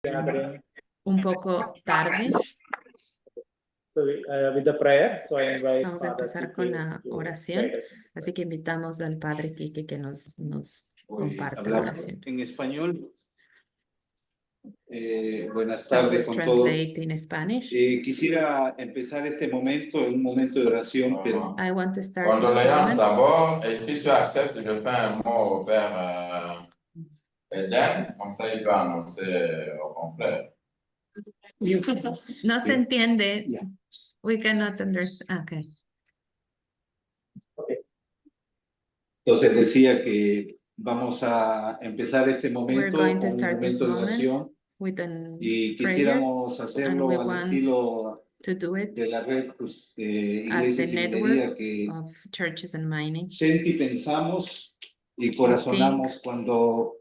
gathering. Un poco tarde. So with the prayer, so I invite Vamos a Father empezar Kike con la to oración, guide us. así que invitamos al Padre Quique que nos Voy a comparta la hablar oración. en español. Buenas I tardes will con todos. translate in Spanish. Quisiera empezar este momento en un momento de oración, pero I want to start this Condoléances moment. d'abord, et si tu acceptes, je fais un mot au Père Eden, comme ça il peut annoncer au complet. No se Yes. entiende. Yeah. We cannot understand. Okay. Entonces decía que vamos a empezar este We're momento going to con un start this momento de moment oración with a y prayer, quisiéramos and hacerlo we al want estilo to do it de la red as the Iglesias y Minería, network que of churches and mining. pensamos y We corazonamos think, cuando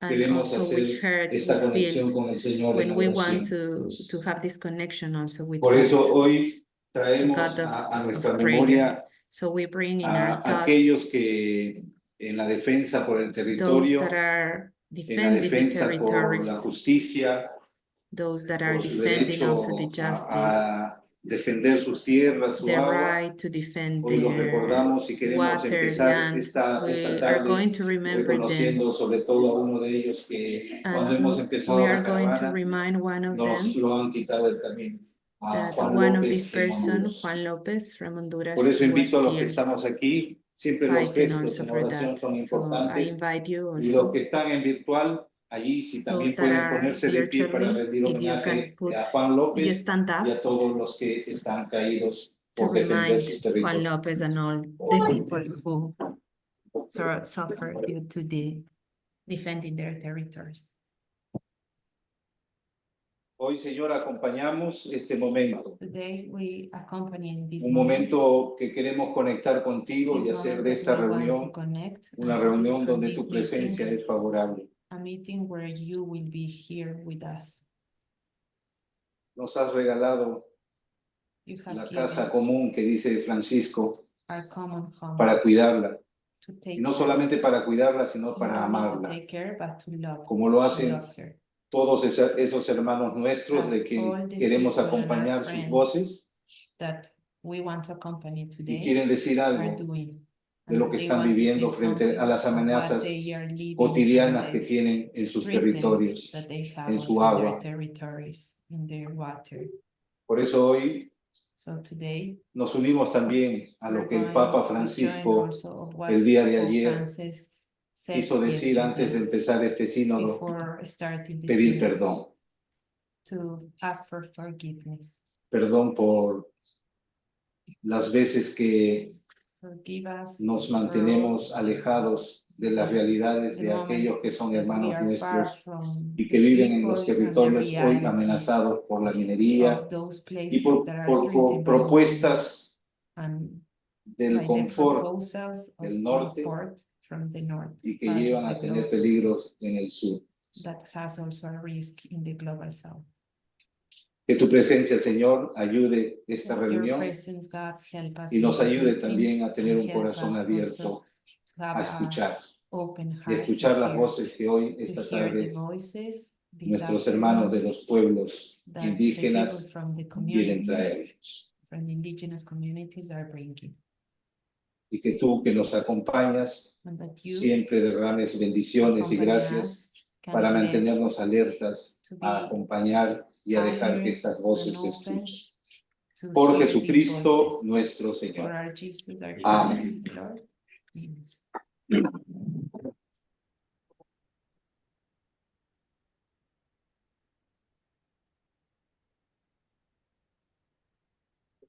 and queremos also we hacer heard, esta we conexión feel con el Señor en when we want oración. to have this connection also with Por eso God, hoy the traemos God a nuestra of prayer. memoria So we bring in a our thoughts aquellos que en la defensa por el those territorio, that are en la defending the defensa por la territories, justicia, those that are por su defending also the derecho justice, a defender sus tierras, su the agua. right to defend Hoy los their recordamos y queremos water, empezar land. esta We are tarde going to remember them, reconociendo sobre todo a uno de ellos que cuando hemos and empezado we la are going to caravana remind one of nos them, lo han quitado del camino, a that Juan one of this López en person, Honduras. Juan Lopez from Honduras, Por eso he invito a was los que killed estamos aquí, siempre los fighting gestos also en for oración that. son So I importantes, invite you y los also, que están en virtual, allí si those también that pueden are ponerse de pie para virtually, rendir if you can homenaje put, a Juan you López stand y up a todos los que están caídos to por defender remind sus Juan territorios. Lopez and all the people who suffered due to the defending their territories. Hoy, Señor, acompañamos este momento, Today we accompany this un moment, momento que queremos conectar contigo this y hacer moment de that esta we want to reunión connect una and to do reunión from donde this tu presencia meeting es favorable. a meeting where you will be here with us. Nos has regalado You have la given casa común que dice Francisco our common home para cuidarla. to Y take no care, solamente para cuidarla, sino not para only to amarla, take care, but to love, como lo to hacen love her. todos esos hermanos nuestros de As que all the queremos people and our acompañar sus friends voces that we want to accompany y today quieren decir are algo doing, de and lo that que they están want to say viviendo frente something a las of what amenazas they are living cotidianas and que the tienen en sus threats territorios, that they have en su also in their agua. territories, in their water. Por eso hoy So today nos unimos también a lo we're que el going Papa to join Francisco also of what el día de Pope ayer Francis said quiso decir antes de yesterday empezar este sínodo, before starting the pedir synod, perdón. to ask for forgiveness. Perdón por las veces que Forgive us nos for all mantenemos alejados de las realidades the de aquellos moments que son that we hermanos are far nuestros from y que the viven en los people and the territorios hoy realities amenazados por la minería of those y places that are por treated by mining propuestas and del by the confort proposals of del norte comfort from the north y que part of llevan the a tener globe peligros en el sur. that has also a risk in the global south. Que tu presencia, Señor, ayude esta With your reunión presence, God, help us y in nos this ayude meeting también a tener and un help corazón us also abierto to have a an escuchar open y heart to escuchar las hear, voces que hoy, to esta hear the tarde, voices this nuestros hermanos de afternoon los pueblos that the people indígenas from the quieren communities, traernos. from the indigenous communities are bringing. Y que tú, que nos acompañas, And that you siempre derrames bendiciones y accompany gracias us, can para bless, mantenernos alertas to a be acompañar y a dejar que alert estas and voces se open escuchen. to Por hear these Jesucristo voices. nuestro For Señor. our Jesus, our Amén. Christ, Lord. Amen.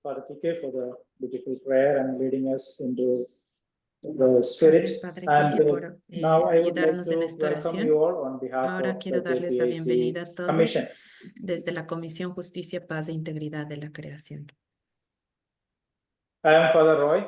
Father Kike for the beautiful prayer and leading us into the Gracias, Spirit. Padre And Quique, por now I would like ayudarnos en to esta welcome you oración. all on behalf Ahora of the quiero darles la bienvenida a JPIC todos Commission. desde la Comisión Justicia, Paz e Integridad de la Creación. I am Father Roy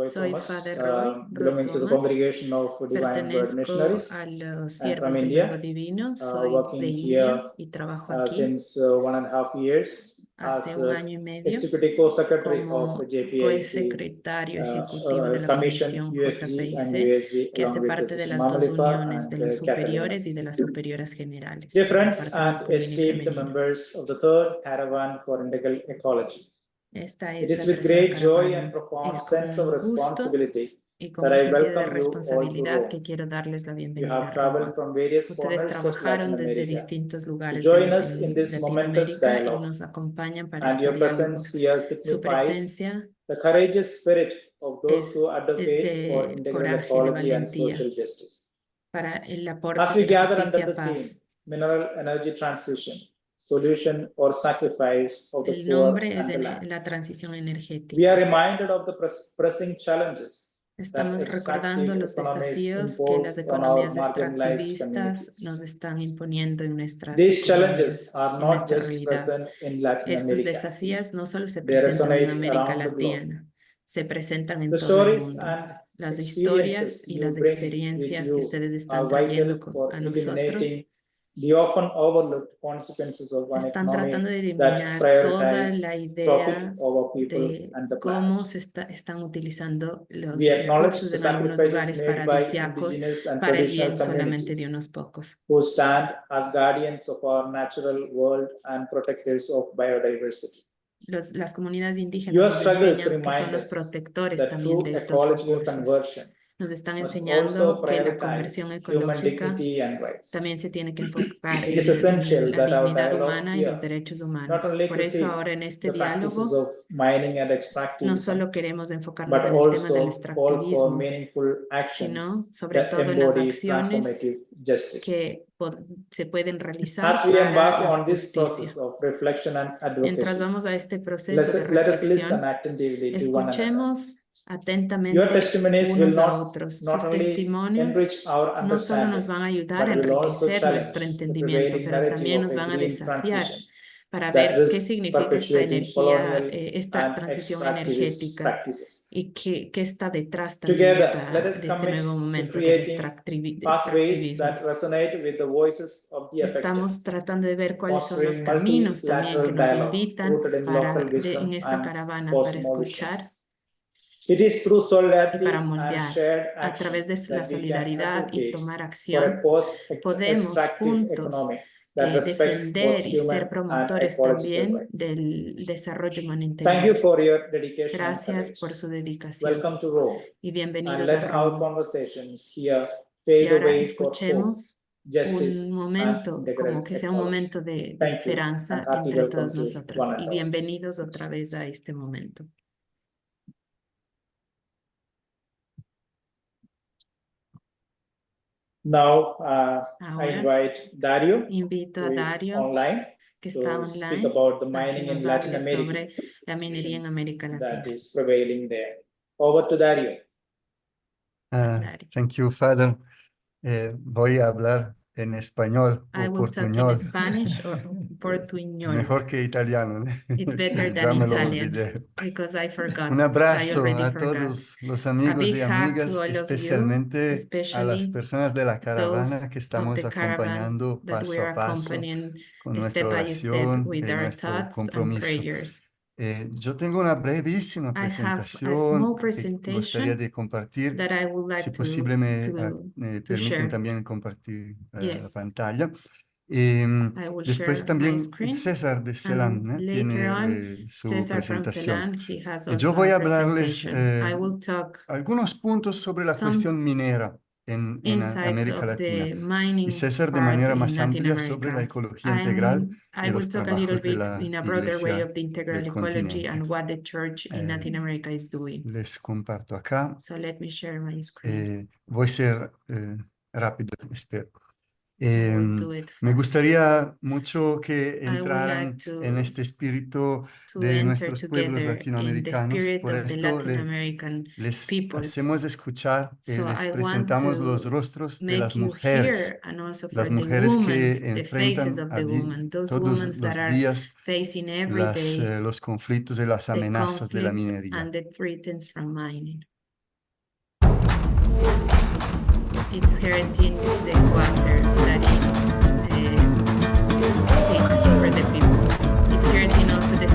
Soy Thomas, Father Roy belonging to the Thomas, Congregation of Divine Word pertenezco Missionaries a los and from siervos del Verbo India, Divino, soy de working India here y trabajo aquí since 1.5 years. hace as un año y medio Executive Co-Secretary of como the JPIC, co-secretario ejecutivo de la Commission, Comisión USG and JPIC, USG, que hace along with parte de Sister las dos Mamalifar uniones de and los Catalina. superiores y de las superiores generales, Dear de la friends parte and masculina y esteemed femenina. members of the third Caravan for Integral Ecology, Esta it es is la with tercera great joy and caravana. profound Es con sense of un gusto responsibility y con that un I sentido de welcome you all to responsabilidad que Rome. quiero darles la You bienvenida have a traveled Roma. from various Ustedes corners of Latin trabajaron desde America distintos to lugares join de us in this momentous Latinoamérica y dialogue, nos acompañan para and este your diálogo. presence here Su signifies presencia the courageous spirit of those who es advocate for de integral coraje, de ecology and valentía social justice. para el As aporte we de la gather under justicia, the theme, paz. mineral energy transition, solution or sacrifice of the El poor nombre es and the land, la transición we are energética. reminded of the pressing challenges that Estamos recordando extractive los economies desafíos que las impose on our economías marginalized extractivistas communities. nos están imponiendo en nuestras These challenges economías, are en not nuestra just realidad. present in Latin Estos America. desafíos no solo se They presentan en resonate América around the globe. Latina, se presentan en The todo el stories mundo. and Las experiences historias y you las bring with experiencias que you ustedes are están vital trayendo for a nosotros eliminating the often overlooked consequences of an están economy tratando de that eliminar toda la prioritizes idea profit over people de and the cómo planet. están utilizando los We acknowledge recursos the en algunos sacrifices lugares made by paradisíacos indigenous and para el traditional bien solamente de communities unos pocos. who stand as guardians of our natural world and protectors of biodiversity. Las comunidades indígenas Your nos struggles enseñan que son remind los us protectores that también de true estos ecological recursos. conversion Nos están must enseñando also que la prioritize conversión human ecológica dignity and rights. también se tiene que enfocar It is en essential la that our dignidad dialogue humana y los here derechos not humanos. only Por eso critique ahora en este the practices diálogo of mining and no extractivism, solo queremos enfocarnos but en el tema del also call for extractivismo, meaningful sino actions sobre that todo en las embody acciones transformative justice. que se pueden realizar As we para embark la on this justicia. process of reflection and Mientras advocacy, vamos a este proceso de let us listen reflexión, attentively to one another. escuchemos Your atentamente testimonies will unos a otros. not Sus only testimonios enrich our no solo nos understanding, van a ayudar a but will also enriquecer nuestro challenge the entendimiento, prevailing pero narrative también of nos a van a green desafiar transition para that ver qué risks significa esta perpetuating colonial esta and transición extractivist energética practices. y qué está detrás también Together, let us de este commit nuevo to momento del creating pathways extractivismo. that resonate with the voices of the affected, Estamos tratando de ver cuáles son los fostering caminos también que multilateral nos dialogue invitan rooted in local wisdom en esta and caravana para cosmos escuchar visions. It is through y solidarity para and moldear. shared A action través de la that we can solidaridad y advocate tomar for a acción, podemos post-extractive juntos economy that respects both defender y ser human and promotores ecological también rights. del desarrollo humano Thank you integral. for your dedication and Gracias courage. por su dedicación Welcome to Rome, y and bienvenidos a let our Roma. conversations here Y pave the ahora way for hope, escuchemos justice, un and momento, integral como que sea un ecology. momento de Thank you, esperanza and hearty entre welcome todos to nosotros. one Y and all. bienvenidos otra vez a este momento. Now, I Ahora invite Dario, invito a who is Dario, online, que está to speak online, about the a que mining in nos Latin hable America sobre la minería en América that Latina. is prevailing there. Over to Dario. Dario. Thank you, Father. Voy a hablar en español I o will talk in portuñol. Spanish or portuñol. Mejor que italiano, ¿eh? It's better Ya than me lo Italian olvidé. because I forgot. Un I abrazo already a forgot. todos los A amigos big y hug amigas, to all of you, especialmente a las especially personas de la caravana those que of estamos the caravan acompañando that we paso are a paso accompanying con step nuestra by step oración with y our nuestro thoughts and compromiso. prayers. Yo tengo una brevísima I have a small presentación que gustaría presentation de compartir. that I would like Si posible, me permiten share. también compartir la Yes, pantalla. I will Después share my también screen. César de And Celam later on, tiene su Cesar from presentación. Celan, he has Yo also voy a a hablarles presentation. I will talk algunos puntos sobre la some cuestión minera en insights América of Latina. the Y mining César de part manera in más Latin amplia sobre la America. ecología integral I de will los talk a little trabajos de bit la in a broader way Iglesia of the integral del ecology continente. and what the church in Latin America is doing. Les comparto acá. So let me share my screen. Voy a ser rápido, espero. I will do it Me fast. gustaría mucho que I would like entraran en este espíritu to de enter nuestros pueblos together in the latinoamericanos. spirit Por of the esto Latin American les peoples. hacemos escuchar y So les I want presentamos los to rostros de make las you mujeres. hear, and also for Las the mujeres women, que the faces enfrentan of the women, those todos women that los are días facing every day los conflictos y las the amenazas de la conflicts minería. and the threats from mining. It's hurting the water that is sick for the people. It's hurting also the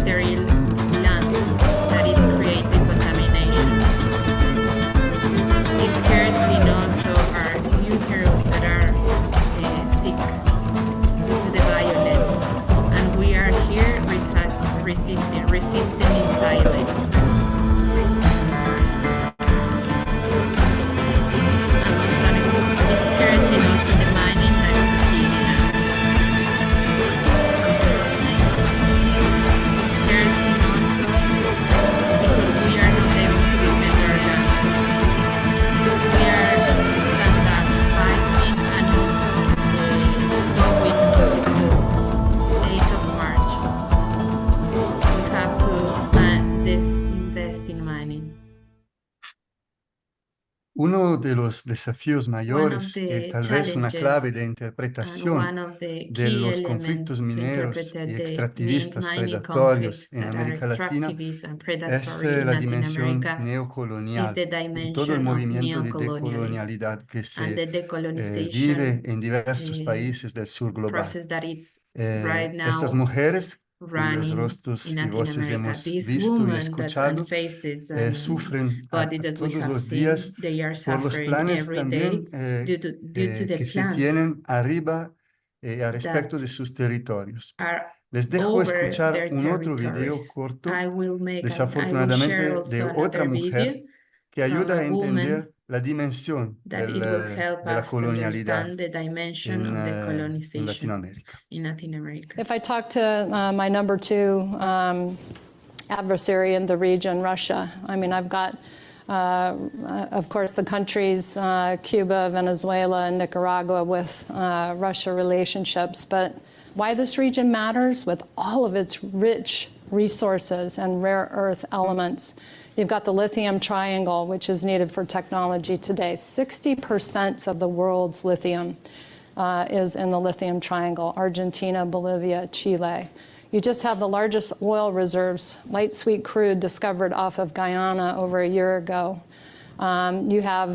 Uno de los desafíos One of mayores y the tal vez una clave challenges de and interpretación one of the de key los conflictos elements to mineros interpret y the extractivistas mining predatorios conflicts en that are América Latina extractivist and es predatory in la Latin dimensión America is neocolonial the y todo el dimension of movimiento de neocolonialism decolonialidad que and se the decolonization vive en diversos eh, países del sur global. process that it's right Estas now mujeres cuyos running rostros in y Latin voces America. hemos These visto y women that and escuchado faces and sufren body a that we todos have los seen, días they are por los suffering planes every day también due to the que se plans tienen arriba a respecto that de sus territorios. are Les dejo over escuchar their un otro video territories. corto, I will share desafortunadamente de also otra another video mujer, que from ayuda a a woman entender la dimensión that it will help de la us to colonialidad understand the dimension of the en colonization Latinoamérica. in Latin America. If I talk to my number two adversary in the region, Russia, I mean, I've got, of course, the countries, Cuba, Venezuela, and Nicaragua with Russia relationships, but why this region matters with all of its rich resources and rare earth elements. You've got the lithium triangle, which is needed for technology today. 60% of the world's lithium is in the lithium triangle, Argentina, Bolivia, Chile. You just have the largest oil reserves, light sweet crude discovered off of Guyana over a year ago. You have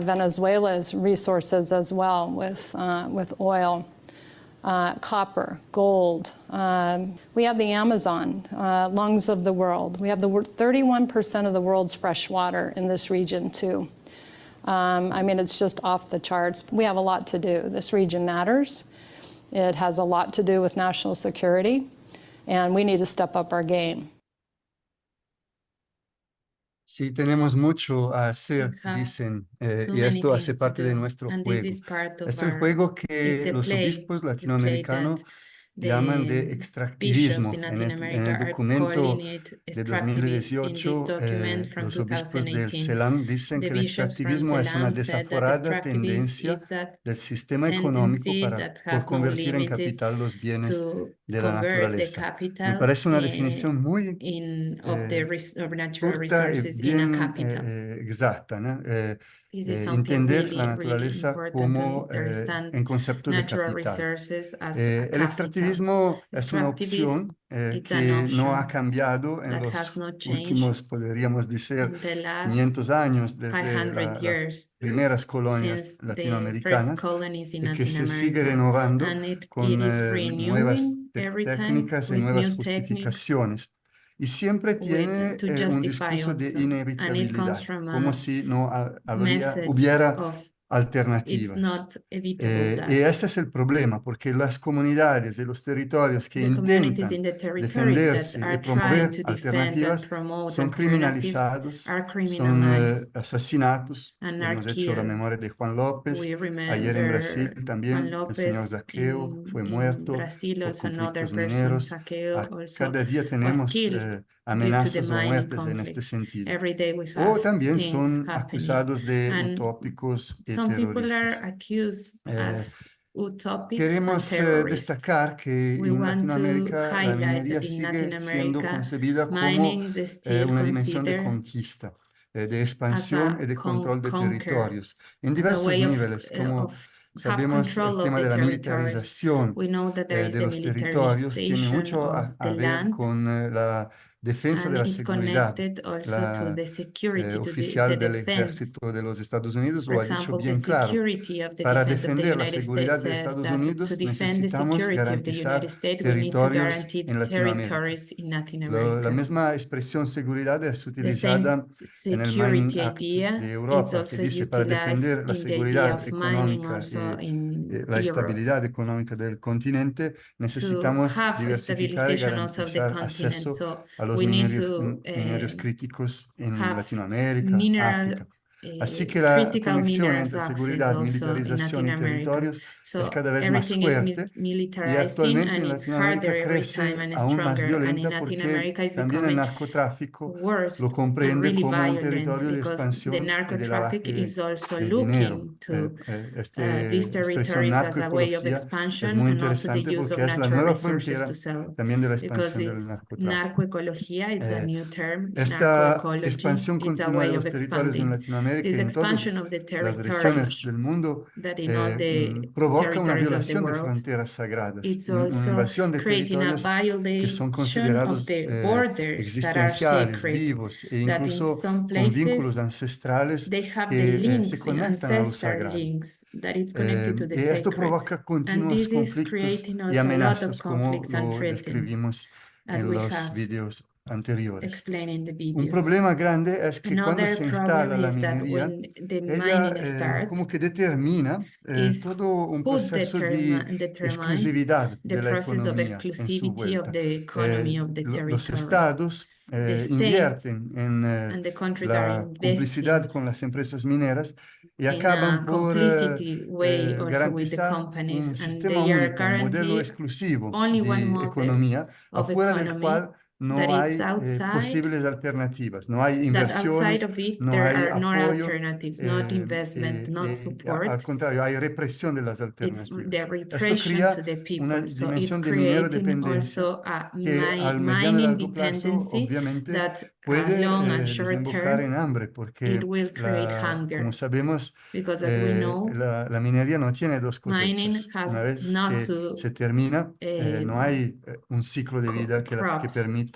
Venezuela's resources as well with oil. Copper, gold. We have the Amazon, lungs of the world. We have 31% of the world's fresh water in this region too. I mean, it's just off the charts. We have a lot to do. This region matters. It has a lot to do with national security, and we need to step up our game. Sí, tenemos mucho a hacer, We have dicen, too y many esto hace things to parte de do, nuestro and this juego. is part of Es el our juego is que the los play, obispos the play latinoamericanos that llaman de the bishops extractivismo. in En Latin en America el are documento calling it de extractivism. In this 2018, document from los obispos del 2018, CELAM dicen the que el bishops from extractivismo es una Ceylon said that desaforada extractivism tendencia is a del sistema económico tendency that por has no convertir en limits capital los bienes to de la convert the naturaleza. Me capital parece una definición muy of the of natural corta y resources in a bien capital. exacta, ¿no? This is something Entender la really, really naturaleza important to como understand en concepto de natural capital. resources as a El capital. extractivismo es una Extractivism, opción it's an que no ha option cambiado en that has los not changed últimos, podríamos decir, in the last 500 años desde 500 las years primeras colonias since the first latinoamericanas colonies in y que Latin se sigue America. renovando And it con is nuevas renewing every time técnicas y with nuevas new techniques justificaciones. Y siempre tiene to un justify discurso de also. And it comes inevitabilidad, from como a si no message hubiera of it's alternativas. not evitable Y that ese es el problema, porque las comunidades de los territorios que the communities in intentan the territories that defenderse y are trying promover to defend and alternativas promote son alternatives criminalizados, are son criminalized asesinados. and are Hemos hecho la killed. memoria de Juan We López. Ayer en Brasil remember Juan también el señor Lopez Zaqueo fue in muerto Brazil, por also another conflictos person, mineros. Saqueo, also Cada día was tenemos killed due to the amenazas o mining muertes en este conflicts. sentido. Every day we O have también things son happening. acusados de And utópicos y some people are terroristas. accused Eh, as utopics and Queremos terrorists. destacar que We en want to Latinoamérica la highlight minería that in Latin sigue siendo America, concebida como mining is still una dimensión de considered conquista, de as expansión y a de control de conquer, territorios en as a diversos way niveles. Como of have sabemos, el control of tema the de la territories. militarización We know that there is de the los territorios tiene militarization mucho of a the ver land, con la defensa and de la it's seguridad. connected also to La the security, to the oficial del defense. ejército de los Estados Unidos For lo ha dicho example, the bien claro. security of the Para defense of the defender la United States seguridad de says Estados that to Unidos defend the necesitamos security of the United garantizar States, we need to territorios guarantee en Latinoamérica. territories in Latin La America. misma expresión seguridad es The same utilizada en el Mining security Act de idea is Europa, que also dice para utilized defender la in the idea seguridad of mining económica also in la Europe. estabilidad económica del continente, To necesitamos have a diversificar y stabilization also of the garantizar continent. acceso So a los we need to minerios críticos en have Latinoamérica, mineral África. Así que la critical conexión minerals entre access seguridad, also in militarización Latin y America. territorios es So cada vez más everything is fuerte y militarizing actualmente and en it's harder Latinoamérica every time crece and aún más stronger. And in violenta Latin porque America is también el becoming narcotráfico lo worse and comprende really como un violent territorio de because the expansión y de narco-traffic lavaje is also de dinero. looking to Esta these expresión territories as a way of narcoecología es expansion muy and also the interesante use of porque es la natural nueva resources to frontera sell. también de la Because expansión del it's narcotráfico. narcoecología, it's a new term, Esta narcoecology, expansión it's a continua de way los of territorios en expanding. Latinoamérica América y this en todas expansion of the las regiones territories del mundo that in all the provoca una territories of the violación de world, fronteras sagradas, it's una also invasión de creating a territorios que son violation of considerados the borders that are existenciales, sacred, vivos e that in incluso some con vínculos places ancestrales they have the que se links, in conectan a lo ancestral sagrado. links, that it's connected to the Y esto sacred. provoca And continuos this is conflictos creating y also a lot of amenazas, como conflicts and lo threats, describimos as en we los have vídeos anteriores. explained in the Un videos. problema grande es que cuando Another se problem instala la is that minería, when the ella mining starts, como que determina is todo un who proceso de determines exclusividad the de la process of economía en su exclusivity of vuelta. the economy of the Los territory. estados The states invierten en and the countries are la complicidad investing con las empresas mineras y in acaban a por complicity way also with the garantizar un companies, and sistema they are único, un modelo guaranteed exclusivo only one de model economía, of afuera del economy cual no that is hay outside, posibles alternativas, no hay that outside inversiones, of it no there hay are no apoyo, alternatives, not investment, not al support. contrario, hay represión de las It's the alternativas. Esto repression crea to the una people. So it's dimensión de minero creating dependencia also a que al mediano y mining largo plazo dependency obviamente that long and puede short desembocar en term, hambre, it porque will create como hunger. sabemos, Because as we know, la minería no tiene dos mining cosechas. Una has vez not que to se termina, no hay un ciclo de vida que crops. permite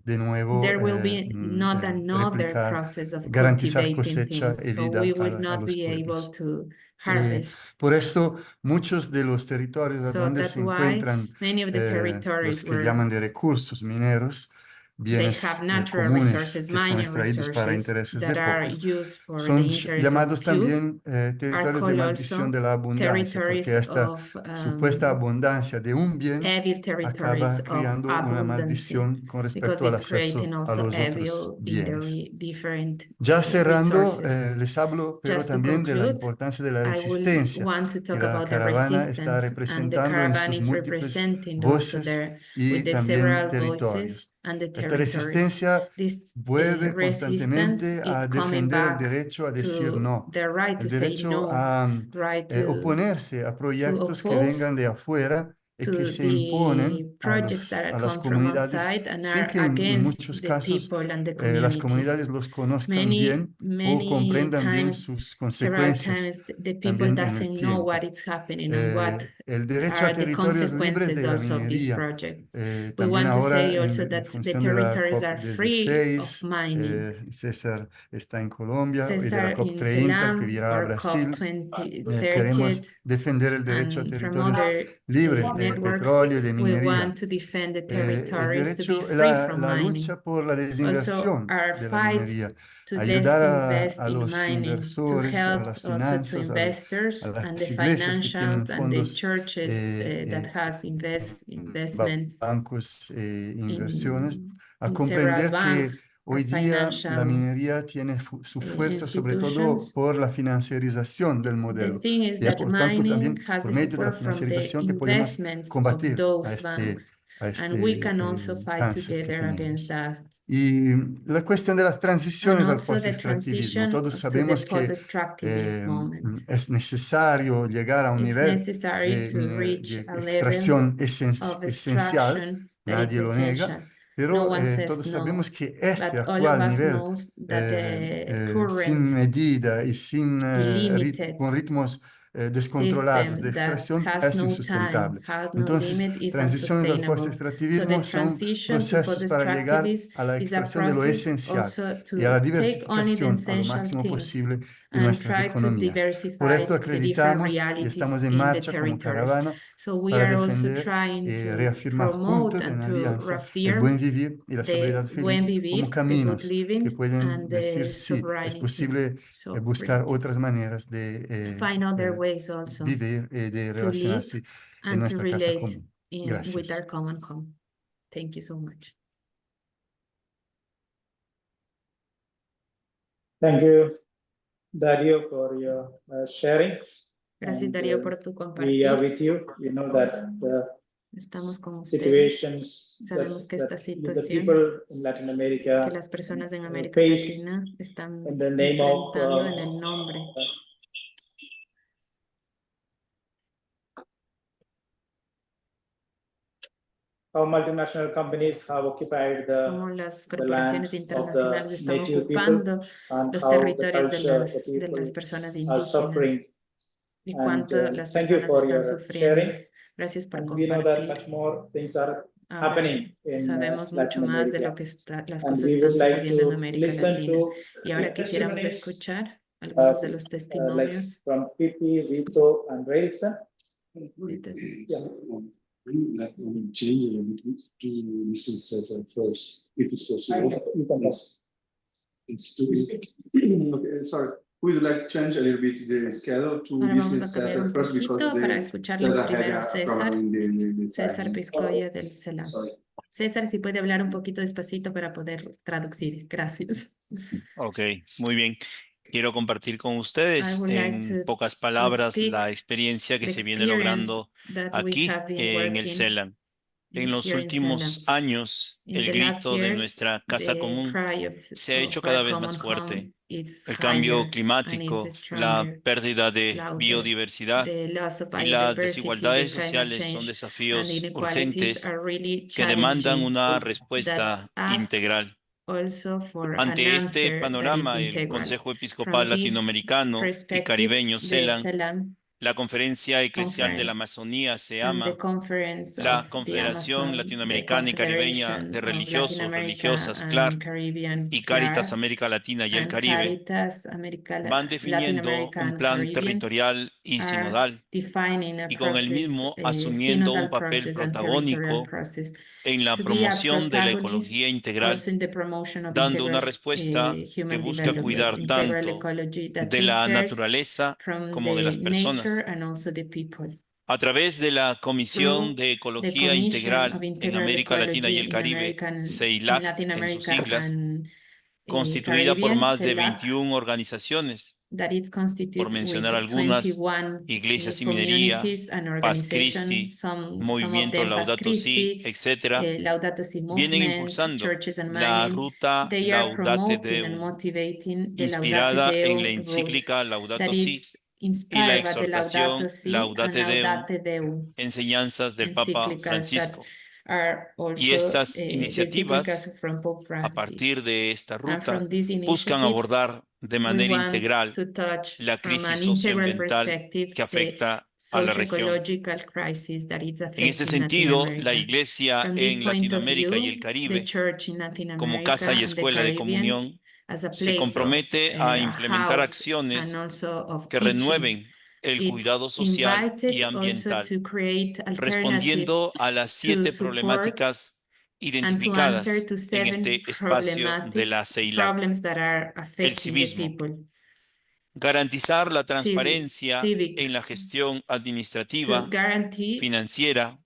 de nuevo There will be not another replicar, process of garantizar cultivating cosecha things. y So vida we would a not los be able pueblos. to harvest. Por esto, muchos de los territorios a So donde that's se why encuentran many of the los territories que where llaman de recursos mineros, they bienes have natural comunes resources, que son mining extraídos para resources intereses de that are pocos, used for the son interests of llamados few, también are territorios de called maldición also de la abundancia, porque territories esta of supuesta abundancia de un bien evil territories acaba of creando una abundancy, maldición con because respecto al it's creating acceso a also los otros evil in the bienes. different Ya cerrando, resources. les hablo pero Just to también de la conclude, importancia de la I will resistencia want to que talk la about the caravana está resistance, and the representando en caravan sus is múltiples representing also voces there y with the también several territorios. voices and the Esta territories. resistencia This vuelve resistance constantemente is a coming defender el back derecho a decir to no, the right el to say derecho no, a right oponerse a to proyectos que oppose vengan de afuera y que to se the imponen projects that a las come from comunidades outside and sin are que en against muchos the casos people and the las communities. comunidades los conozcan bien o Many comprendan bien times, sus several consecuencias times, the people también en el doesn't know what tiempo. is happening and what El derecho a are the territorios libres consequences de la also of this minería, project. We también want to say ahora also en that the función de la territories are free of COP16, mining. César está en Colombia, y de la Cesar in COP30 que Celam virá a or Brasil. COP 30th, Queremos defender el derecho a and from territorios other libres de networks, petróleo y de we minería. want to defend the El territories to be derecho, free from la mining. lucha por la Also, desinversión our de la fight minería, to ayudar disinvest a in los mining, to inversores, a help las also to finanzas, a investors and the las iglesias que tienen financials and the fondos, churches that has investments bancos e inversiones, a in several comprender que banks or hoy día la financial minería tiene su fuerza sobre todo institutions. por la financiarización del The modelo. thing is Y es that por tanto mining también has por the medio de la support from the financiarización que podemos investments of combatir those banks, and we can also fight cáncer que together against tenemos. that. Y la cuestión de las And transiciones al also the post-extractivismo. transition Todos to the sabemos que post-extractivist moment. es necesario llegar a un It's nivel necessary to reach de a level extracción of esencial, extraction that it's nadie lo niega, essential. No pero one says todos no, sabemos que este but all of actual us nivel, knows that the sin current medida y limited con ritmos descontrolados de system that extracción has es no time, insustentable. has no Entonces, limit, is transiciones al unsustainable. So the post-extractivismo son transition to procesos para llegar post-extractivism a la is a extracción de lo process esencial also y a la to take only the diversificación a lo essential máximo things posible de and nuestras try to economías. Por diversify esto the different acreditamos y estamos realities en in the marcha como territories. caravana So we para are also defender trying y to reafirmar promote juntos and en to alianza el reaffirm buen vivir y la sobriedad the buen feliz como vivir, the good caminos que living, pueden and decir the sí, es sovereignty, posible buscar sovereignty, otras maneras to de find other ways also vivir y de to live relacionarse en and to nuestra casa relate común. with our Gracias. common home. Thank you so much. Thank you, Dario, for your sharing. Gracias, And, Darío, por tu we are compartir. with you. You know that the Estamos con ustedes. situations Sabemos que esta the situación people in Latin America que las personas en América face Latina están in the name of enfrentando en el nombre how multinational companies have occupied cómo las the land corporaciones of internacionales the están native people ocupando and los how the territorios culture, the de las people personas are indígenas suffering. y And cuánto las thank you personas for están your sufriendo. sharing. Gracias por And we know that much compartir. more things are Ahora happening in sabemos mucho Latin más de America. lo que las And cosas we están would like sucediendo en to América listen Latina. to Y ahora quisiéramos testimonies escuchar algunos de los like testimonios. from Pipi, Vito, and Railson. Yeah. Like change a little bit to Mr. Cesar first, if it's possible. You can pass. It's to okay, sorry. We'd like to change a little bit the schedule to Ahora vamos Mrs. a cambiar Cesar un first because poquito para the escucharlos Cesar had primero a a César, problem in the César time. Piscoya del CELAM. Sorry. César, si puede hablar un poquito despacito para poder traducir. Gracias. Ok, muy bien. Quiero compartir con I ustedes would like en pocas to palabras speak la experiencia que the se viene experience logrando that we aquí have been en el working CELAM. En los here in CELAM. últimos años, In el the last grito de years, nuestra casa the común cry se ha hecho of our cada vez common más fuerte. home is El cambio higher and climático, it's la stronger, pérdida it's de louder. biodiversidad The loss of y las biodiversity, the desigualdades climate sociales son change, and desafíos inequalities urgentes are really que demandan challenging. una That respuesta ask integral. also for an Ante este answer that is panorama, el integral. Consejo Episcopal From this Latinoamericano y perspective, Caribeño the CELAM, CELAM la Conferencia Eclesial de la Conference Amazonía se and the llama Conference la of the Confederación Amazon, the Latinoamericana y Caribeña de Confederation of Latin Religiosos, America Religiosas, and CLAR, Caribbean, y Cáritas CLAR, América Latina y el and Caribe Caritas America, van Latin definiendo America un and plan Caribbean territorial y are sinodal defining a y con el process, mismo a asumiendo un synodal papel process and territorial protagónico process en la to be a promoción de la ecología protagonist integral, also in the promotion of dando una integral respuesta que human busca development, cuidar integral tanto ecology that de take la cares naturaleza from como de the las nature personas. and also the people. A través de la Comisión Through de the Ecología Commission of Integral en Integral América Latina y Ecology el in Caribe, in CEILAC Latin en sus America siglas, and constituida por Caribbean, más de CELAC, 21 organizaciones, that is por constituted mencionar with algunas, 21 Iglesias y Minería, communities and Paz organizations, Christi, some of Movimiento them Paz Laudato Si, Christi, etcétera, Laudato Si vienen movement, impulsando churches and la mining. ruta They are Laudate promoting and Deum, motivating the Laudate inspirada en la Deum route encíclica Laudato that Si is y la inspired by the Laudato exhortación Si and Laudate Deum, Laudate Deum enseñanzas del Papa encíclicas that Francisco. are Y also estas the iniciativas, encyclicas from Pope a Francis. partir de esta And ruta, from these buscan initiatives, abordar de we manera want integral to touch la from an crisis integral socioambiental perspective que the afecta a la región. socio-ecological crisis that is En ese affecting Latin sentido, la America. Iglesia From this en point of Latinoamérica y el view, the Caribe, church in Latin como America casa y and the escuela de Caribbean comunión, as a se place of compromete a a implementar house and acciones also of que teaching. renueven el cuidado It's social y invited also ambiental, to create alternatives respondiendo a las to 7 support problemáticas and to answer identificadas to en 7 este espacio de la problematics, CEILAC. problems that are El affecting the civismo, people. garantizar la transparencia Civic, en la gestión to administrativa, guarantee financiera,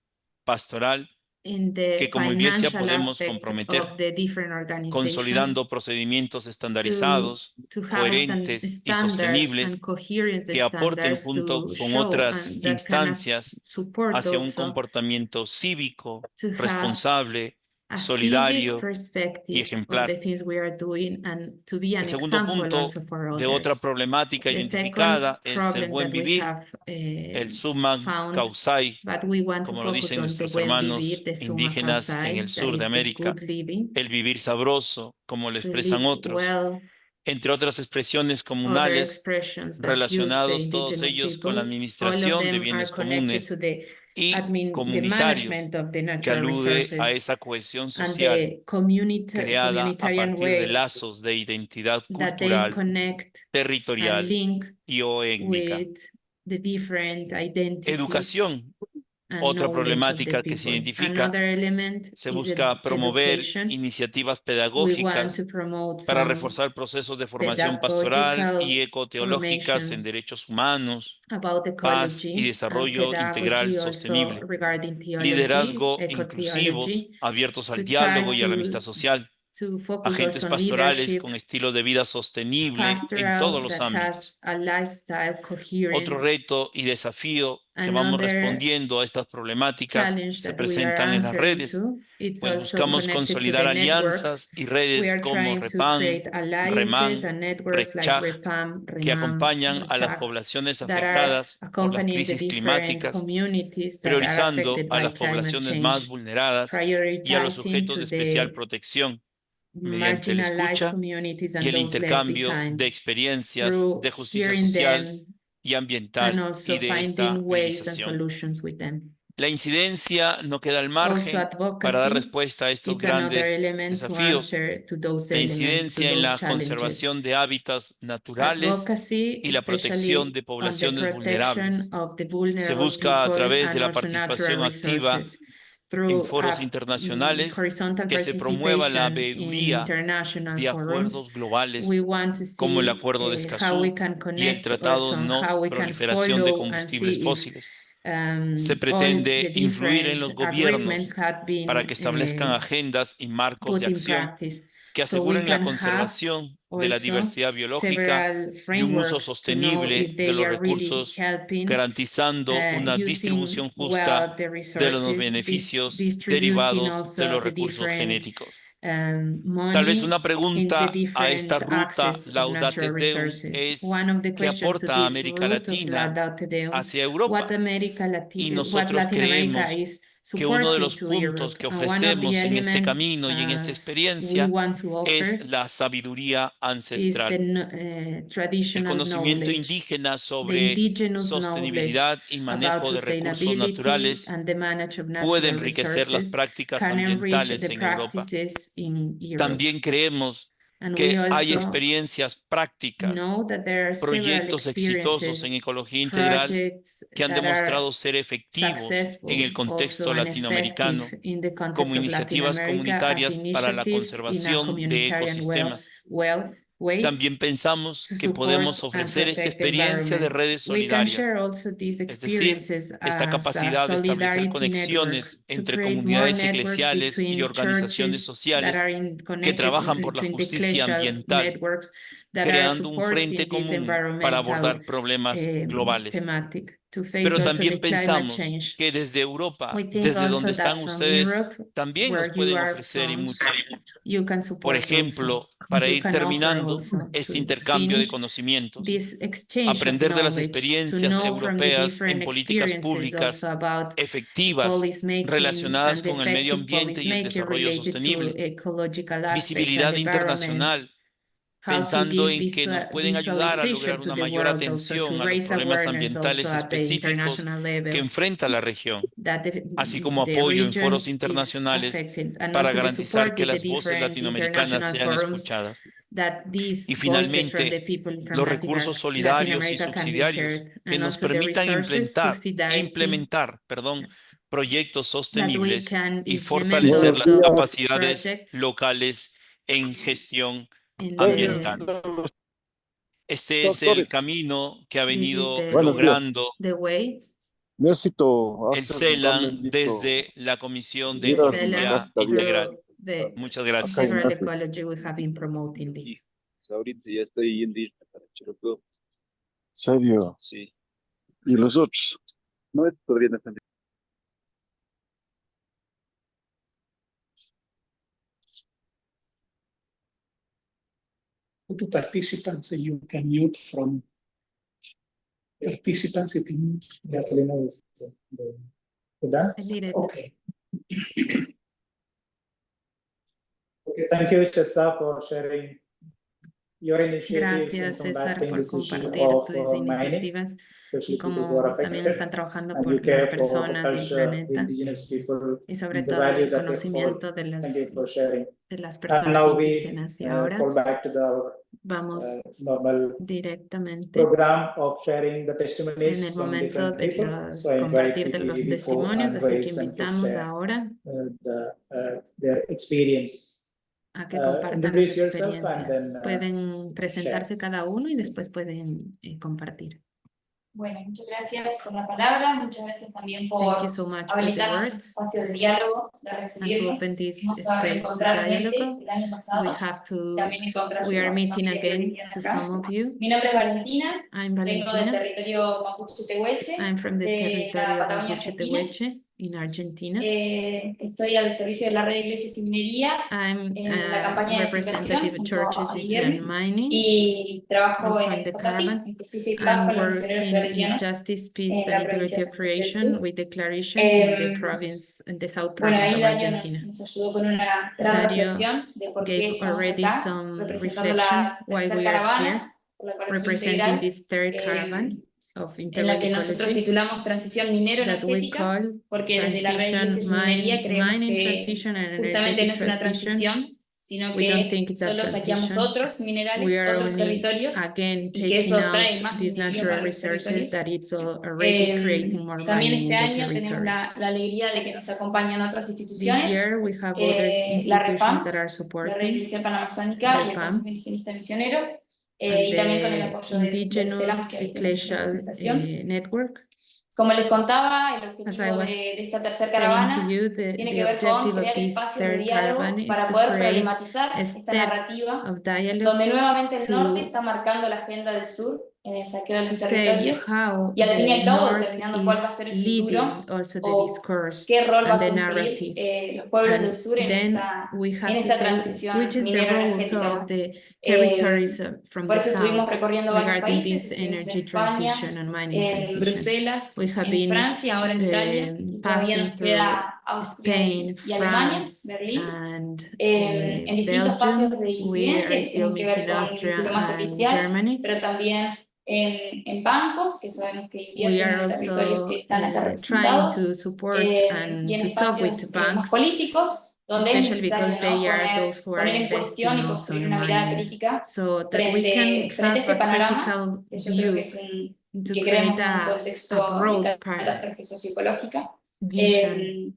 pastoral, in the que como iglesia financial podemos aspect of comprometer, the different organizations consolidando procedimientos to, estandarizados, to have coherentes y standards and sostenibles coherent que aporten standards junto to con show otras and that can instancias support hacia un also comportamiento cívico, to have responsable, a civic solidario y perspective of ejemplar. the things we are doing and to be El an segundo example punto also for de otra others. problemática The second identificada es el problem buen that we vivir, have el summa found, causai, but we want to como lo focus dicen on the nuestros buen vivir, hermanos the summa indígenas en causai, el that sur de is the América, good living, el vivir sabroso, como lo to expresan live otros, well, entre otras expresiones other comunales expressions that use the relacionados todos indigenous ellos con la people. All of administración de them are bienes connected to comunes y the comunitarios, management of the que natural alude a resources esa cohesión and social the creada a communitarian partir de way lazos de identidad that they cultural, connect and territorial link y o étnica. with the different identities Educación, and otra knowledge of the problemática que se people. identifica, Another element se is busca promover education. iniciativas We want to pedagógicas promote para some reforzar procesos de formación pastoral y pedagogical ecoteológicas en formations derechos humanos, about paz y ecology and desarrollo integral pedagogy also sostenible, regarding theology, liderazgo inclusivos, eco-theology, abiertos to al try diálogo y a la amistad social, to focus agentes also on pastorales leadership, con estilo de vida sostenible en todos pastoral los that ámbitos. has a lifestyle Otro coherent reto y desafío que vamos Another respondiendo a estas problemáticas challenge se that we are presentan en las answering redes, to, it's pues also buscamos connected to consolidar the networks. alianzas y We redes are como trying to REPAM, create alliances REMAN, and networks like RECHAG, REPAM, que REMAM, acompañan a las RECHAG, poblaciones that are afectadas por las accompanying the crisis different climáticas, communities that are priorizando affected a by las climate poblaciones más change, vulneradas y a los prioritizing sujetos to de especial the protección mediante la marginalized escucha communities y and el those left intercambio behind de experiencias through de justicia hearing social them y and ambiental also y de esta finding ways and movilización. solutions with them. La incidencia no queda al Also, margen para dar advocacy, respuesta a estos it's another grandes element to desafíos. answer to those La elements, to incidencia en those la challenges. conservación de hábitats naturales Advocacy, y la protección de especially on the poblaciones vulnerables. protection of the Se vulnerable busca a people través de and la also natural participación activa resources en through foros internacionales horizontal que se promueva la participation in veeduría international de forums. acuerdos globales We want to como el see Acuerdo de how we Escazú can y el connect Tratado also on No how we can Proliferación de follow and Combustibles see if Fósiles. Se all the pretende influir en different los agreements gobiernos had been para que establezcan agendas y marcos put de in acción practice. que So we aseguren la can have conservación de la also diversidad biológica several y un uso frameworks to know sostenible if de they los are really recursos, helping garantizando una distribución using well justa the de los resources, beneficios distributing derivados de also los the recursos different genéticos. Tal vez money una in the pregunta a esta different ruta access of natural Laudate Deum resources. es One of the ¿qué questions to aporta this América route of Latina Laudate Deum, hacia what Europa? Y what nosotros Latin America creemos is que uno de supporting los to puntos Europe. que One of the ofrecemos en este elements camino y en esta we experiencia want to es offer la sabiduría is the ancestral. El traditional conocimiento knowledge, indígena the sobre indigenous knowledge sostenibilidad y about manejo de recursos sustainability naturales and the management of puede natural enriquecer las resources prácticas can enrich ambientales the en Europa. practices in Europe. También creemos And we que hay also experiencias prácticas, know that there are several proyectos exitosos en experiences, ecología integral projects que han that are demostrado ser efectivos en el successful also contexto and effective latinoamericano in the como context of Latin iniciativas America as comunitarias para la initiatives in a conservación de communitarian ecosistemas. way También pensamos to que support podemos and ofrecer esta protect the experiencia de environment. redes We can solidarias, share also these es decir, experiences esta as a capacidad de establecer solidarity network conexiones to entre create more comunidades networks eclesiales y between organizaciones churches that sociales are que connected trabajan por la between the justicia ecclesial ambiental, networks that are creando un frente supporting this común para environmental abordar problemas globales. thematic to face Pero also the también climate pensamos change. que desde Europa, We think desde also donde that están from ustedes, Europe, también nos where you pueden are ofrecer y from, mucho. you can Por support also. ejemplo, para You ir can offer terminando also este to intercambio de finish conocimientos, this exchange of aprender de las knowledge, to experiencias know from the europeas different en políticas experiences públicas also about efectivas policy making relacionadas and con el medio effective ambiente policy y el making desarrollo related to sostenible, ecological aspect and visibilidad the environment, internacional, how to pensando give en que nos pueden ayudar a visualization lograr to una the mayor world, also to atención a los raise problemas awareness also ambientales at the específicos international que level enfrenta la región, that así como the apoyo en region foros is internacionales affected, and para also the garantizar support que with the las voces different latinoamericanas international sean forums escuchadas. that these Y voices from the finalmente, people from los recursos Latin solidarios y America can be subsidiarios heard, que and nos also the permitan resources subsidiarity proyectos that we sostenibles can y implement fortalecer Buenos las also días. capacidades projects locales en gestión in ambiental. the, Este es el Doctores, camino que ha this is venido buenos días. logrando the way Necesito el hacer un CELAN visto desde la Comisión de ir a una excellent Ecología casa Integral. through the Muchas acá en gracias. several Asia. ecology we have been promoting Aquí. this. Pues ahorita ya estoy indígena para Chirocó. ¿Serio? Sí. ¿Y los otros? No, todavía no están. To participants, you can mute from participants, you can mute. Gasolina is done. I did it. Okay. Okay, thank you, Chesa, for sharing your initiatives in Gracias, César, combating por this issue compartir of tus mining, iniciativas y especially people who are cómo también affected, están trabajando and por you las care for the personas y el culture, the planeta indigenous people, y sobre the todo values el that they hold. conocimiento Thank you for sharing. de las And personas now we indígenas. Y ahora fall back to the vamos normal directamente program of sharing the en el testimonies from momento different de people. So I invite compartir de los Vicky, Rico, testimonios, and así que Grace, and to invitamos share ahora their experience. a que compartan las Introduce yourself and experiencias. then Pueden share. presentarse cada uno y después pueden compartir. Bueno, muchas gracias por la palabra, muchas gracias también Thank por you so much for the habilitarnos este words espacio de diálogo, de and to recibirnos. open this Hemos space to reencontrado gente dialogue. el año pasado, We have to, también encontrarse we are con meeting familias que again vivían to acá. some of you. Mi nombre es Valentina, I'm vengo del Valentina. territorio Mapuche-Tehuelche, I'm from the de la territory of Patagonia Argentina. Mapuche-Tehuelche in Argentina. Estoy al servicio de la red de iglesias y minería I'm en la campaña de representative desinversión of junto a churches Guillermo and mining, y trabajo also in en the Cotatic, Caravan. en Justicia y Paz I'm con los misioneros working in claretianos justice, peace, en and la integrity provincia of de San José del creation Sur. with declaration in the province, in the South Bueno, province ahí of Dario Argentina. nos ayudó con una gran Dario reflexión de por qué gave estamos already acá, some representando reflection la why tercera we are here, caravana por la ecología representing integral, this third caravan of en la integral que nosotros ecology titulamos Transición that we Minero-Energética, call porque desde la red de transition, iglesias y minería creemos mining que transition and justamente no energetic es una transition. transición, sino We don't que think it's a solo saqueamos transition. otros We minerales, are otros only, territorios, again, y que taking eso trae out más these minería natural para los resources territorios. that it's already creating more También mining este in the año tenemos territories. la alegría de que nos acompañan otras This instituciones, year, we have other la institutions REPAM, that are la Red supporting Iglesia Panamazónica y el REPAM Consejo Indigenista Misionero, and y también con el the apoyo del CELAM, Indigenous que ahí tenemos Ecclesial representación. Network. Como les contaba, el As I objetivo was de esta tercera saying to caravana you, tiene the que ver con objective of crear this espacios de third diálogo caravan is para to poder create problematizar esta steps narrativa of dialogue donde nuevamente el norte to está marcando la agenda del sur en el saqueo de to los say territorios how y al fin y the al cabo North determinando cuál va a is ser el leading futuro also the o discourse qué rol va and a the cumplir narrative. los pueblos del And sur then we en have to esta say transición which is the role also minero-energética, of ¿no? the territories from Por the eso estuvimos south recorriendo varios regarding países, this estuvimos en energy España, transition and mining en transition. Bruselas, We have en been Francia, ahora en Italia, y todavía passing nos through queda Austria Spain, y Alemania, France, Berlín, and en distintos espacios de Belgium. We disidencia are que still tienen que ver missing con Austria diplomacia and oficial, Germany. pero también en bancos que sabemos que We invierten are en territorios also que están acá trying representados, to support y and en to talk with espacios más banks, políticos, donde es especially necesario, because they ¿no? are those who are poner en cuestión investing y also construir in una mirada mining, crítica so that we can frente a have este a panorama, critical que yo creo que view es to que create creemos en un a contexto broad de catástrofe socioecológica. vision.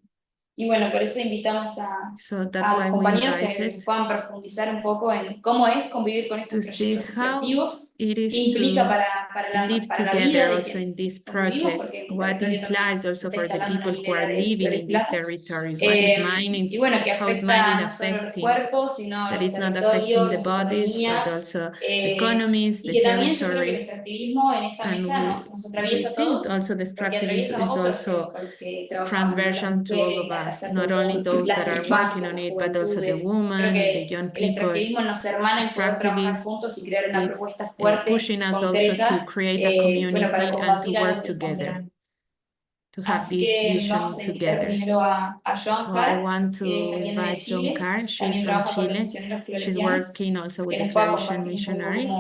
Y bueno, por eso invitamos So that's a los why we compañeros que invited puedan profundizar un poco en cómo es convivir con estos to see proyectos how extractivos, it qué is implica to live para la vida together de also in quienes these convivimos, projects, porque en mi what territorio también implies se also está for the instalando una people who minera are de living oro y in these plata. territories, what it mining, Y bueno, que how is afecta mining no solo los affecting, cuerpos, sino that los is not affecting territorios, the las bodies, but economías, also the economies, y the que también yo creo que el territories, extractivismo en esta and mesa nos we atraviesa a think todos, also the porque extractivism atraviesa a is otros also con los que trabajamos, ¿no? Las transversal to all mujeres, of la us, tercera not only edad, those that las are working infancias, on las it, but also the juventudes. Creo women, the que young el people. extractivismo nos hermana en poder trabajar Extractivism, juntos y crear una it's propuesta fuerte, pushing us also to concreta, create a bueno, para community and to combatir algo work que estamos together, mirando. to have Así this que vision vamos a invitar together. primero a Joan So I Carr, want que to ella viene de invite John Chile, Carr. She's también from trabaja con los Chile. misioneros She's claretianos, working also with que the nos pueda Clarion compartir un poco missionaries.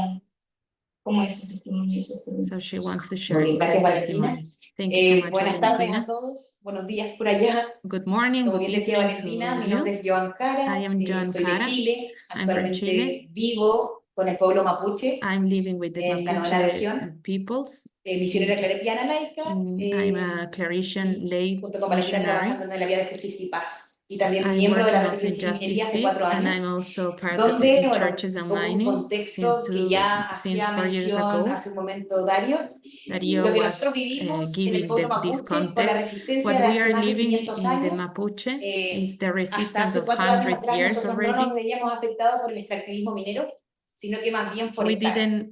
cómo es su testimonio y su So experiencia. she wants to Muy share bien, her gracias Valentina. testimony. Thank you so much, Buenas tardes a Valentina. todos, buenos días por allá. Good morning, Como good bien decía evening Valentina, to mi nombre you. es Joan I Cara, am Joan soy de Cara. Chile, I'm from Chile. actualmente vivo con el pueblo mapuche I'm living with the en la novena Mapuche región, peoples. misionera claretiana laica, I'm a Claretian lay junto con Valentina trabajando missionary. en la vía de justicia y paz. Y también I'm miembro de la working red de also in Iglesias y Minería Justice hace 4 Peace, and años, I'm also part of donde, the bueno, Churches un and poco un Mining contexto que ya since hacía 4 years mención ago. hace un momento Dario. Dario Lo que nosotros was vivimos en el giving pueblo this mapuche con la context. resistencia What de we hace are más de living 500 in the años, Mapuche is the hasta resistance hace of 4 años 100 atrás years nosotros no nos already. veíamos afectados por el extractivismo minero, sino que más bien We forestal.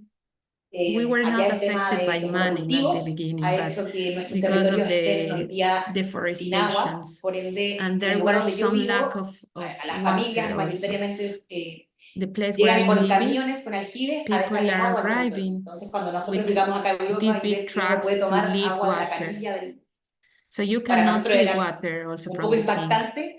we were Allá not el tema affected by de los mining at the monocultivos beginning, ha but hecho que nuestros because of territorios estén hoy the día sin agua, deforestations, por ende, and en there el lugar was donde yo some vivo, lack of a las water familias also. mayoritariamente The place where llegan I'm con living, camiones, con aljibes a people descargar are agua al conducto. arriving Entonces, cuando nosotros with llegamos acá a Europa these y ver big que uno puede trucks to tomar leave agua de la water. canilla, So you para cannot nosotros drink era water also un from poco the sink. impactante,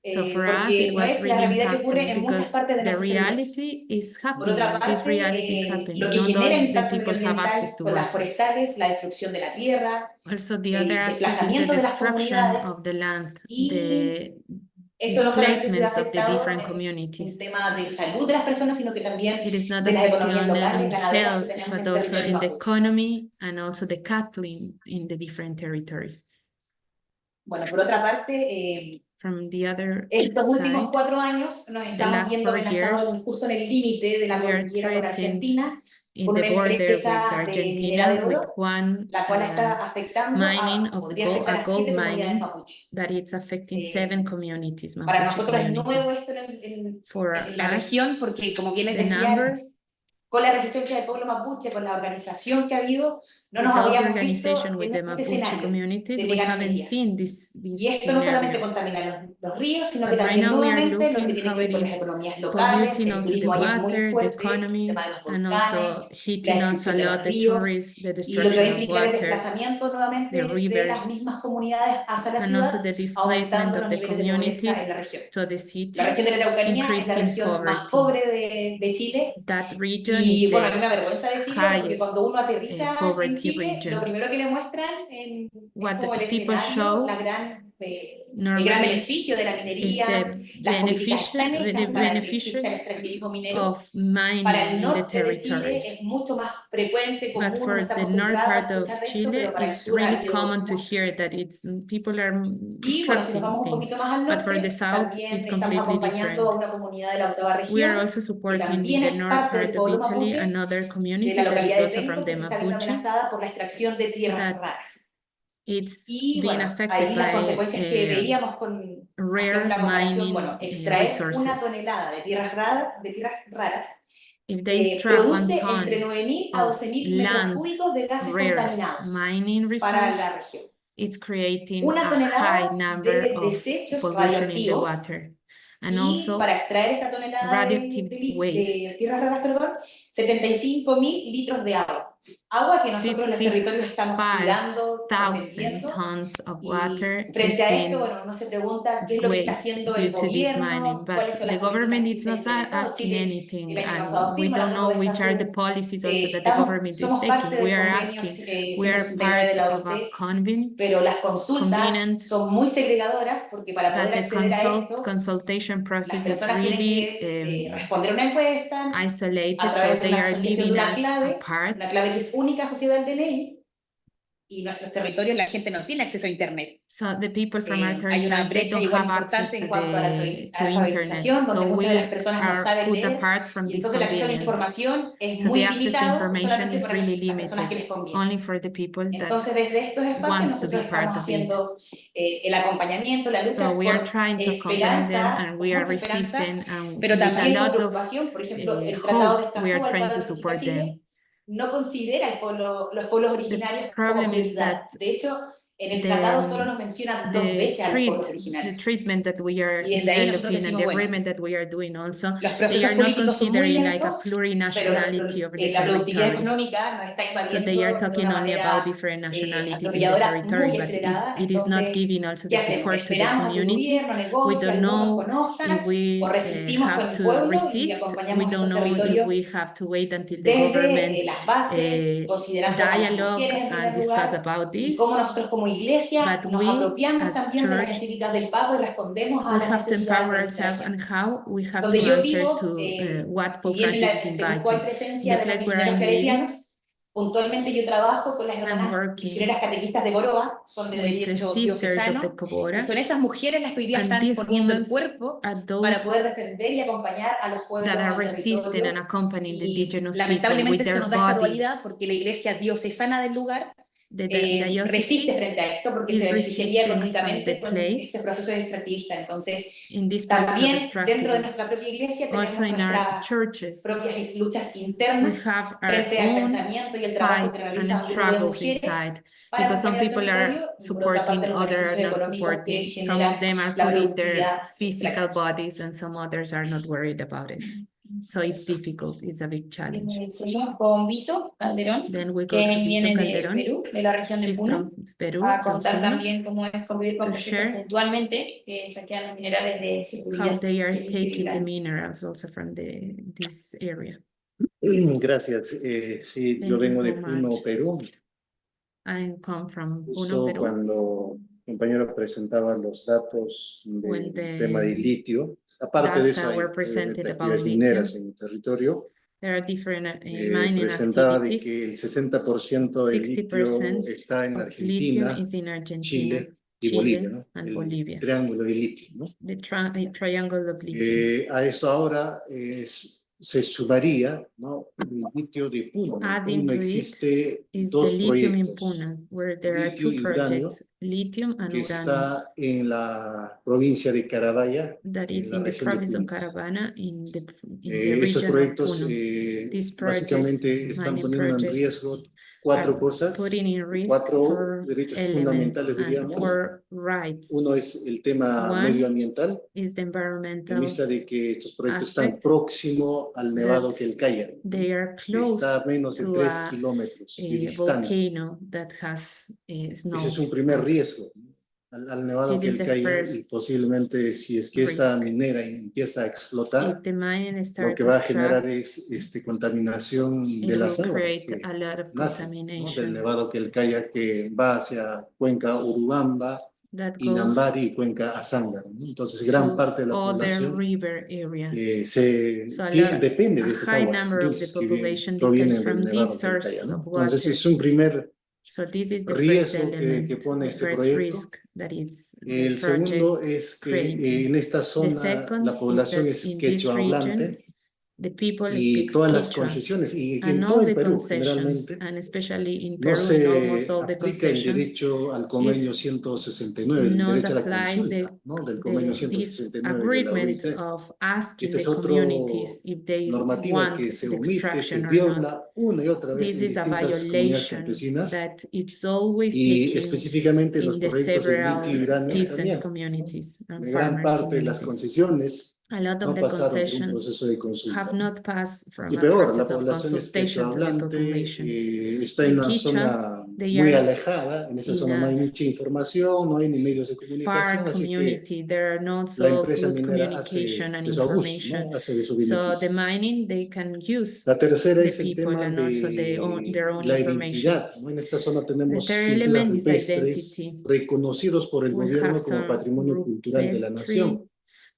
So for us, it porque no was es la really realidad que ocurre impacting en muchas because partes de the nuestros territorios. reality is Por otra happening. This parte, reality is happening. lo que Not genera all el the impacto people have access medioambiental to con las water. forestales, la destrucción de la tierra, Also, the other el aspect is the desplazamiento de las destruction comunidades, of the land, y the esto no solamente se ve displacements of the afectado different en communities. tema de salud de las personas, sino que también It is not de las affecting economías locales, on ganaderas que health, tenemos but en also territorio in the mapuche. economy and also the cattle in the different territories. Bueno, por otra parte, From the other estos últimos side, 4 años nos the estamos last viendo 4 amenazados years, justo en el límite de la we are cordillera con threatened Argentina, in con the una border with empresa de Argentina minera de with oro, one la cual está afectando mining of podría afectar a a gold 7 comunidades mining mapuche. that it's affecting 7 communities, Para Mapuche nosotros es nuevo communities. esto en For la us, región, porque como bien les the decía, number con la resistencia del pueblo mapuche, con la organización que ha habido, no nos with all the habíamos visto organization with en the este Mapuche escenario communities, de we haven't megaminería. seen this Y esto no solamente scenario. contamina los ríos, sino que But right también now we are nuevamente lo que looking tiene how que ver it con las is economías locales, polluting el also the turismo ahí es muy water, the fuerte, el tema de economies, los and volcanes, also la hitting also a destrucción de lot los the ríos, tourists, the y lo que va a destruction of implicar el water, desplazamiento nuevamente the de las rivers, mismas comunidades hacia la and also ciudad, the displacement aumentando of los the niveles de pobreza communities en la región. to the La cities, región de la Araucanía es la increasing región más poverty. pobre de Chile. That region is Y bueno, a mí the me avergüenza decirlo porque highest cuando uno aterriza en poverty Chile, lo region. primero que le muestran es What como el people escenario, show el gran normally beneficio de la is minería, the las políticas están the hechas para que exista el beneficiaries extractivismo minero. of Para mining el in the norte de Chile es territories. mucho más frecuente, But común, uno for está the north acostumbrado a part of escuchar de esto, Chile, pero para el it's sur ha really habido common to más. hear that people are Y bueno, si nos extracting vamos un things. poquito más al But for the norte, south, también it's estamos completely acompañando different. a una comunidad de la octava We are región, also que supporting in también the es north parte del part of pueblo Italy mapuche, another de community la that is localidad de also from Penco, que the se está viendo Mapuche, amenazada por la extracción de tierras that raras. it's Y being bueno, affected ahí las by consecuencias que veíamos con, hacemos rare la comparación, mining bueno, extraer una resources. tonelada de tierras raras If they extract 1 produce entre ton 9.000 a of 12.000 metros land cúbicos de gases rare contaminados mining para resource, la región. it's creating Una a high tonelada number de of desechos pollution in the radioactivos. water. And Y also para extraer esta tonelada radioactive de waste. tierras raras, perdón, 75.000 litros de agua. Agua que nosotros en los territorios estamos cuidando, 55,000 protegiendo. tons of Y water frente is a esto, being bueno, uno se pregunta qué es lo que está waste haciendo el due to this gobierno, mining, cuáles but son the las government políticas is que not se ha implementado. asking Chile anything, el año pasado and we firma el don't know Acuerdo de which are the Escazú. policies also that the government is Somos parte taking. del We are convenio asking, we are 169 de part la of a OIT, convention, pero las consultas convenient, son muy segregadoras porque para but poder the acceder a esto, consultation las process is personas tienen really que responder a una encuesta a isolated, so través de they una are asociación de living una as apart. clave que es única asociada al DNI, y nuestros territorios la gente no tiene acceso a internet. So the people from our Hay una territories, they brecha don't igual have access importante to en cuanto a la internet. alfabetización, donde So muchas de las we personas no are saben put leer, apart from y this entonces el acceso a la convenient. información es So muy the access to limitado information solamente is para really las personas que les limited, conviene. only for the people that Entonces, desde estos espacios wants to be nosotros part estamos of it. haciendo el acompañamiento, la So lucha we are con trying to accompany them, esperanza, and con we are mucha esperanza, resisting, and pero with a también con lot of preocupación. Por ejemplo, el Tratado de hope, we Escazú, are al trying cual to ratifica support them. Chile, no considera los pueblos The originarios como problem is prioridad. that De hecho, en el tratado solo nos mencionan 2 veces a los pueblos the originarios. treatment that we are Y desde ahí nosotros developing and decimos, the bueno, agreement that we are doing also, los they procesos are not políticos son muy considering like a lentos, pero plurinationality of the la productividad territories. económica nos está So they are invadiendo de talking una only about manera different nationalities in the atropelladora territory, muy but acelerada. it is not Entonces, giving also ¿qué the hacemos? support to the ¿Esperamos a que el communities? gobierno We negocie, don't algunos know conozcan, if o we resistimos con have el to pueblo y resist. We acompañamos don't estos know if territorios we have to wait until the desde government las bases, considerando a las dialogue mujeres en and primer discuss lugar, about y this? cómo nosotros como iglesia But nos we, apropiamos as también de las church, necesitas del Papa y respondemos a we las have to necesidades empower de nuestra ourselves and gente. how we have Donde to yo answer vivo, to what si Pope bien Francis is en Temuco hay inviting. presencia The de los place where misioneros I'm living, claretianos, puntualmente yo trabajo con las I'm hermanas working misioneras catequistas de Boroa, son de with the derecho sisters of the diocesano, y Cobora, son esas mujeres las que hoy día and están these poniendo el women cuerpo are para those poder defender y acompañar a los pueblos that are al resisting and territorio. accompanying the Y indigenous people lamentablemente with se their nos da esta bodies. dualidad porque la iglesia diocesana del lugar The resiste diocese frente a esto porque is se beneficiaría resisting from económicamente the con place este proceso extractivista. Entonces, in this process of también dentro de extractivism. nuestra propia iglesia tenemos Also in our nuestras churches, propias luchas we internas have our frente al own pensamiento y el trabajo que fights realiza and un grupo de struggles mujeres inside, para because some acompañar al people are territorio, y por otra supporting, parte los others are beneficios not económicos que supporting. Some generan of them are la putting their productividad physical extractiva. bodies and some others are not worried about it. So it's difficult, it's a big challenge. Seguimos con Vito Calderón, Then we que go to Vito viene de Calderón. Perú, de la región de He's Puno, from Peru, a from contar Puno, también cómo es convivir con to proyectos share puntualmente que saquean los minerales de how seguridad. they are que es taking the integral. minerals also from this area. Gracias. Sí, yo Thank you vengo de so Puno, much. Perú. I come from Puno, Justo Peru. cuando el compañero presentaba los datos When del tema de the litio, aparte de eso data hay were presented obviamente about actividades mineras lithium, en el territorio. there are different mining Presentaba de activities. que el 60% del litio 60% está en of lithium Argentina, is in Argentina, Chile y Bolivia, Chile, ¿no? and El Bolivia. triángulo de litio, ¿no? The triangle of lithium. A eso ahora se sumaría, ¿no?, el litio de Puno. Adding En Puno to it existe is the dos lithium in proyectos, Puna, where there are litio two y uranio, projects, lithium and que uranium, está en la provincia de Caravalla, that en is la in the región de province of Puno. Caravana in the Estos region of proyectos Puno. These projects, básicamente están mining poniendo en projects, riesgo cuatro are cosas, putting in risk cuatro for derechos elements fundamentales, and diríamos. for rights. Uno es el tema One medioambiental, is the en environmental vista de que estos proyectos están aspect, próximo al nevado that Quelcaya, they are que close está a menos de to 3 a kilómetros de a distancia. volcano that has snow. Ese es un primer riesgo, ¿no?, al nevado This is the Quelcaya, y first posiblemente si es que esta risk. minera empieza a explotar, If the mining lo starts que to va a generar extract, es contaminación de it las will aguas create que a lot of nacen, ¿no?, del contamination nevado Quelcaya, que va hacia Cuenca Urubamba, that goes Inambari y Cuenca Azángaro, ¿no? Entonces, gran to parte de la other población river areas. So depende a de estas high aguas number of the dulces que population depends provienen del from nevado these Quelcaya, sources ¿no? of Entonces, water. es un primer So this is the first riesgo que element, pone the este first proyecto. risk that it's the El segundo project es que creating. en esta The zona second la is población that es in this quechua region, hablante, the people y speak todas las Quechua, concesiones, y and en all todo el the Perú concessions, generalmente, and especially in no Peru, in almost se all the aplica el concessions, derecho al convenio is 169, el not derecho a la apply consulta, ¿no?, del convenio this 169 de la agreement OIT. of asking Esta the es otra communities if they normativa want que se the omite, se extraction or not. viola una y otra vez This en is a distintas comunidades violation campesinas, that it's always y taken específicamente los in the proyectos de litio y several uranio peasants también, ¿no? communities and Gran farmers parte de las communities. concesiones A lot of no the pasaron por un concessions proceso de consulta, have ¿no? not passed from Y a peor, la process of población es quechua consultation to the hablante, population. está en The una Quechua, zona they muy are alejada, en esa in zona no hay a mucha información, no hay ni medios de far comunicación, así que community. There are not la so empresa good minera communication hace and de su abuso, information. ¿no?, hace de su So the beneficio. mining, they can use La tercera the es el people tema and also their own la information. identidad, ¿no? En esta zona The tenemos third pinturas element is rupestres identity. reconocidos por el We have gobierno como some patrimonio cultural de la rupestry nación.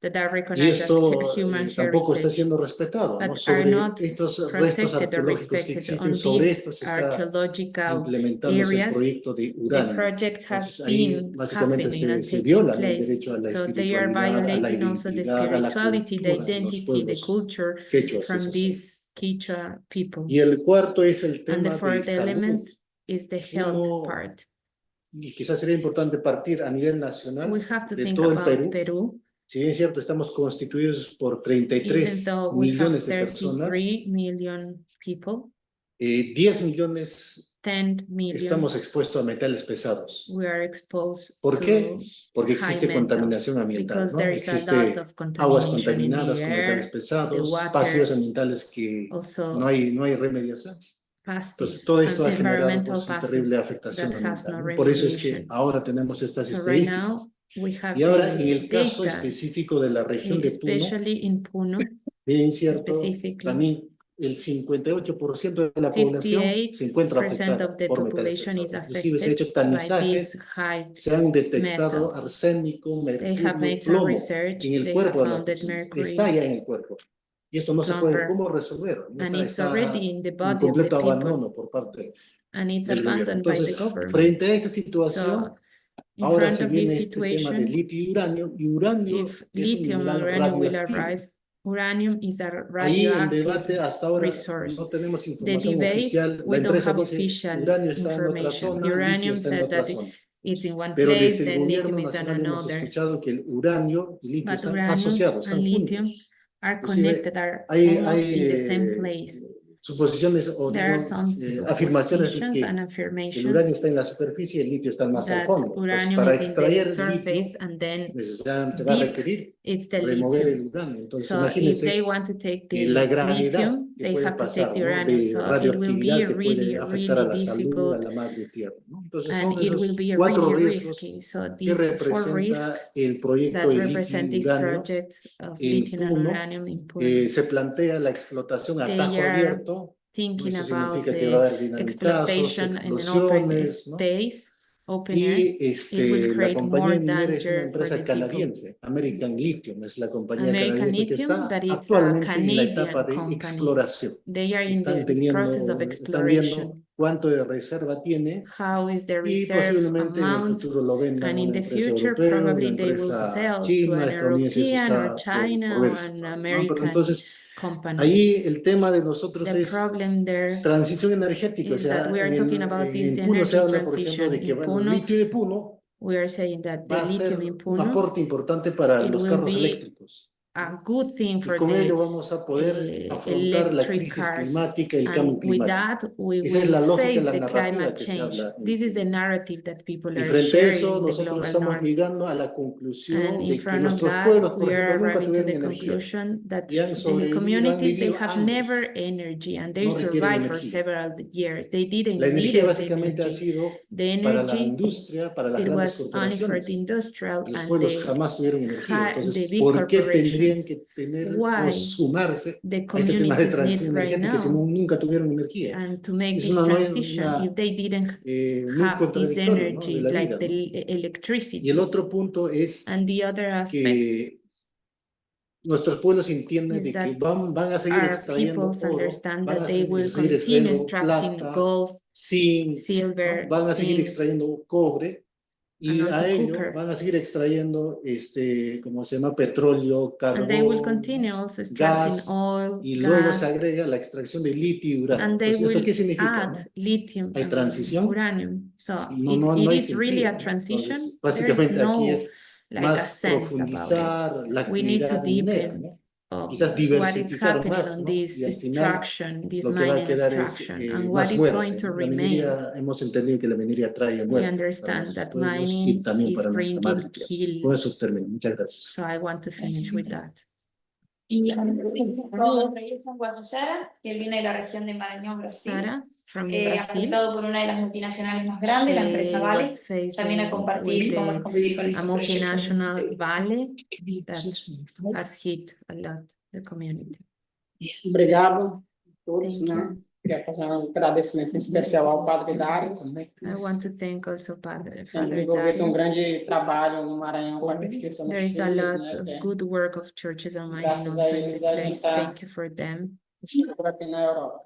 that are Y recognized as esto human tampoco está heritage, siendo respetado, ¿no? but are Sobre not estos restos protected or arqueológicos que respected. existen, On sobre these estos está archaeological implementándose el areas, proyecto de the uranio. project has Entonces ahí been básicamente happening and se taking viola, ¿no?, el place. derecho a la So they are espiritualidad, a la violating also the identidad, a la spirituality, the cultura de los identity, the pueblos culture quechuas de from esa zona. these Quechua Y peoples. el cuarto es el And the tema de fourth salud. element is the health Uno, part. y quizás sería importante partir a nivel We nacional have to de think todo el about Perú. Peru. Si bien es cierto, estamos constituidos por Even 33 though we have millones de personas, 33 million people, 10 millones 10 million estamos expuestos a metales pesados. we are exposed ¿Por qué? to Porque high existe metals contaminación ambiental, because ¿no? there is a lot Existe of aguas contamination in contaminadas the con metales air, the pesados, water, pasillos ambientales que also no hay remediación. passive Entonces, todo esto ha and generado environmental pues, una terrible passives afectación that has ambiental, no ¿no? Por eso es que remediation. ahora tenemos estas So right estadísticas. now we have Y ahora, en the el caso data, específico de la región de Puno, especially in Puno, bien cierto, specifically. también el 58% de la población se encuentra 58% afectada of the por metales population is pesados. Inclusive se ha hecho affected by these tamizajes, high se han detectado metals. arsénico, They have mercurio, made some plomo research. en el They have cuerpo de las found that personas. mercury, Está ya en el cuerpo. Y esto no se puede, plumber, ¿cómo resolver? ¿No? and it's Está already in the en body of the completo people, abandono por parte and it's del gobierno. abandoned by the Entonces, government. frente a esta situación, So, in ahora front se of viene this este tema de situation, litio y uranio if es un lithium and mineral uranium will radioactivo. arrive, uranium is a Ahí el radioactive debate hasta ahora resource. no tenemos The información debate, oficial. La we don't empresa have dice official uranio está en otra information. The zona, litio uranium está en said otra that zona. it's in one Pero place, desde el then lithium gobierno is in nacional hemos another. escuchado que el uranio y litio But están uranium asociados, and están lithium juntos. are Inclusive connected, are hay almost in the same place. suposiciones o There are digamos, some afirmaciones de suppositions que and el uranio affirmations está en la superficie y el litio está más al that fondo. Entonces, uranium para is in the extraer litio surface and then necesariamente va a deep requerir it's the remover el lithium. uranio. Entonces, So if they imagínense want to take la the gravedad lithium, que they puede have to take pasar, the ¿no? uranium. De So it will be radioactividad que puede afectar a really la salud, a difficult, la madre tierra, ¿no? Entonces and son it will esos be cuatro really riesgos risky. So que these four risks representa el proyecto that de litio represent y these uranio projects of en lithium and Puno. uranium in Puno. Se plantea la explotación a They tajo are abierto, ¿no? thinking Eso about significa que va a the haber dinamitazos, exploitation in an open explosiones, ¿no? space, open air. Y It will la create compañía more minera es una danger for empresa the people. canadiense, American Lithium, es la compañía American canadiense que Lithium, está that it's a actualmente en la etapa Canadian de company. exploración. They are in Están the process of viendo exploration. cuánto de reserva tiene how is the y reserve posiblemente en el amount, futuro lo vendan a and in una the empresa future europea, una probably they will empresa sell to china, an estadounidense, eso European or está por China or verse, an ¿no? Pero American entonces, company. ahí el tema de nosotros The es problem there transición energética, o is that sea, we are talking about this en Puno se energy habla, por ejemplo, transition. de que In el Puno, litio de Puno we are saying that va the a ser lithium in un Puno, aporte importante para it los will carros be eléctricos. a good thing Y for con ello the vamos a poder afrontar la electric crisis cars, climática y el cambio and with climático. that we Esa es will la lógica, face la the narrativa climate que se change. habla en This is the Puno. narrative that people Y are frente a sharing eso, in the nosotros global estamos north. llegando a la And conclusión in de que front of nuestros that, pueblos, por we ejemplo, are nunca arriving to tuvieron the energía conclusion that y han the sobrevivido, han communities, they vivido have años. never energy, and they No requieren survived for energía. several years. They didn't La need energía the básicamente ha energy. sido The para la energy, industria, para las it grandes was only for the corporaciones. industrial Los and pueblos the jamás tuvieron energía. the Entonces, big ¿por qué tendrían corporations. que tener o Why sumarse the a este tema de communities need transición right energética si now, nunca tuvieron energía? and to make Es this una, transition if they didn't muy have this contradictorio, ¿no? de energy, la like vida, the ¿no? Y el electricity. otro punto es And the other aspect que nuestros pueblos entienden is de que that van a seguir our extrayendo peoples oro, understand van that a they will seguir continue extrayendo extracting plata, gold, zinc, ¿no? silver, Van a seguir zinc, extrayendo cobre and y also a ello copper. van a seguir extrayendo, ¿cómo se llama? Petróleo, And they will carbón, continue also extracting gas, oil, y luego se gas, agrega la extracción de litio y uranio. and they Entonces, ¿esto will qué significa? add ¿no? lithium ¿Hay and transición? uranium. So No it hay is really sentido, a ¿no? transition. Entonces, There is básicamente aquí no es like a más sense about it. profundizar la We need to actividad minera, deepen ¿no? Quizás what is diversificar happening más, on ¿no? this Y al final extraction, this lo que va a mining quedar es extraction, and what más is going muerte, to ¿no? La remain. minería, hemos entendido que la minería trae We muerte para understand nuestros that pueblos y mining también is para nuestra madre bringing tierra. Con esos kills. términos, muchas gracias. So I want to finish with that. Y Sara, que viene de la región de Maranhão, Brasil. Sara from Ha Brazil. estado por una de las multinacionales más grandes, la empresa She Vale. was También a facing compartir with cómo es convivir con a estos proyectos. multinational Vale that has hit a lot the community. Obrigado a todos, Thank né? you. Quero fazer um agradecimento especial ao Padre Dário, I want to thank also Father tem desenvolvido Dario. grande trabalho no Maranhão para a investigação There nos is a filhos, lot né? of Que é, good work of churches and mining graças a also in eles the a gente place. está Thank you for them. por aqui na Europa.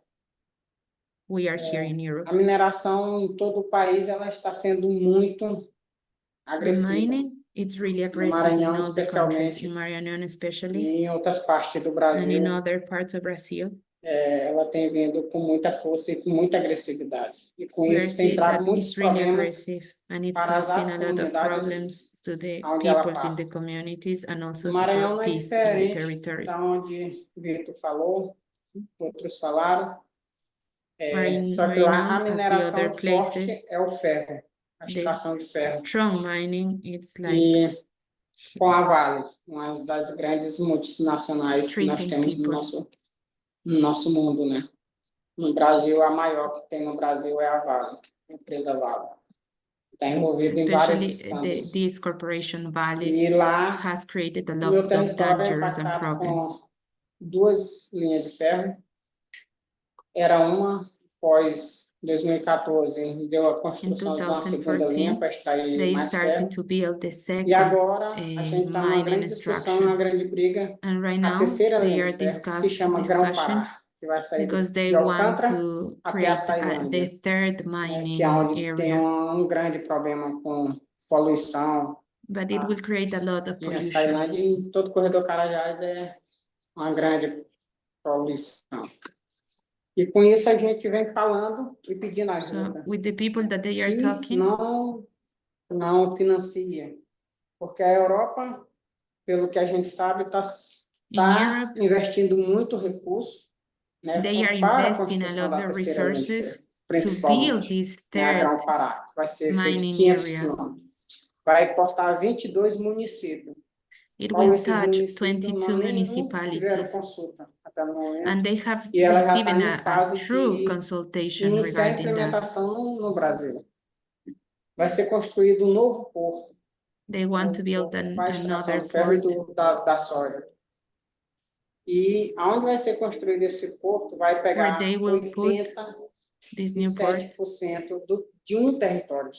We are here in Europe. A mineração em todo o país ela está sendo muito The agressiva. mining, it's really No aggressive in Maranhão, all the countries, especialmente, in Maranhão e especially, em outras partes do and Brasil, in other parts of Brazil. ela tem vindo com muita força e com muita agressividade. E com We are isso tem seeing trago that muitos it's really problemas aggressive and it's para as causing a lot of comunidades problems to the onde ela peoples in the passa. communities and also O Maranhão for não é peace in the diferente territories. da onde Vitor falou, outros falaram. Só que lá a Maranhão, as the mineração other forte places, é o ferro, a the extração de ferro. strong mining, it's like E com a Vale, uma das grandes multinacionais que nós treating temos people. no nosso mundo, né? No Brasil, a maior que tem no Brasil é a Vale, a empresa Vale. Está envolvida em vários Especially escândalos. this corporation Vale E lá, has created a o lot meu of território é dangers and impactado problems. com 2 linhas de ferro. Era uma, após 2014, deu a In construção de uma segunda linha 2014, para extrair they mais ferro. started to build the E second agora, a gente está numa mining grande discussão, uma extraction. grande briga. And right A now, terceira they linha are de ferro, que se discussing chama Grão-Pará, que vai sair because they de want Alcântara to até a create the Ceilândia, third que mining é onde tem area, grande problema com poluição. but it will create a lot of E a pollution. Ceilândia e todo o corredor Carajás é uma grande poluição. E com isso a gente vem falando e pedindo So ajuda. with the people that they are Que talking, não financia, porque a Europa, pelo que a gente sabe, está in Europe, investindo muito recurso, né, they are para a investing a construção lot da of terceira linha de ferro, resources to build principalmente, this né, a third Grão-Pará, que vai ser feito mining 500 area. quilômetros. Vai cortar 22 municípios. It Qual will esses touch municípios 22 não nem tiveram municipalities, consulta até o momento. and they have E ela já received está em a fase true de consultation iniciar a regarding that. implementação no Brasil. Vai ser construído um novo porto. They want to build Para a extração another do ferro e port, da soja. E aonde vai ser construído esse porto vai where pegar they will put this new port. 87% de um território.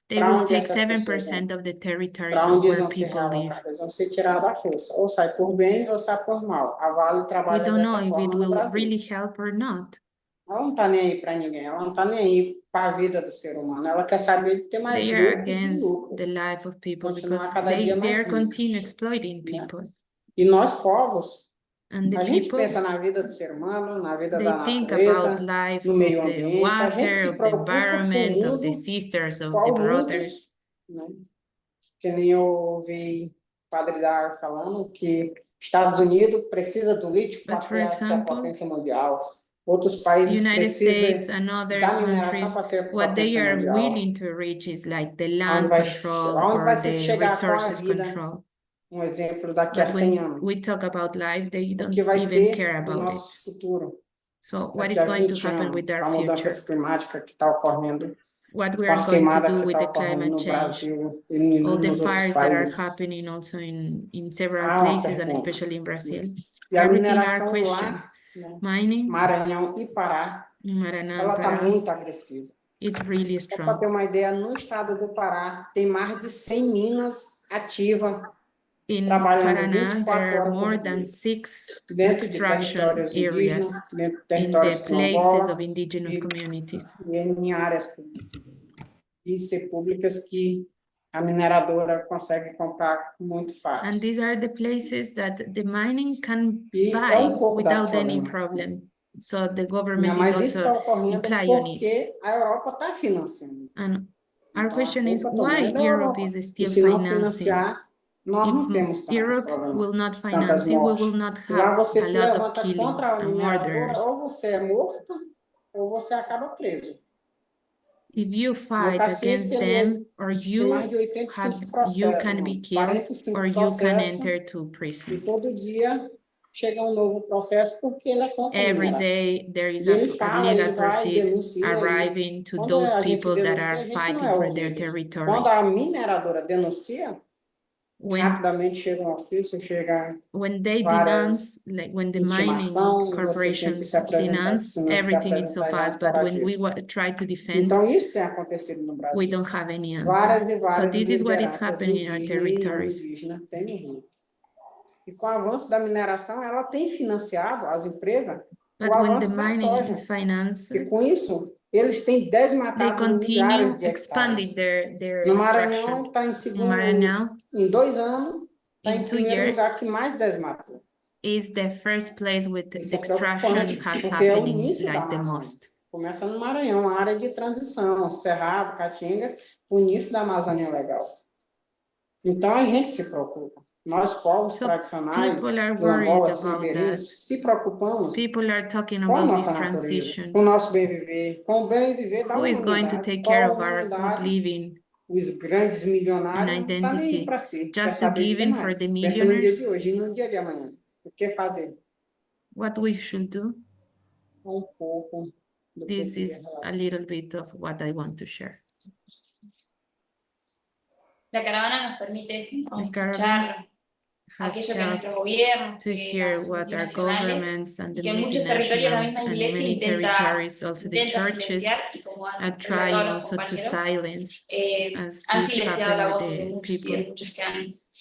They Para will onde take essas pessoas 7% vão? of the territories Para of onde eles where vão ser people live. realocados? Eles vão ser tirados à força. Ou sai por bem ou sai por mal. A Vale We trabalha don't know dessa if forma it no will Brasil. really help or not. Ela não está nem aí para ninguém, ela não está nem aí para a vida do ser humano. Ela quer saber de ter mais They are lucro e against lucro. the life of people Continuar because cada dia they mais are ricos, continue exploiting né? people. E nós, povos, And the a gente pensa peoples, na vida do ser humano, na vida they da think natureza, about life no of meio the ambiente. A gente water, se of the preocupa com o environment, of the mundo, sisters, of the qual brothers. muitos, né? Que nem eu ouvi o Padre Dar falando que Estados Unidos precisa do lítio para But for ser a example, potência mundial. Outros países United States precisam and other da mineração countries, para ser a what they potência are mundial. willing to reach is like the Aonde land vai, control aonde vai or se the chegar com a resources vida, control. exemplo, daqui a But 100 when anos. we talk about life, they O don't que vai even ser care o about it. nosso futuro? So what Daqui is a going to 20 happen anos, with our com a mudança future? climática que está ocorrendo, What we com are as going to queimadas do que with está the ocorrendo climate no change? Brasil e All the nos outros fires that are países. happening also in several Há uma places and pergunta. especially in Brazil. E a Everything are mineração lá, questions. né, Mining Maranhão e Pará, in Maraná, ela está Pará, muito agressiva. it's really Só para ter strong. uma ideia, no estado do Pará tem mais de 100 minas ativas In trabalhando Paraná, 24 there are horas more por than dia. 6 Dentro de extraction territórios indígenas, areas dentro de in territórios the places quilombola of indigenous e, communities. e em áreas públicas. E ser públicas que a mineradora consegue comprar muito And fácil. these are the places that the mining can E é buy pouco da without any problemática. problem. So the government is Mas isso está also ocorrendo imply on it. porque a Europa está financiando. And our Então, a question is culpa também why é da Europe Europa. is E still se não financing? financiar, nós não If temos tantos Europe will problemas, not tantas finance it, we mortes. will not Lá have você a se lot of levanta killings contra a and mineradora, murders. ou você é morto, ou você acaba preso. If you No fight Cacique, against them, or tem mais de you 85 can be processos, killed, 45 or you can processos, enter to e prison. todo dia chega um novo processo porque ele é contra a Every mineração. day there is E ele a fala, legal ele vai, proceed denuncia, e arriving to quando those a gente people that denuncia, are a gente não fighting é for their ouvido. territories. Quando a mineradora denuncia, When rapidamente chega um ofício, chega they várias denounce, like when the mining intimação, você tem que corporations se apresentar, denounce, se não se everything is so apresentar, fast, but when we try to defend, então isso tem acontecido no we Brasil. don't have any Várias answer. e So várias this is what is lideranças happening in our indígenas e não territories. indígenas tem no Rio. E com o avanço da mineração, ela tem financiado as empresas o But when the avanço da mining soja. is financed, E com isso, eles têm they desmatado milhares continue de expanding hectares. their No extraction. Maranhão está em In segundo, Maranhão, em 2 anos, está in em 2 primeiro years, lugar que mais desmatou. is the first place with the Isso é extraction preocupante, has porque é o happening início da like the Amazônia. most. Começa no Maranhão, a área de transição, Cerrado, Caatinga, o início da Amazônia Legal. Então a gente se preocupa. Nós, povos So tradicionais, people are worried quilombolas, about ribeirinhos, that. se preocupamos People are talking com a about this nossa natureza, transition. com o nosso bem viver, com o bem viver da Who is going to humanidade. take Qual care a of our good humanidade? living Os grandes and milionários não estão nem aí identity? para si, quer Just to saber de give ter in for mais. the Pensa no dia millionaires? de hoje e no dia de amanhã. O que fazer? What we should do? Pouco do que eu This queria is relatar. a little bit of what I want to share. La caravana nos permite The Caravan escuchar has aquello que helped nuestros gobiernos, to que hear las what our multinacionales governments and y the que en muchos territorios la multinationals misma and iglesia many territories, also the intenta churches, silenciar y como are han trying relatado los also to compañeros, silence, as han this silenciado happened la with voz de the muchos y de people, muchos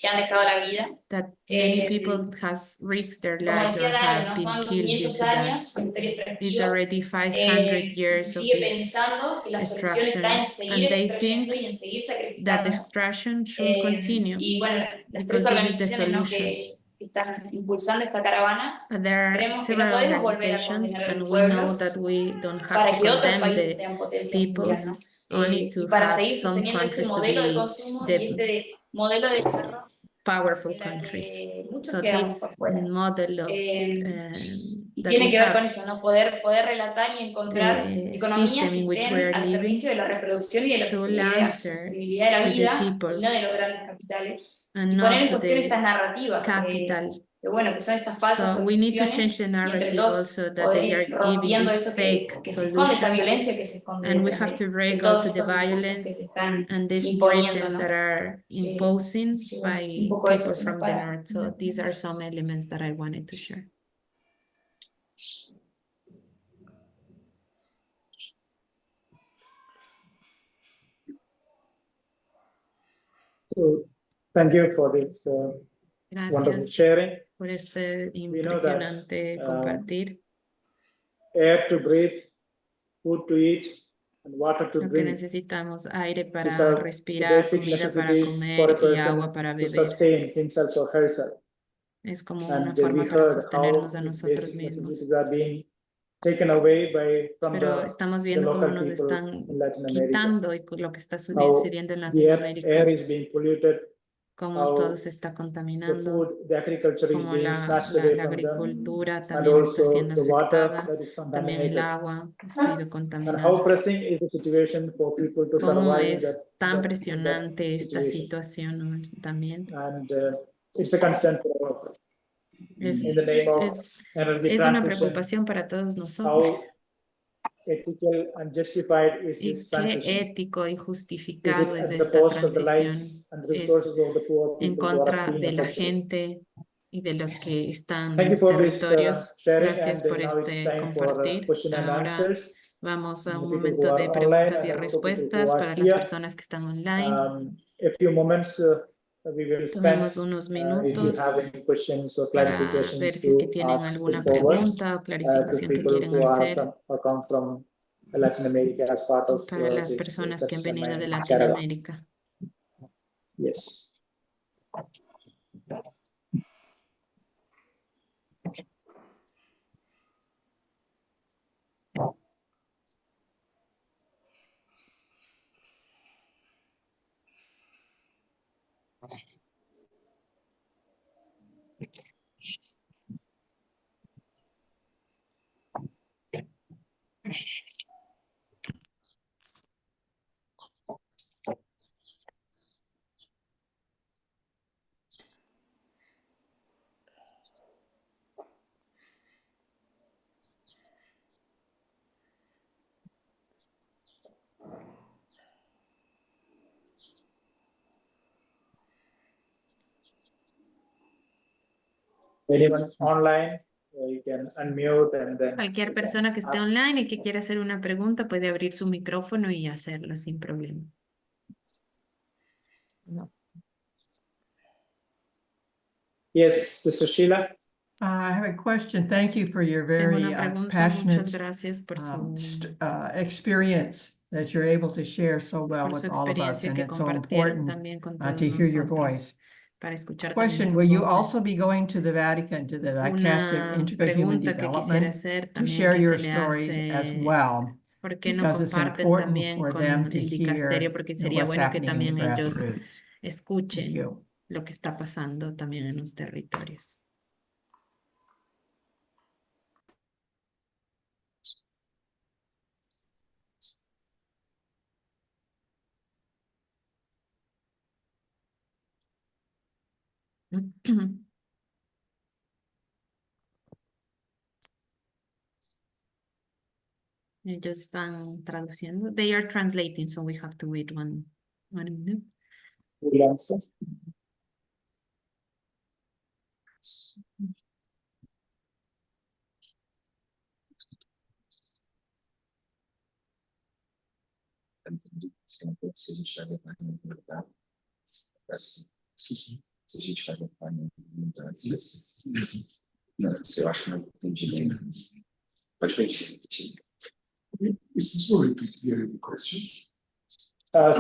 que han dejado la vida. that many people has risked their Como lives decía or Dani, have no been son los killed due 500 to that. años, el Ministerio It's Extractivo, already 500 y years se of sigue this pensando que la solución está extraction, en seguir and they extrayendo think y en seguir that sacrificando. extraction should continue Y bueno, las tres because this is the organizaciones, ¿no?, solution. que están impulsando esta caravana, But there are creemos que no several podemos volver a organizations, condenar a and los we know pueblos that we don't have para to que otros condemn países the sean potencias mundiales, ¿no? peoples, only Y to para have seguir some sosteniendo este countries to modelo de be consumo y the modelo de desarrollo powerful de la countries. que muchos So quedamos por this fuera. model of Y that tiene we que ver con have, eso, ¿no? Poder relatar y encontrar the economías system que in which we estén are al servicio living, de la reproducción y de la should answer sostenibilidad de la to the vida y no peoples de los grandes capitales. and Y poner not en to cuestión estas the narrativas capital. que bueno, que son estas falsas So we need to change soluciones the y entre narrative todos also that poder they are ir giving rompiendo these eso fake que se esconde, esa solutions, violencia que se esconde and we detrás have to de break todos also the estos discursos que violence se están and these imponiendo, threats ¿no? that are imposing Así que, bueno, un by poco eso, people ¿no? from the north. So these are some elements that I wanted to share. So thank you for this wonderful Gracias sharing. por este We know that impresionante compartir. air to breathe food to eat, and water to Lo que drink. necesitamos, aire These para are the respirar, basic comida para necessities for a comer y agua person para to beber. sustain himself or herself. Es como And una we forma para heard sostenernos how a these nosotros basic mismos. necessities are being taken away from Pero estamos the viendo cómo local nos people están in Latin America. quitando y lo que está How sucediendo en the Latinoamérica, air is being polluted, cómo how todo se está the contaminando, food, the agriculture is cómo being snatched away la from them, agricultura and también está also siendo the water afectada, that is también el contaminated. agua ha sido And contaminada. how pressing is the situation for people to Cómo survive es tan that presionante esta situation. situación, ¿no? También. And it's a concern for all of us. Es, In the name of energy es una transition, preocupación para todos how nosotros. ethical and justified is Y this qué transition? ético y Is justificado it es at the esta cost of the transición. lives and Es resources of the poor en people who are contra being de la affected? gente y de los que están Thank en you los for this territorios. sharing, Gracias and por now it's este time for compartir. question and Ahora answers. vamos a The un people who momento are de online preguntas y and also people who respuestas are para las here. personas que están online. A few moments we will spend Tomemos unos if you minutos have any questions or para ver clarifications si es que to tienen ask alguna forward pregunta o to clarificación que people quieren who are hacer or come from Latin America as part of para las this personas que han venido de Caravan. Latinoamérica. Yes. Anyone online, you can unmute and then Cualquier you can persona que esté ask. online y que quiera hacer una pregunta puede abrir su micrófono y hacerlo sin problema. Yes, Sister Sheila. I have a question. Thank you for your Tengo very una pregunta. passionate Muchas gracias por experience that you're able to share so well por su with all of us, experiencia and que it's so compartieron important también con todos to hear your nosotros, voice. para escuchar también Question: sus will you voces. also be going to the Vatican, to the Dicaster Una Integral Human pregunta que quisiera Development, hacer to también share que your se le stories as hace, well? ¿por qué no Because it's comparten important también for con them to el dicasterio? hear Porque sería what's bueno que happening in the también ellos grassroots. Thank escuchen you. lo que está pasando también en los territorios. Ellos están traduciendo. They are translating, so we have to wait one minute. Will answer. Se a gente vai levar muito antes. Não, eu acho que não entendi bem. Pode repetir. Sorry, repeat the question.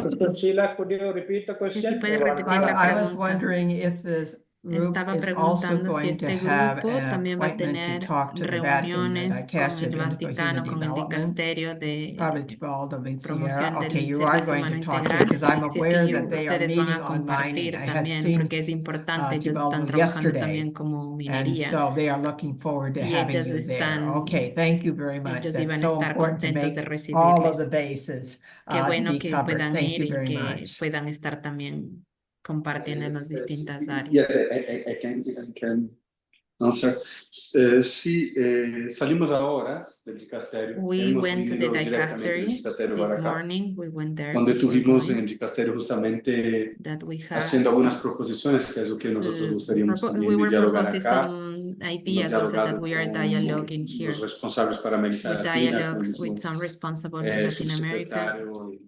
Sister Sheila, could you repeat the question? Sí, puede repetir la I was pregunta. wondering if the group Estaba is also preguntando si going to este have grupo an también va a appointment to tener talk to the Vatican, the reuniones con Dicaster el of Human Vaticano, con el Development. dicasterio de Probably Tibaldo promoción Vinciera. del Okay, you are servicio going humano to talk to integral. because I'm Si es que aware that they are ustedes van meeting a on mining. compartir I had también, seen porque es importante, ellos Tibaldo están trabajando yesterday, también como and minería. so they are looking forward to Y having ellos you there. están, Okay, thank you very much. ellos That's iban a so estar important to contentos de make all of the recibirles. bases Qué to bueno be que covered. puedan Thank ir you y very que much. puedan estar también compartiendo en las distintas Yeah, áreas. I can answer. Sì, salimos ahora del dicasterio. We Hemos went to the ido directamente del dicastery dicasterio this para acá, morning. We went there donde before estuvimos en going, el dicasterio justamente that we haciendo have algunas proposiciones, que es lo que nosotros gustaríamos we también de were dialogar proposing acá. some Hemos ideas also that dialogado we are con dialoguing here. los responsables para América With Latina, con el dialogues with mismo some responsible in Latin America, subsecretario, the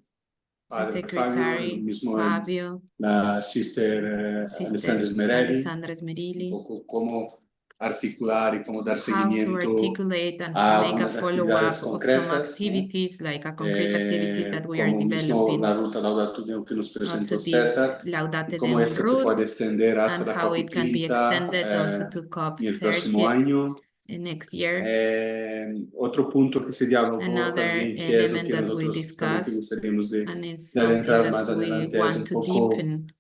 padre Fabio, el secretary, mismo Fabio, la sister Alessandra Sister Smerelli, Alessandra un Smerili, poco cómo articular y cómo dar how to seguimiento articulate and a make a unas actividades follow-up of some concretas, ¿no? activities, like a concrete activities that we are como mismo la developing. ruta Laudato Deum que nos presentó Also this César, y Laudate cómo Deum esto se puede route extender hasta and la how it can be extended also COP30 to COP y el próximo 30 año. next year. Otro punto que se dialogó Another también, que es lo element que that we nosotros también que discussed, gustaríamos and it's de something adentrar that más we adelante, es want un to poco deepen,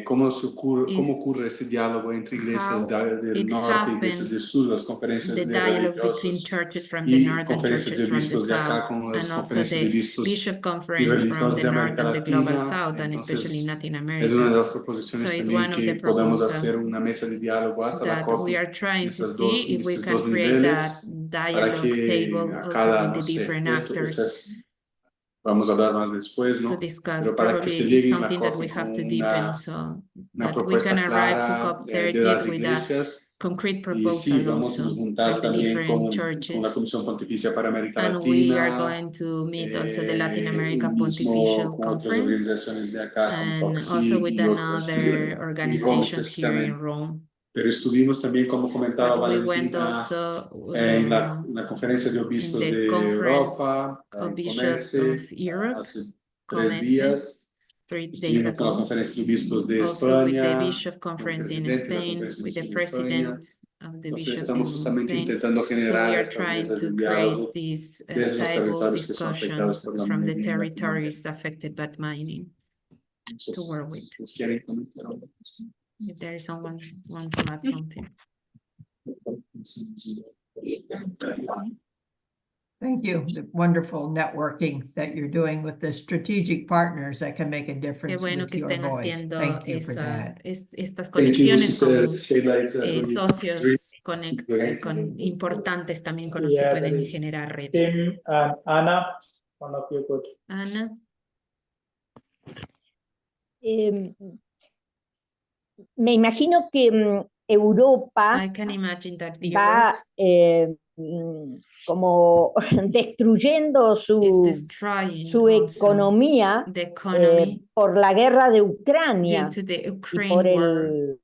cómo is ocurre ese diálogo entre iglesias how del it norte y iglesias del happens, sur, las conferencias the de dialogue between religiosos churches from the y north and conferencias de churches from the obispos de acá south, con las and also conferencias de the obispos bishop y conference from religiosos the de north América and the global Latina. south, and especially in Entonces, Latin es una de America. las So proposiciones it's también one of the que podamos hacer proposals una mesa de diálogo hasta la that COP we are en trying to estos see if we can dos create that niveles para dialogue que table a also cada, with no the sé, different actors vamos a hablar más después, to ¿no? discuss. Pero para que se Probably it's llegue en la something that COP we con have to deepen so una that we can propuesta arrive to clara COP de 30 las with a iglesias. concrete Y sí, proposal vamos a also juntar from the también different con la churches. Comisión Pontificia para América And we are Latina, going to meet also the Latin y America mismo Pontifical con otras Conference organizaciones de acá, como and also COP with y otros, another y Roma organizations here in específicamente. Rome. Pero estuvimos también, como comentaba But we went Valentina, also en la conferencia de in obispos the de conference Europa, of en bishops Comece, of Europe, hace 3 Comece, días. 3 days Estuvimos con la ago. conferencia de obispos de Also with the España, bishop con el conference in presidente de la Spain, conferencia de with the obispos de España. president of the Entonces bishops estamos in justamente Spain. intentando So generar we are estas trying mesas de to create diálogo these desde los table territorios que son afectados discussions por la from the minería en territories affected by mining to work with. Entonces, ¿quieren comentar algo? If there is someone want to add something. Thank you. The wonderful networking that you're doing with the strategic partners that can make a Qué difference bueno with que your estén voice. haciendo Thank you for that. estas Thank you, conexiones Sister con Sheila. It's a really socios great. importantes también con los que Yeah, there pueden is generar redes. Tim and Anna, one of you could. Ana, Me imagino que Europa I can imagine that va como destruyendo is su destroying also economía the economy por la guerra de due Ucrania to the y Ukraine war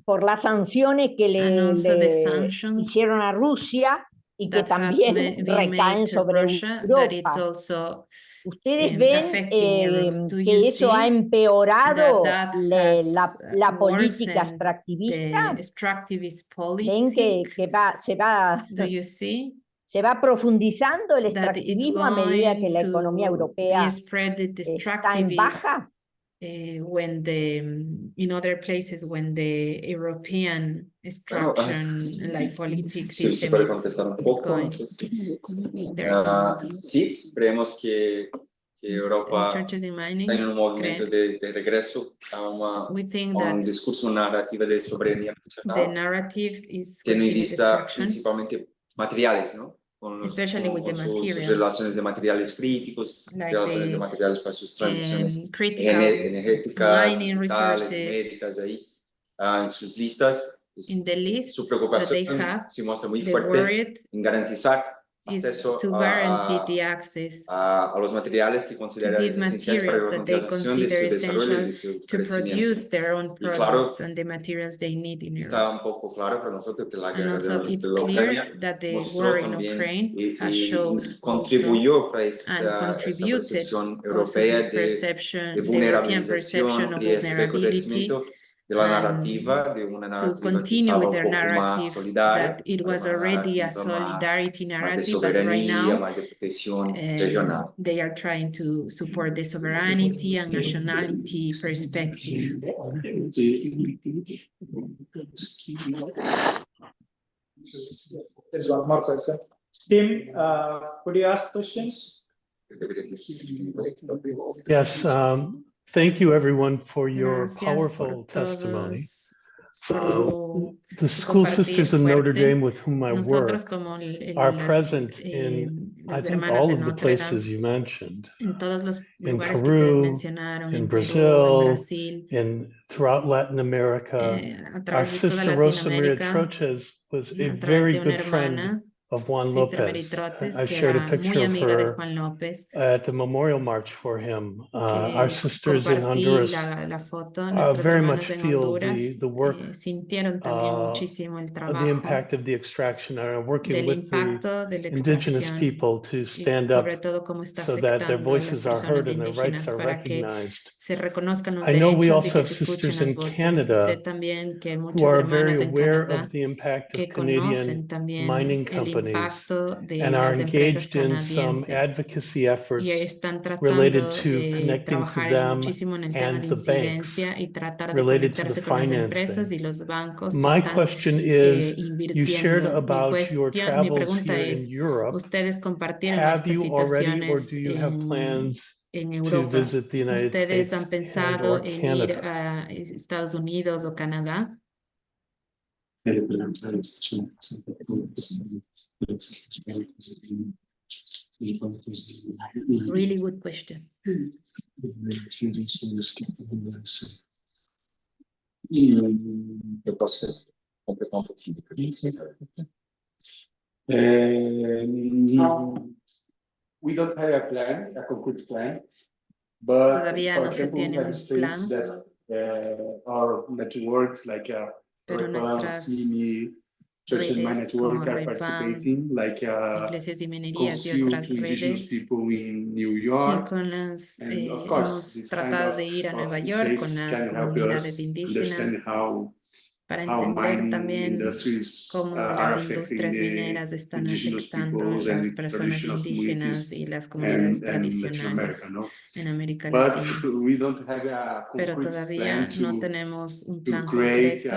por las sanciones que and also the le sanctions hicieron a Rusia y que that have también been made recaen to sobre Russia, that it's Europa. also ¿Ustedes ven affecting Europe. Do you que eso ha see empeorado that has la política worsened extractivista? the extractivist ¿Ven que Do you see se va profundizando el that it's extractivismo a medida que going la economía to be europea spread the está en extractivism baja? when in other places when the European extraction like politics Se system puede is contestar un it's poco. going. There's somebody. Sí, creemos que Europa Churches in mining, está en un movimiento de regreso a we think un that discurso narrativo de soberanía the nacional, narrative is teniendo en continued vista destruction, principalmente materiales, ¿no? especially with the Sus materials, relaciones de materiales críticos, like relaciones de the materiales para sus transiciones critical energéticas, mining digitales, resources médicas, ahí, en sus listas. in the list Su that they preocupación have. se muestra muy The fuerte worried en garantizar is acceso to guarantee the access a los materiales que to consideran these esenciales para materials la that they continuación de consider su desarrollo y de essential su to crecimiento. produce their own Y claro, products and the materials they need in está Europe. un poco claro para nosotros que la And guerra also de it's la Ucrania clear that the mostró war in también Ukraine has showed also contribuyó para and esta contributed percepción also europea this de perception, the European perception vulnerabilización of y este vulnerability crecimiento de la narrativa, de una to narrativa que continue estaba with un their poco más narrative solidaria, that it a was una already a narrativa solidarity más de narrative, but right soberanía, now más de protección regional. they are trying to support the sovereignty and nationality perspective. There's one more person. Tim, could you ask questions? Yes, thank you everyone for your Gracias powerful por testimony. todos por su The School compartir Sisters of Notre fuerte. Dame with whom I Nosotros work como are las, present in, I las think, hermanas all de of the Notre Dame, places you mentioned. en todos los In lugares que ustedes Peru, mencionaron, in en Perú, en Brazil, Brasil, throughout Latin America. a Our través de toda sister Rosa Maria Latinoamérica, Troches was a a través very de una good friend hermana, of Juan Sister Lopez. Meritrotes, I que shared a era muy picture of amiga de her Juan López, at the memorial march for him. Our que sisters in compartí Honduras la foto. Nuestras very hermanas much en feel Honduras the work, sintieron también muchísimo el the trabajo impact of the extraction, and are working del with the impacto de la indigenous extracción people to y stand sobre up todo cómo está so that their afectando a las voices are personas heard and their rights indígenas are para que recognized. se reconozcan los I know we derechos y also que have se escuchen sisters las in voces. Sé Canada también que hay who muchas are very hermanas en aware Canadá of the impact of que Canadian conocen también mining el companies impacto de and are las empresas engaged in some canadienses advocacy y efforts están related tratando to de connecting to trabajar them muchísimo en el tema and de the banks incidencia y tratar de related to the conectarse con las empresas financing. y los bancos que My están question is, you shared invirtiendo. about your Mi travels pregunta here in es, Europe. ¿ustedes compartieron Have estas you already, or situaciones do you have plans en to Europa? visit the United ¿Ustedes han States and pensado or en ir Canada? a Estados Unidos o Canadá? Really good question. Eu posso completar um pouquinho. We don't have a plan, a concrete plan, but Todavía for no se example, we tiene have un space plan, that our networks like pero Caravan, nuestras CME, Church and My redes como Network are Repam, participating, like iglesias y minerías y Conceal otras to indigenous redes. people in New Y York. con las, And of course, hemos this tratado kind de ir a Nueva of York con space las can help comunidades us indígenas understand para how entender mining también industries cómo are las affecting industrias the mineras están indigenous afectando peoples and las the personas traditional indígenas communities y las comunidades and Latin America, tradicionales no? en América But Latina. we don't have a Pero concrete todavía plan no tenemos un to plan create concreto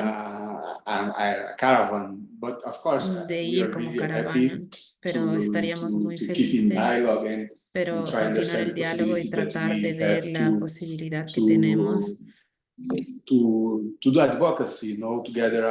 a caravan. But of course, de we ir are como really caravana, happy pero estaríamos muy to keep in felices, dialogue and pero try to continuar understand el the diálogo y possibilities that tratar de we ver have la posibilidad que to tenemos do advocacy, you know, together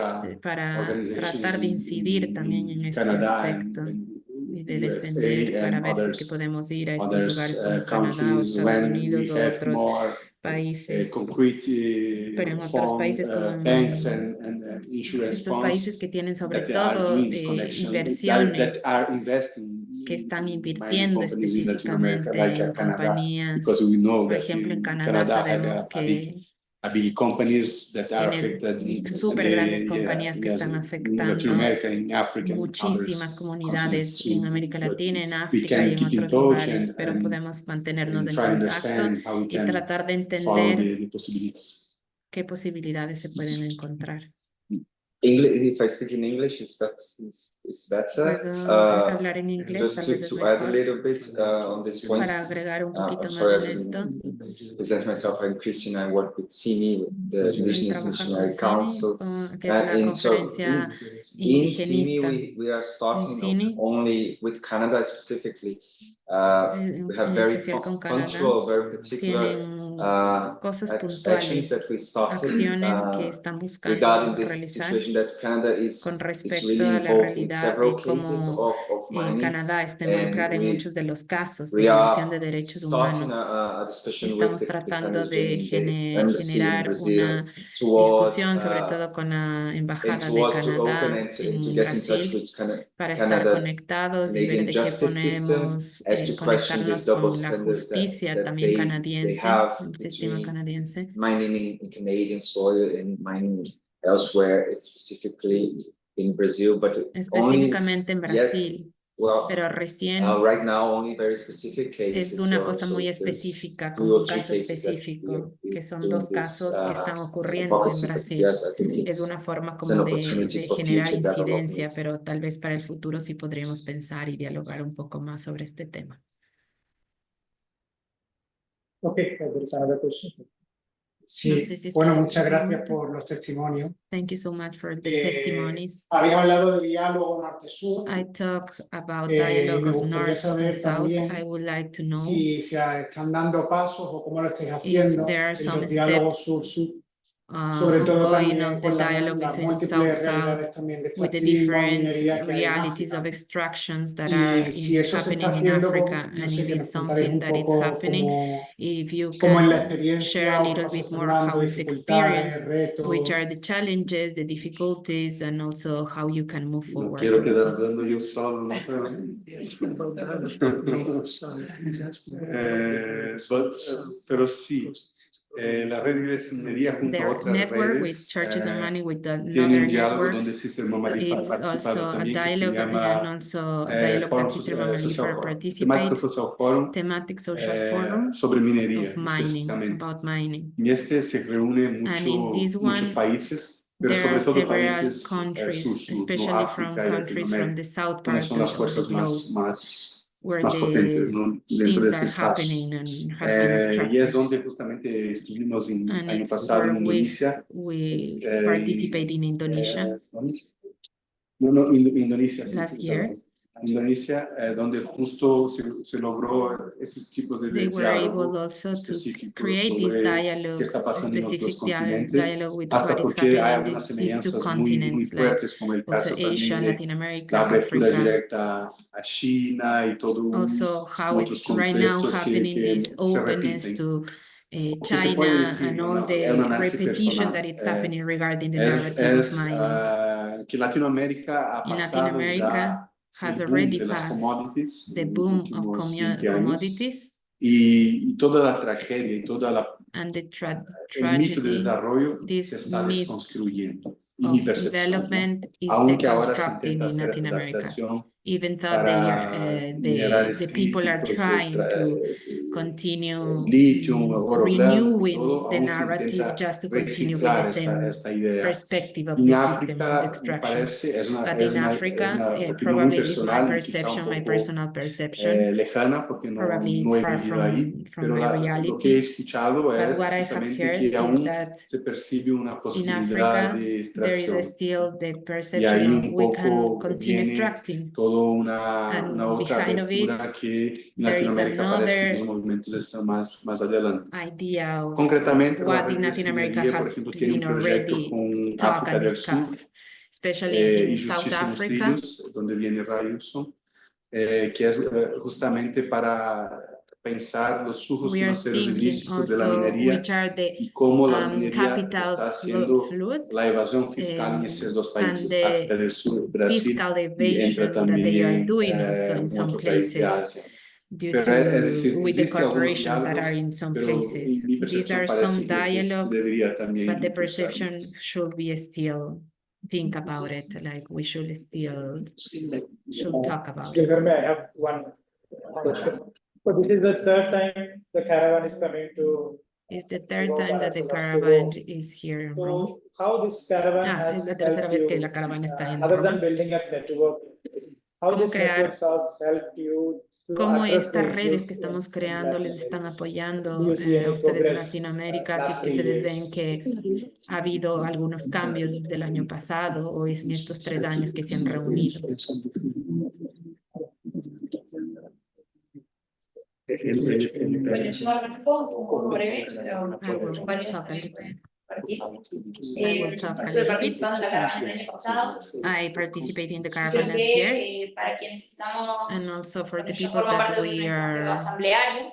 para organizations tratar de incidir también en este Canada aspecto and y de USA defender para and ver si es que others, podemos ir a estos lugares como Canadá o countries Estados when Unidos we o have otros more países, concrete pero en otros países como banks and insurance estos países funds que tienen sobre that are todo doing this connection, that inversiones are investing que están in mining invirtiendo companies in Latin America, específicamente like en Canada, compañías. because we know Por that ejemplo, en in Canadá Canada had sabemos que a big companies that are tiene affected súper grandes compañías que están in Latin afectando America, in Africa, and muchísimas others comunidades continents en too. América But Latina, en we África y can en keep in otros touch lugares, pero podemos mantenernos and en try to contacto understand how we y can tratar de follow entender the possibilities. qué posibilidades se pueden encontrar. English, if I speak in English, it's better. Puedo hablar en inglés, tal Just vez es to add a mejor. little bit on this point. Para agregar un poquito I'm más sorry, en I esto, didn't present myself. I'm Christian. I work with CIMI, with the él Indigenous trabaja con Missionary CINI, Council. que es la And so conferencia in CIMI, indigenista. we are En starting CINI, only with Canada specifically. We have en very especial con Canadá, punctual, very particular tienen cosas actions puntuales, that we started acciones que están buscando regarding this realizar situation that Canada con is respecto really a la involved in realidad several de cases cómo of mining. Canadá está And involucrada en muchos de los casos de we violación de are derechos starting humanos. a discussion with Estamos the tratando de embassy in generar Brazil una towards discusión, sobre todo con la and Embajada de towards to open Canadá and to en get in touch Brasil with para estar Canada conectados y ver Canadian de qué justice system ponemos, as to question this conectarnos double con la standard justicia that también they canadiense, have el sistema between canadiense, mining in Canadian soil and mining elsewhere, specifically in Brazil, but only específicamente en yet, Brasil, well, pero recién right now only very specific es cases. una cosa muy there's específica, 2 como or un 3 caso cases that we específico, que son doing dos this casos que están ocurriendo en advocacy, but Brasil. yes, I think Es una forma it's an como opportunity de for generar future incidencia, development. pero tal vez para el futuro sí podríamos pensar y dialogar un poco más sobre este tema. Okay, there is another question. No sé si es que Bueno, hay muchas otra gracias pregunta. por los testimonios. Thank you so much for the testimonies. Habéis hablado de diálogo norte-sur. I talk about dialogue Me of gustaría North and saber South. también I would like to know si se están dando pasos o cómo lo estáis if haciendo there are en some los diálogos steps sur-sur. ongoing of the dialogue between South-South with the different realities of extractions that are happening in Africa, and it is something that it's happening. If you can share a little bit more how is the experience, which are the challenges, the difficulties, and also how you can move forward. Quiero also. quedar hablando yo solo, ¿no? Pero sí, la red de Iglesia junto a Their otras network with redes Churches and Money with tiene another un diálogo donde networks. Sister Mamá It's participado also a también que se dialogue and llama also a dialogue that Sister Mama Social participate. Temático Social Forum Thematic Social Forum sobre minería, of mining, específicamente. about mining. Y este se reúne And in this muchos one, países, pero there are sobre todo several países countries, sur-sur, ¿no? especially from África y countries from Latinoamérica, the south donde part son las of the fuerzas globe, where más potentes, ¿no? Dentro things de ese are espacio. happening and have been Y es structured. donde justamente estuvimos And año it's pasado where en Indonesia. we participate in Indonesia Indonesia, sí, last year. perdón. Indonesia, donde justo se logró ese tipo de They were diálogo able also to específico create this sobre dialogue, qué está pasando en los dos specific continentes, dialogue with hasta what is porque hay happening algunas in these two semejanzas muy continents, like fuertes, como el also caso Asia, también de Latin America, la apertura Africa. directa a China y todo Also, how otros it's right now contextos happening, que this se openness repiten. to ¿Qué se puede China decir? and all Bueno, es un the análisis repetition personal. that it's happening regarding the narrative of mining. Que Latinoamérica ha In Latin pasado America ya has el boom already de las passed commodities the en los boom of últimos 20 años commodities, y toda la tragedia y toda and the el mito de tragedy, desarrollo se this está myth desconstruyendo. Y of mi percepción, ¿no? development is Aunque ahora se deconstructing intenta in hacer Latin America. adaptación Even though they are, para minerales the people are críticos, trying to continue litio, oro blanco y renewing todo, the aún se narrative intenta just to continue with the reciclar same esta idea. perspective of En the system of the África, me extraction. parece, But in Africa, opinión muy probably it is my personal y quizá perception, un my poco personal perception. lejana porque Probably no it's he far vivido ahí, from pero my lo que he reality. escuchado But es what I have justamente heard que is aún that se percibe una in posibilidad Africa, de there is extracción. still the Y perception ahí of un we can poco continue viene extracting. toda And una otra behind of it, apertura que en there is Latinoamérica parece que los another movimientos están más adelante. idea of Concretamente, la what red in de Latin America refinería, por has ejemplo, tiene been un proyecto already con talked África and del Sur discussed, especially y in South Justicia en los Africa. Trilhos, donde viene Railson, que es justamente para pensar los flujos We are financieros thinking ilícitos de la also minería which are the y cómo la minería capital está haciendo floods la evasión fiscal en esos dos and países, the África del Sur, Brasil, fiscal y entra evasion that they are también doing also in un some otro país de places Asia. due Pero es decir, with the existen algunos corporations that are in diálogos, some pero places. mi These percepción are parece some que se dialogue, debería también but the impulsar. perception should be still think about it, like we should still should talk about it. I have one question. So this is the third time the caravan is coming to. It's the third time that the caravan is here in Rome. So how this caravan has Es la tercera helped vez que you, la caravana está en other Roma. than building a network, how ¿Cómo this crear? networks have helped you to Cómo address the estas redes issues que estamos in creando les Latin están America? Do apoyando you see a any ustedes en progress Latinoamérica? Si es last que 3 ustedes years? ven que ha habido algunos cambios desde el año pasado o en estos 3 años que se han reunido. Bueno, yo arranco un poco breve, pero I will compañeros talk a también little. pueden compartir. I will talk a Estuve little bit. participando en la caravana el año pasado. I participated in the Y caravan creo last year, que para quienes estamos, and also for the yo people formo that parte de un we espacio are asambleario,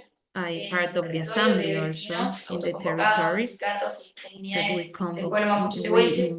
part of the territorios assembly de also vecinos, in the autoconvocados, territories sindicatos y that we comunidades del convoke, pueblo mapuche tehuelche.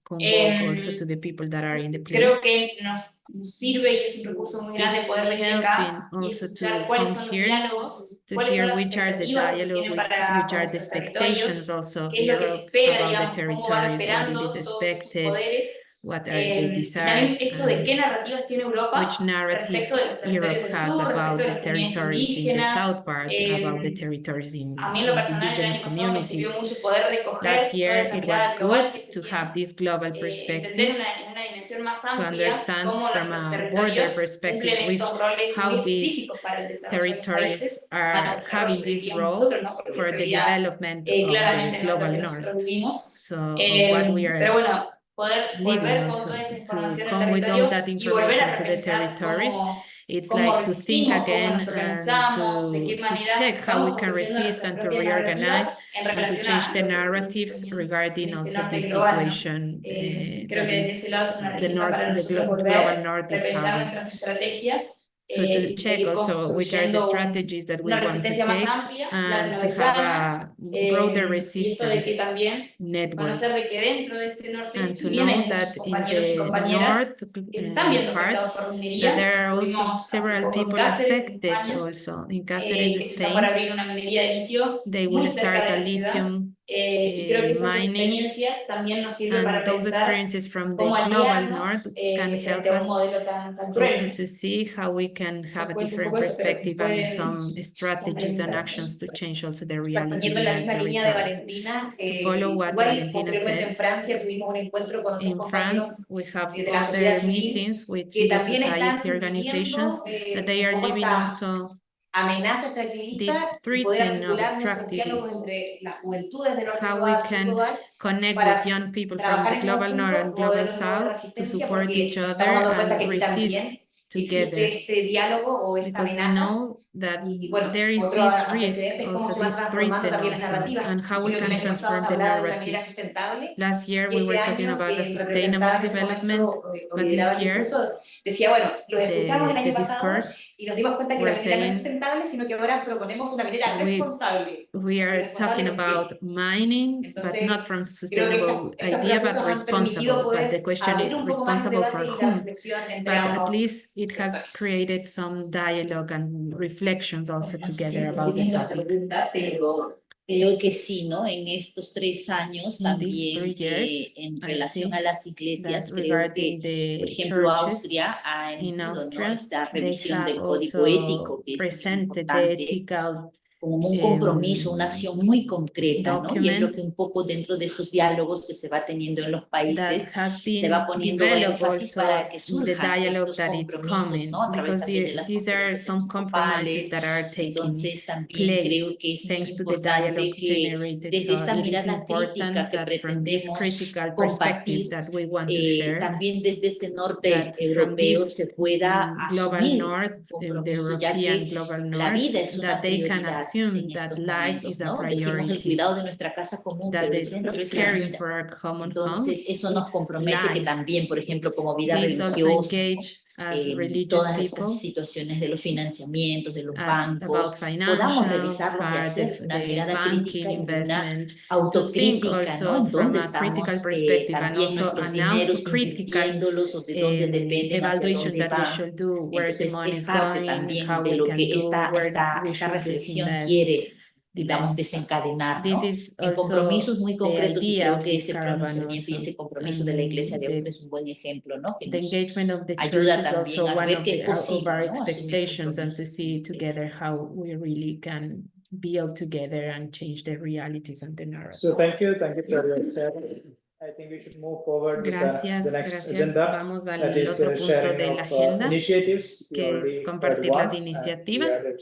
convoke also to the people that are in the Creo place. que nos sirve y es un recurso muy grande It's poder venir helping acá y also escuchar to cuáles come son los here diálogos, to cuáles son hear las which are the expectativas que se dialogue, tienen which para are the nuestros expectations territorios, also qué es lo que se Europe espera, about the digamos, cómo van territories, what it is operando todos estos expected, poderes. what are the Y también desires, esto de qué narrativas tiene Europa which narrative respecto de los territorios Europe del has sur, respecto about de the las comunidades territories in the indígenas. south part, about the territories in A mí en lo personal el indigenous año pasado me sirvió communities. mucho poder recoger Last toda year, esa it was mirada global good que se to tiene, have this global entender perspective, en una dimensión más to amplia understand cómo from nuestros a border territorios perspective cumplen which estos roles muy how these específicos para el desarrollo de los territories países, are para el desarrollo having que this vivíamos role nosotros, ¿no? Porque for en the realidad development of the claramente no es lo global que nosotros north. vivimos. So what we Pero are bueno, poder living volver con also toda esa to información del come with all territorio that y volver information a to the repensar territories cómo It's cómo like to think resistimos, cómo again nos and organizamos, de qué to manera check how we vamos can construyendo resist nuestras and to propias reorganize narrativas en and to relación change a the lo que se está narratives sucediendo regarding en este also norte this global, ¿no? situation Creo that que desde ese lado it's es una the riqueza para nosotros global volver, north is repensar having. nuestras estrategias So to y check seguir also which are the construyendo strategies that we una want to resistencia más take amplia, and to have latinoamericana, a broader y esto de que resistance también network. conocer de que dentro de este norte And to también hay know muchos that in compañeros y the compañeras north que se están viendo part, afectados por that minería. there are also Estuvimos hace several poco en people Cáceres, en affected España, also. In Cáceres, que se está por Spain, abrir una minería de litio they muy will cerca start de a la ciudad. lithium Y creo que esas mining, experiencias también nos sirven para and those pensar experiences from the cómo global aliarnos north can help frente a un us modelo tan also cruel. to see how we can have a Cuento un different poco eso, pero perspective and pueden some strategies and complementar. actions to change also the realities Siguiendo in la our misma línea de territories. Valentina, To follow what igual Valentina posteriormente en said, Francia tuvimos un encuentro con otros in compañeros France, we have de la sociedad other civil meetings with que civil también están society organizations viviendo that they un are poco living esta also amenaza extractivista these y poder threatening of articular nuestros diálogos extractivism, entre las juventudes del norte how we global, sur can global, connect with para young people from trabajar the en global north conjunto and global modelos nuevos de south to resistencia, support porque each nos other estamos dando cuenta and que aquí resist también together. existe este diálogo o esta Because we amenaza. know that Y bueno, there is otro this risk, antecedente es cómo also se van this transformando threat, and también las also, narrativas. and how we Creo que el can año pasado transform se the hablaba de una minera narratives. sustentable. Last year Y we were este talking año about the quien sustainable representaba en ese development, momento o but lideraba this el year discurso decía, bueno, los escuchamos el the año pasado discourse y nos dimos cuenta que were la minera no es saying sustentable, sino que ahora proponemos una minera responsable. we are ¿Responsable talking de qué? about mining, but Entonces, not from creo que sustainable estos idea, but procesos han permitido responsible. But the poder question abrir is un poco más el responsible for debate y la whom? reflexión entre But at ambos least it has sectores. created some dialogue and reflections also No sé together si about the entiendo la topic. pregunta, pero creo que sí, ¿no? En estos 3 años In these 3 también years, en I relación see a las that iglesias, creo regarding que, por the ejemplo, churches Austria ha in emitido, ¿no? Austria, Esta they revisión have del código ético, also que es muy presented the importante, ethical como un compromiso, una acción muy concreta, ¿no? Y es lo document que un poco dentro de estos diálogos que se va teniendo en los that países has se va been poniendo developed énfasis para also que in the surjan dialogue estos that it's compromisos, ¿no? coming, A través because también de las these are conferencias some compromises episcopales. that are taking Entonces también creo place que es muy thanks to the importante dialogue que generated. desde So esta it is mirada crítica important que that from this pretendemos critical perspective compartir, that we want to share, también desde este norte that from europeo this se pueda global asumir north, un the compromiso, ya European que global la north, vida es that una they can prioridad assume en that estos life momentos, is a ¿no? Decimos el priority, cuidado de nuestra casa común, that pero el the centro es la caring vida. for our common home, Entonces, eso nos it's compromete que life. también, por ejemplo, como vida This also religiosa, ¿no? engage as religious Todas estas people situaciones de los financiamientos, de los about bancos, podamos financial revisarlos y part, hacer una the mirada banking crítica y una investment, to think autocrítica, ¿no? also En from dónde a critical estamos perspective and también also nuestros an dineros autocritical invirtiéndolos o de dónde dependen, hacia evaluation dónde that we van. should do, where the Entonces, money es is parte going, también how de we lo can que do, where we esta should reflexión disinvest quiere, the digamos, best. desencadenar, This ¿no? is En compromisos also muy the concretos, y idea creo of que this ese caravan pronunciamiento y also. ese compromiso de la Iglesia de Austria es un buen ejemplo, ¿no? Que The nos engagement of the church ayuda is also también a one ver of que es of our posible, ¿no? Asumir expectations, and to compromisos. see together how we really can build together and change the realities and the narrative. So thank you for your sharing. I think we should move forward with the Gracias, next gracias. agenda. Vamos al That is otro punto sharing de la of agenda, initiatives. We que es already heard compartir las one, and we iniciativas. added,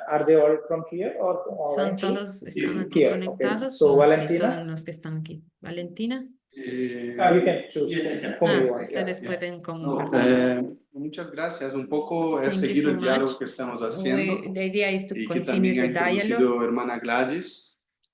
are they all from here or Son online? todos, están aquí Here, conectados. So Sí, Valentina, todos los que están aquí. Valentina. you can choose whom you want. Ustedes pueden No, compartir. muchas gracias. Un poco es Thank you seguir so el diálogo much. que estamos haciendo The idea is to y que continue también ha the dialogue, introducido hermana Gladys.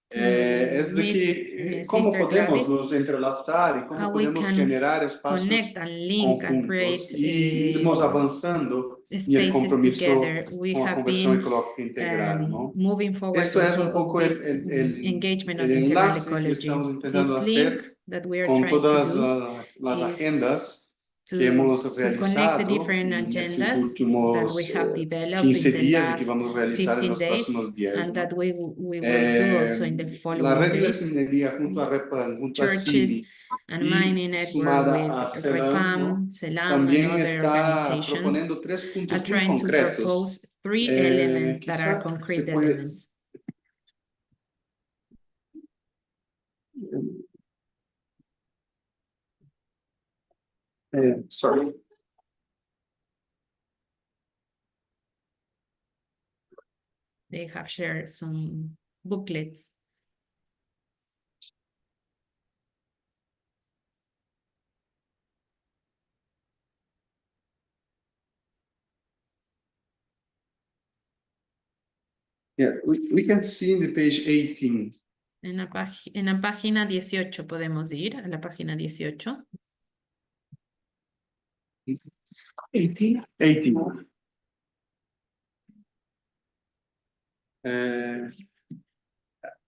to Es de meet que cómo Sister podemos Gladys, nos entrelazar y cómo how we podemos can generar espacios connect and link and conjuntos create y irmos avanzando en el spaces compromiso together. We con la have conversión been ecológica integral, ¿no? moving forward Esto es also un poco of this engagement on el integral enlace que ecology. estamos intentando This hacer link that we are con trying to todas do las is agendas que to hemos connect the realizado different en estos agendas that we últimos have developed 15 in the días y que last vamos a realizar en 15 los days, próximos días, and ¿no? that we will do also in the La following red de days. minería junto a REPAM, junto a Churches CIVI and y mining network sumada with a CELAM, ¿no? REPAM, CELAM, and También other está organizations proponiendo 3 are puntos muy trying to concretos. propose 3 elements that are Quizá concrete se puede... elements. Sorry. They have shared some booklets. Yeah, we can see in the page 18. En la página 18 podemos ir, a la página 18. 18.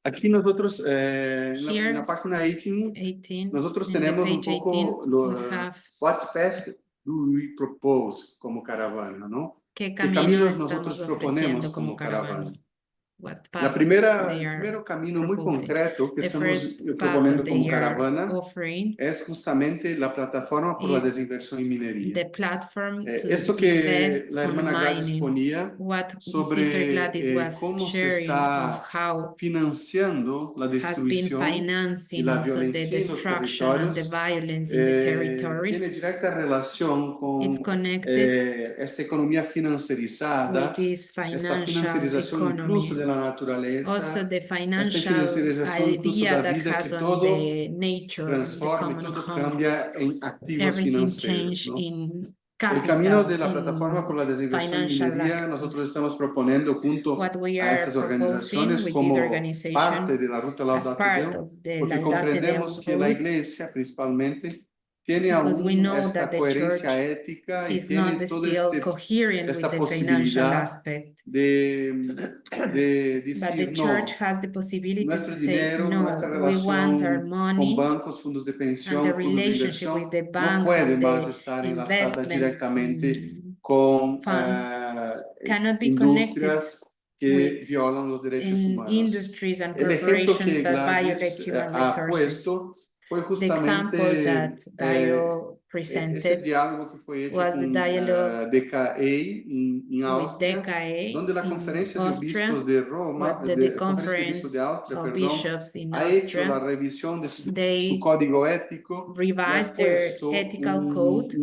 Aquí nosotros, en la página 18, nosotros in the tenemos un page 18, poco we have what path do we propose como caravana, ¿no? qué ¿Qué camino caminos estamos nosotros proponemos ofreciendo como caravana. El What path they are primero camino muy proposing. concreto que The estamos first path proponiendo that como they are caravana offering es justamente la plataforma por la is desinversión en minería. the platform to Esto que invest la on hermana Gladys mining. ponía What Sister sobre Gladys was cómo se sharing of está how financiando la has been destrucción y financing la also the violencia en los destruction and the territorios violence in the tiene territories. directa relación It's con connected esta economía with financiarizada, this esta financial financiarización incluso economy. de la Also naturaleza, the esta financial financiarización incluso idea da that vida que has on todo the nature, the transforma y common todo home. cambia en activos Everything financieros, change ¿no? in El camino de capital, la plataforma por la in desinversión en financial minería, active. nosotros estamos proponiendo junto What we a are estas proposing organizaciones with this como parte organization de la ruta as Laudato part Deum, of the porque Laudate Deum comprendemos que la route, iglesia principalmente tiene because we aún know esta that the coherencia church ética y is not tiene todo still coherent with esta the financial posibilidad aspect. de But the decir church no. has the possibility Nuestro to say, dinero, no, nuestra we want our relación con money bancos, fondos de and the pensión, fondos de relationship inversión, with the no banks puede and más the estar enlazada investment directamente con funds cannot be connected industrias que with violan los derechos in humanos. industries and El ejemplo corporations que that violate Gladys human ha resources. puesto fue The example that justamente Dio ese presented diálogo que fue hecho was the con dialogue DKE en with Austria, DKE donde la in Conferencia de Austria, Obispos de Roma, the Conferencia de Obispos de Conference Austria, of perdón, Bishops in ha hecho la Austria, revisión de su they código ético y ha revised their puesto ethical code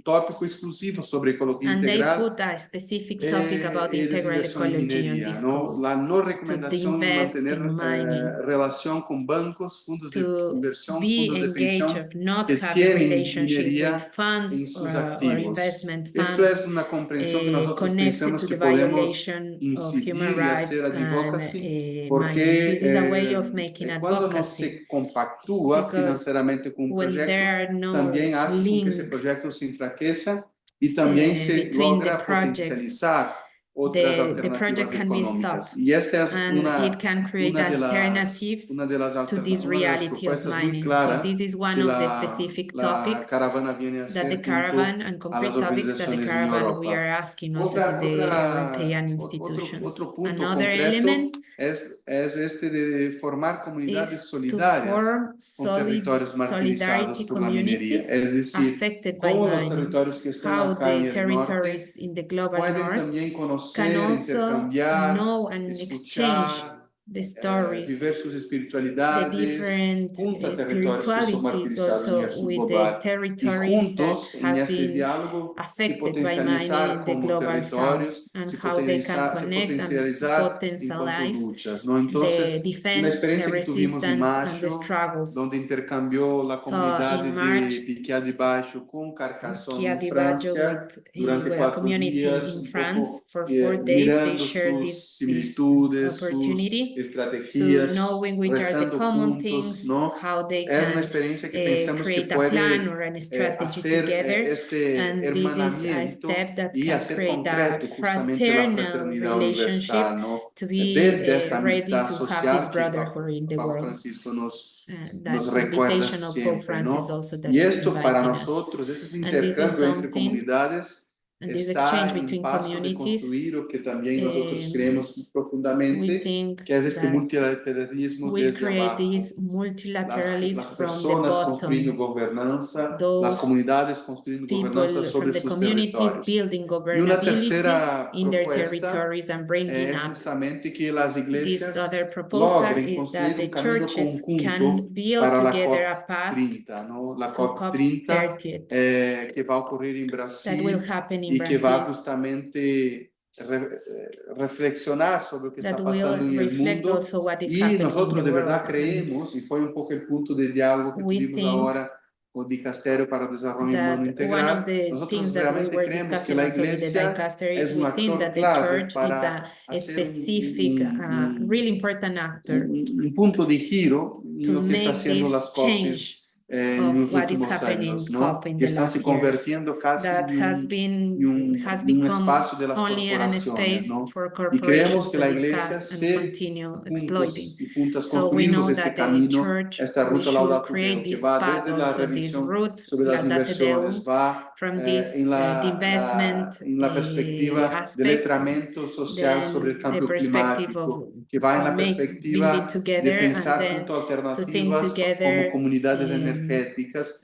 tópico exclusivo sobre ecología and they integral put a specific topic about integral desinversión en ecology on minería, this ¿no? code La no to recomendación de invest mantener in mining, relación con bancos, fondos de to inversión, be fondos de engaged pensión of not que having tienen relationship with minería en funds sus or activos. investment Esto es funds una comprensión que nosotros connected pensamos to que the podemos violation of human incidir y hacer rights and advocacy, mining. This is a way porque of making cuando no advocacy se compactúa because financeiramente con un when there are proyecto, no también hace con que ese link proyecto se enfraqueza y también se between the logra project, potencializar otras the project alternativas can be stopped económicas. Y esta es and it can create una de las alternatives to this una de las reality of propuestas muy mining. So claras this is one que of the specific la topics caravana viene a that the hacer caravan junto and a las concrete topics that the organizaciones en caravan we are Europa. asking also to the European institutions. Otro punto Another concreto element es este de formar comunidades is to solidarias form con territorios martirizados solidarity por la minería. communities Es decir, affected by cómo los mining, territorios que están how acá en the el norte territories in the global pueden north también can conocer, also intercambiar, know and exchange escuchar the stories, diversas the espiritualidades different junto a territorios que son spiritualities martirizados en el also with the global. Y territories that juntos, en has este been diálogo, se affected by mining potencializar in the como global south territorios, and se how they can connect and potencializar enquanto potentialize luchas, ¿no? the Entonces, una defense, the experiencia que tuvimos en resistance and the mayo, struggles. donde intercambió la So comunidad in de March, Piquia de Baixo con Carcassonne Kia en di Baggio Francia, durante with a 4 community días, in un France poco for 4 days. They mirando shared sus this similitudes, sus opportunity to estrategias, knowing which are the rezando common juntos, things, ¿no? how they Es una can experiencia que pensamos que create a plan or puede a strategy hacer together. este And this is a hermanamiento step that y can hacer create a concreto justamente la fraternal fraternidad relationship universal, ¿no? to be Desde esta ready amistad to have this social que brotherhood in the Papa world. Francisco nos That recuerda invitation of Pope siempre, Francis ¿no? also that Y is esto para inviting us. nosotros, ese And this is intercambio entre something, comunidades and this exchange está en between paso de communities, construir o que también nosotros creemos we profundamente, think que es este that multilateralismo will desde create abajo. this multilateralism Las from the personas construyendo bottom, gobernanza, las those comunidades construyendo gobernanza people from sobre the sus communities territorios. building Y una governability tercera in their propuesta territories and bringing es up. justamente que las This iglesias other proposal logren is that construir the camino churches can conjunto build para la together a path COP30, ¿no? La to COP30 COP30 que va a ocurrir en that will Brasil happen in y que va Brazil, justamente reflexionar sobre lo que está that will pasando en el reflect mundo. also what is Y happening in nosotros the de verdad world. And creemos, y fue un poco el punto de diálogo que we tuvimos think ahora o Dicasterio para el Desarrollo that Humano one of Integral, the nosotros things that we realmente were creemos que discussing la also with the Iglesia dicastery, es un we think actor that the clave church is para a hacer specific, really important actor un punto de giro en to lo que está make haciendo this las change COPs en los of what is últimos happening años, ¿no? COP in Que the están se last years. convirtiendo casi That has en un become espacio de las only an corporaciones, space ¿no? for Y creemos corporations que to la Iglesia discuss and se continue exploiting. juntos y juntas So we construimos know este that the camino, church, esta we ruta should Laudato create Deo, que this va path, desde la also this revisión route, sobre las Laudate inversiones, Deum, va from this en the investment en la perspectiva de aspect, letramento social sobre el then the cambio perspective of climático, que va en la building perspectiva de together, and pensar then junto to think alternativas como together comunidades energéticas.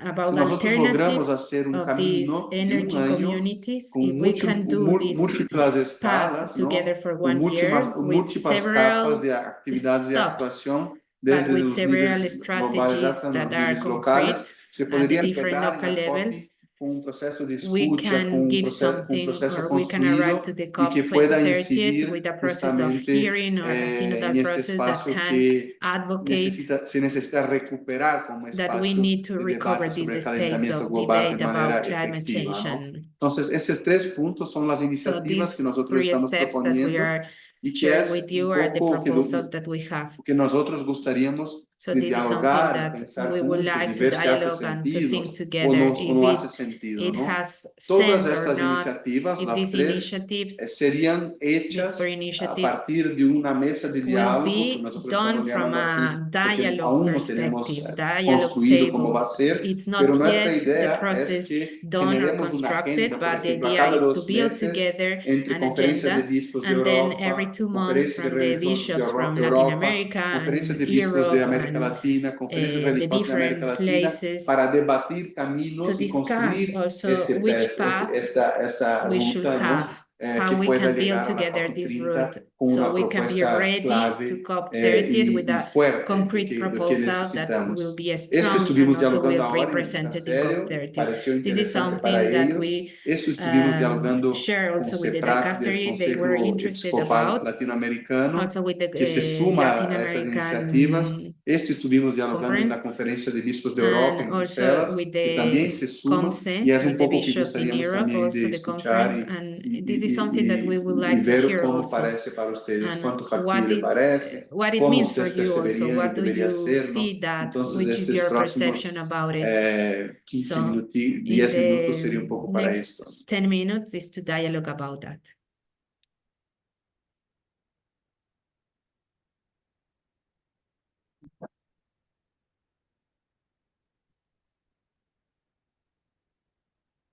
about Si nosotros logramos alternatives hacer un of these camino de un energy año communities, con if we can do this múltiplas path escalas, ¿no? together for Con 1 year with múltiples capas several de actividades y stops, actuación, but desde with los several líderes globales strategies hasta that los are líderes locales, concrete se at the podría different empezar en local la COP levels, con un proceso de we escucha, can give con un something, proceso or we can arrive construido to the y COP que pueda 30th incidir with a process of justamente hearing or a synodal en este process that espacio can que advocate se necesita recuperar como that we espacio need to de recover debate sobre el this space calentamiento of global de debate manera about climate efectiva, change. ¿no? And Entonces, esos tres puntos son las so iniciativas que these nosotros 3 estamos steps that we proponiendo are y que sharing es with you un are the poco proposals that we have. que nosotros gustaríamos So de this is something dialogar, that pensar we would juntos y like to ver si hace dialogue and to sentido think o together o no hace if sentido, it ¿no? has Todas stance or estas not, iniciativas, if las these tres, initiatives, serían these hechas 3 a initiatives partir de una mesa de will diálogo, que be nosotros done estamos from llamando así, a porque dialogue aún no tenemos perspective, dialogue construido cómo va a tables. ser, It's pero not nuestra yet the idea es process que done or generemos una constructed, agenda, por but the ejemplo, a idea cada is to 2 build meses, together entre an conferencias de agenda, bispos de and then Europa, every 2 months conferencias de from the religiosos de bishops from Latin Europa, America conferencias and de bispos de Europe América and Latina, conferencias the religiosas de América different Latina, places para debatir to caminos y discuss construir also which path esta we should ruta, ¿no? have, how Que we pueda can build llegar a la together this COP30 route, con so una we can be propuesta ready to clave COP30 with y a fuerte concrete que proposal that will necesitamos. be Esto strong and estuvimos also dialogando will be ahora en el presented in dicasterio, COP30. pareció This is interesante para something that ellos. we Esto estuvimos dialogando share con also with the CEPRAC del dicastery. They were Consejo interested Episcopal about, Latinoamericano, also with the que se suma Latin a esas iniciativas. American Esto estuvimos dialogando en la conference, Conferencia de Bispos de Europa and en also Bruselas, with que también the se suma CONSE, y es un with the poco que bishops in gustaríamos Europe, también de also the escuchar conference, and this is something that we would y like to ver hear cómo also, parece para ustedes, and cuánto factible parece, what it cómo means for ustedes you also, perceberían que what do debería you ser, ¿no? see that, Entonces, which is estos your próximos perception about it. 15 So minutos, in 10 minutos sería the un poco para next esto. 10 minutes is to dialogue about that.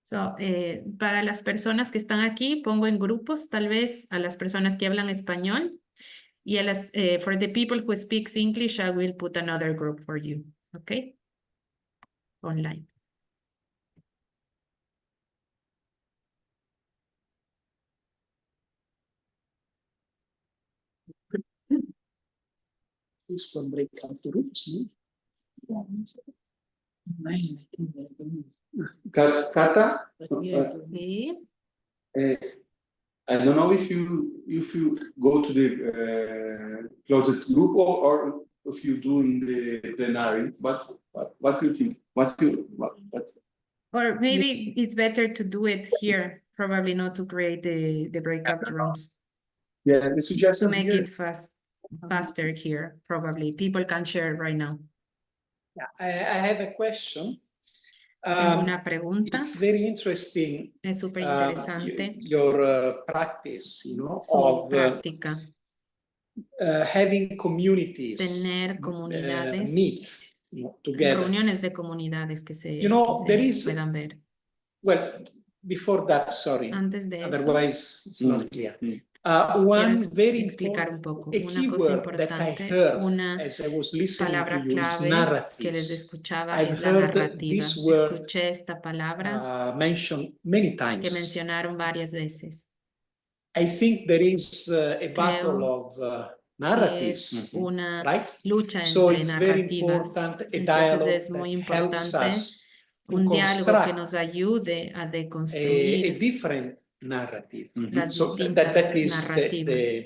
So, para las personas que están aquí, pongo en grupos, tal vez a las personas que hablan español, y a las, for the people who speaks English, I will put another group for you, okay? Online. This one break out the roots, no? Cata, Sí. I don't know if you go to the closed group or if you do in the plenary, but what do you think? What? Or maybe it's better to do it here, probably not to create the breakout rooms. Yeah, the To suggestion make here, it faster here, probably. People can share right now. Yeah, I have a question. Tengo una pregunta. It's very interesting. Es súper interesante Your practice, you know, su of práctica. having communities Tener comunidades, meet, you know, together. reuniones de comunidades que se, You know, que there se is, puedan ver. well, before that, sorry. Antes de eso, Otherwise, it's not clear. quiero One very explicar un poco. a Una cosa keyword that I importante, heard una as I was listening to palabra you is clave que les narratives. escuchaba I've es la heard narrativa. this word Escuché esta palabra mentioned many que times. mencionaron varias veces. I think there is a battle Creo of que narratives, es una right? lucha So entre it's very narrativas. important a Entonces dialogue es muy that helps importante us to un diálogo que construct nos ayude a a deconstruir different narrative. las So distintas that is narrativas.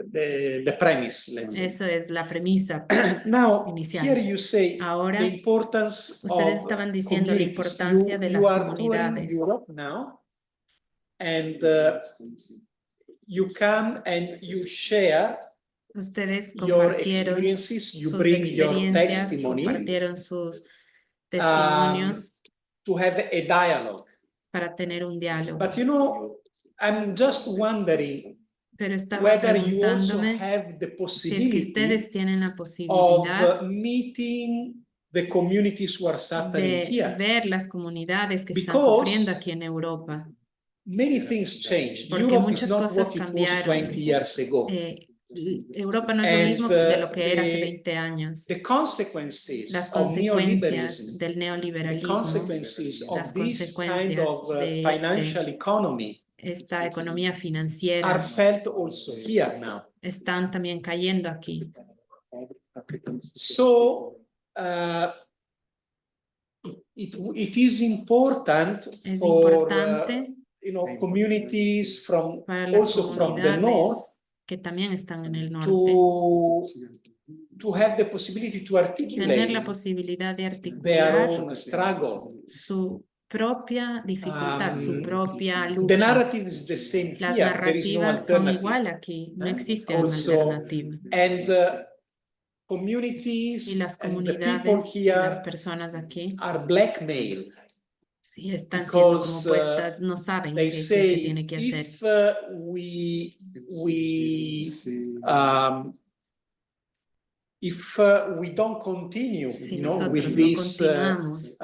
the premise, let's say. Eso es la premisa Now, inicial. here you say Ahora, the importance ustedes of estaban diciendo la communities. importancia de las You are touring comunidades. Europe now, and you come and you share Ustedes your compartieron experiences, you sus bring your experiencias, testimony compartieron sus testimonios to have a dialogue. para tener un diálogo. But you know, I'm just wondering Pero estaba whether you also preguntándome have the si es que possibility ustedes tienen la posibilidad of meeting the communities who are suffering de here. ver las comunidades que están Because sufriendo aquí en Europa. Many things changed. Porque Europe is muchas not cosas what it was cambiaron. 20 years ago. Europa no es lo And mismo de lo que era hace 20 años. the consequences Las of consecuencias neoliberalism, del the neoliberalismo, consequences las of this kind consecuencias of de financial economy esta economía are financiera felt also here now. están también cayendo aquí. So it is important Es for importante communities from para las also from the north comunidades que también están en el norte to have the possibility to tener la articulate posibilidad de their articular own struggle. su propia dificultad, su propia The lucha. narrative is the same Las here. There is no narrativas son alternative. igual aquí, no existe una Also, alternativa. and communities Y las and the people comunidades y las here personas aquí, are blackmailed. si están siendo como Because puestas, no saben they qué se say tiene que hacer. if we don't continue, Si with nosotros no this continuamos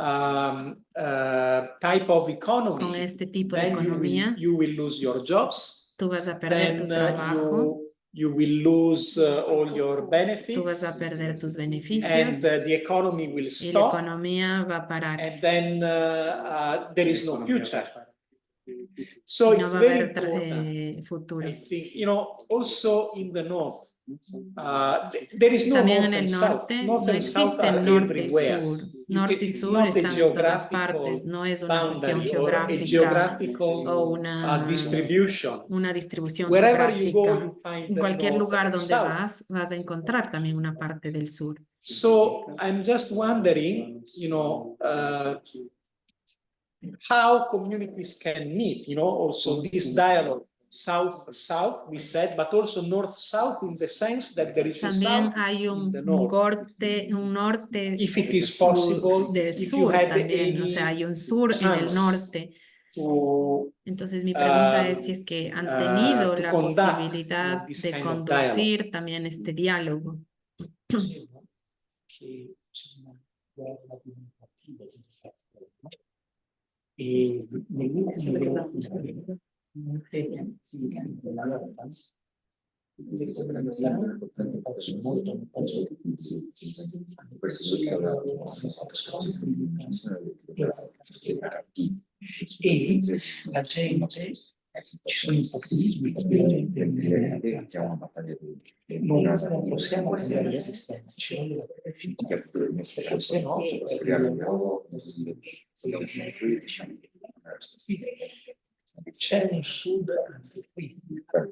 type of economy, con este tipo de then economía, you will lose your jobs. tú vas a perder tu trabajo, you will lose all your tú benefits, vas a perder tus and beneficios the economy will y la stop, economía va a parar. and then there is no future. So Y no it's va a very haber important. futuro. I think, also in the north, there is no También north en and el south. norte North no and south existe are norte y everywhere. sur. Norte y It's sur not a están en todas geographical partes. No es una cuestión boundary or a geográfica geographical o una distribución Wherever you go, geográfica. you find En the cualquier north lugar and donde south. vas a encontrar también una parte del sur. So I'm just wondering, how communities can meet, also this dialogue, south-south, we said, but also north-south in the sense that there is a También south hay in the north. un norte If it is possible, de if you sur had también, o sea, any hay un sur en el chance norte. to, Entonces mi pregunta es si es que han tenido to la conduct, posibilidad this de kind of conducir también este diálogo. E la gente, ci sono i populismi che chiamano battaglia non possiamo essere resistenza, se no c'è un sud, anzi qui la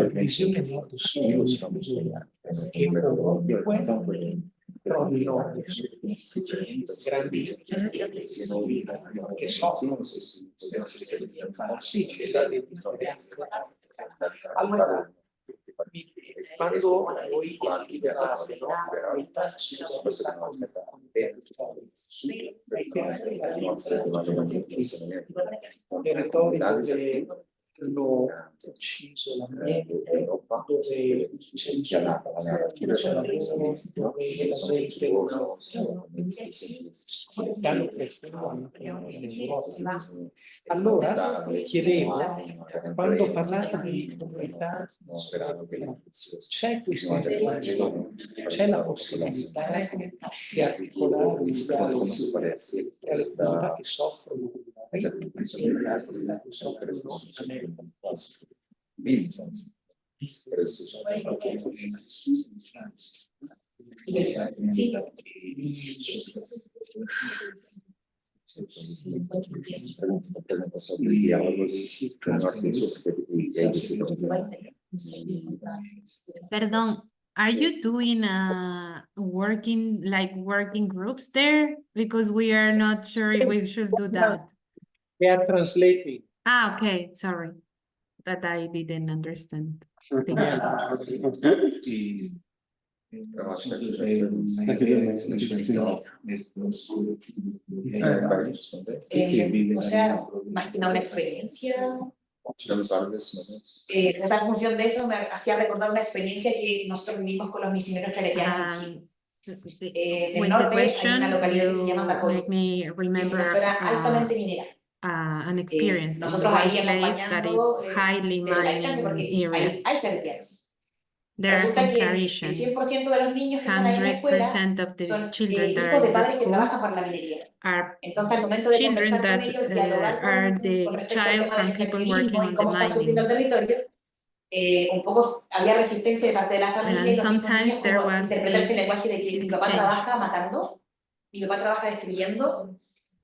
visione nord-sud bisogna che però di nord grandi che sono sì, allora quando voi liberate territori dove hanno ucciso l'ambiente, dove c'è chiamata dove la gente hanno cresciuto anche nell'Europa. Allora chiedevo, quando parlate di comunità, c'è la possibilità di articolare un dialogo tra le comunità che soffrono Perdón, are you doing working groups there? Because we are not sure if we should do that. They are translating. Ah, okay, sorry. That I didn't understand. Thank you. O sea, más que nada una experiencia. Esa función de eso me hacía recordar una experiencia que nosotros vivimos con los misioneros claretianos en Chile. En el With the norte hay una question, localidad que se llama you make Ecology, me que es remember una zona altamente minera. an experience in Nosotros one ahí place that acompañando is highly desde la distancia, mining porque area. ahí hay claretianos. There are Resulta some que el Claretian. 100% de los niños que están ahí en la escuela 100% of the son children that are hijos de in the padres que school trabajan para la minería. are Entonces, al momento de children conversar con that ellos, dialogar are con the respecto al child tema from del people extractivismo working y on the cómo está sufriendo el mining. territorio, un poco había resistencia de parte de la familia And y los mismos sometimes niños there como was interpretar ese lenguaje this de que mi papá exchange. trabaja matando, mi papá trabaja destruyendo.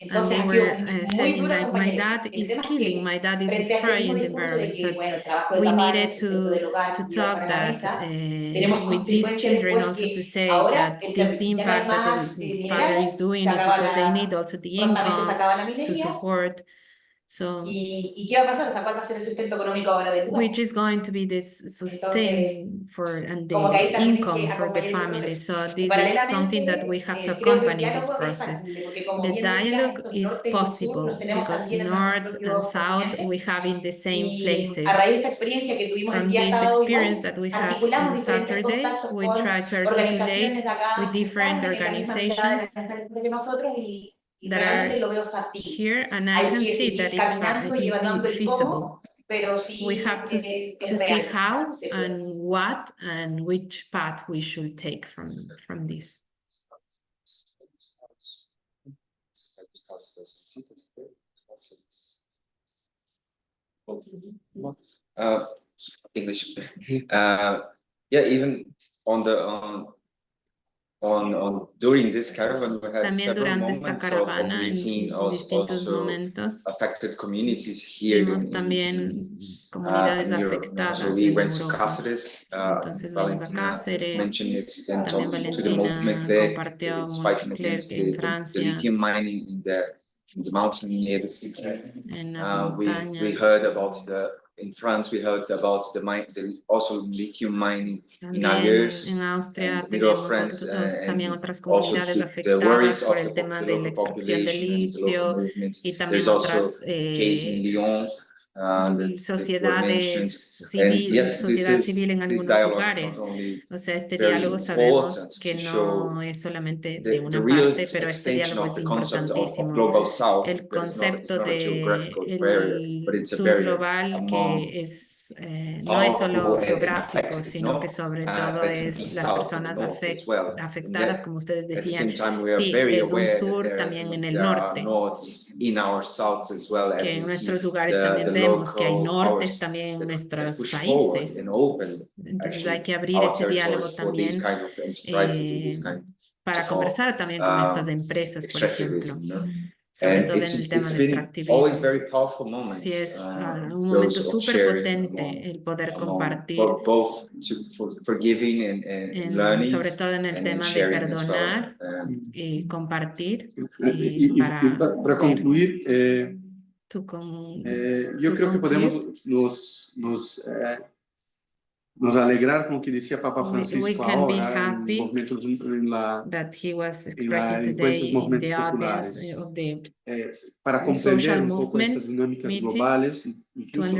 And Entonces they ha sido were muy saying duro like, my acompañar eso. dad El is tema es killing, que my dad is frente a este mismo destroying the discurso de environment. que So bueno, el trabajo del we papá, el needed sustento del hogar to y llevar talk para la that mesa, tenemos with these consecuencias children después also to que say ahora that this ya no hay impact that más the father is minerales, doing se is acaba because they need la, also the prontamente se income acaba la to minería. support. So ¿Y qué va a pasar? O sea, ¿cuál va a ser el sustento económico ahora del lugar? which is going to be this Entonces, sustain for and como que ahí the también hay income que for the acompañar ese family. proceso. So Y this is something that we paralelamente, have to creo que el accompany this diálogo es process. factible, porque como The bien decías, dialogue estos is norte y sur los possible tenemos because también en nuestros north and propios south we continentes. have in the same Y a places. raíz de esta experiencia que tuvimos el From día this sábado, experience igual, that we have articulamos on diferentes Saturday, contactos we con try to organizaciones articulate de acá with que different están en la misma mirada, organizations en la misma que nosotros y that are realmente lo veo factible. here, and I Hay can que see that seguir caminando y it is evaluando el feasible. cómo, pero We sí have to es see real. how Se puede. and what and which path we should take from this. English. Yeah, even on the on during this caravan, we had También several durante esta moments of caravana, en meeting distintos also momentos, affected communities here vimos también comunidades in Europe. So afectadas we en went to Europa. Cáceres. Entonces vamos a Valentina Cáceres, mentioned it and también talked to the movement Valentina there. compartió It's fighting Montclair against en the Francia, lithium mining in the mountain near the city. en las We montañas. heard about in France, we heard about the also lithium mining in También Algiers. en Austria And with our tenemos friends, también and otras also comunidades the afectadas worries por of el tema the de la local extracción de population and the local litio movements. y también There's also otras case in Lyon that were mentioned. sociedades And civil, yes, sociedad civil en this algunos dialogue is lugares. not only O sea, este very diálogo important sabemos que to show no es solamente de the una real parte, pero este extension diálogo of es the concept of importantísimo. global south. El It's concepto not a de geographical barrier, but el it's a sur barrier global among que es, no es solo all geográfico, affected, sino que sobre todo that can be es las south and personas north as well. And afectadas, that, como ustedes at the decían. same time, we are Sí, very es un aware that sur también en el there are norte, north in our south as well, as que en we see nuestros lugares también the vemos que hay local nortes powers también en that nuestros push forward países. and open Entonces hay actually que abrir our ese diálogo territories for these también kind of enterprises and this kind para of conversar también con estas empresas, por ejemplo, extractivism. sobre And todo en el tema it's del been extractivismo. always very powerful moments. Sí, es un Those momento of súper sharing potente el poder among compartir, both for giving and learning, sobre todo en el and tema de sharing as well. perdonar y compartir Para concluir, yo creo que podemos nos alegrar con lo que decía Papa we Francisco can be ahora happy en that he was la expressing encuentro today dos in movimentos the audience populares. of the Para social comprender un poco estas movements dinámicas meeting, globales, to incluso hablaba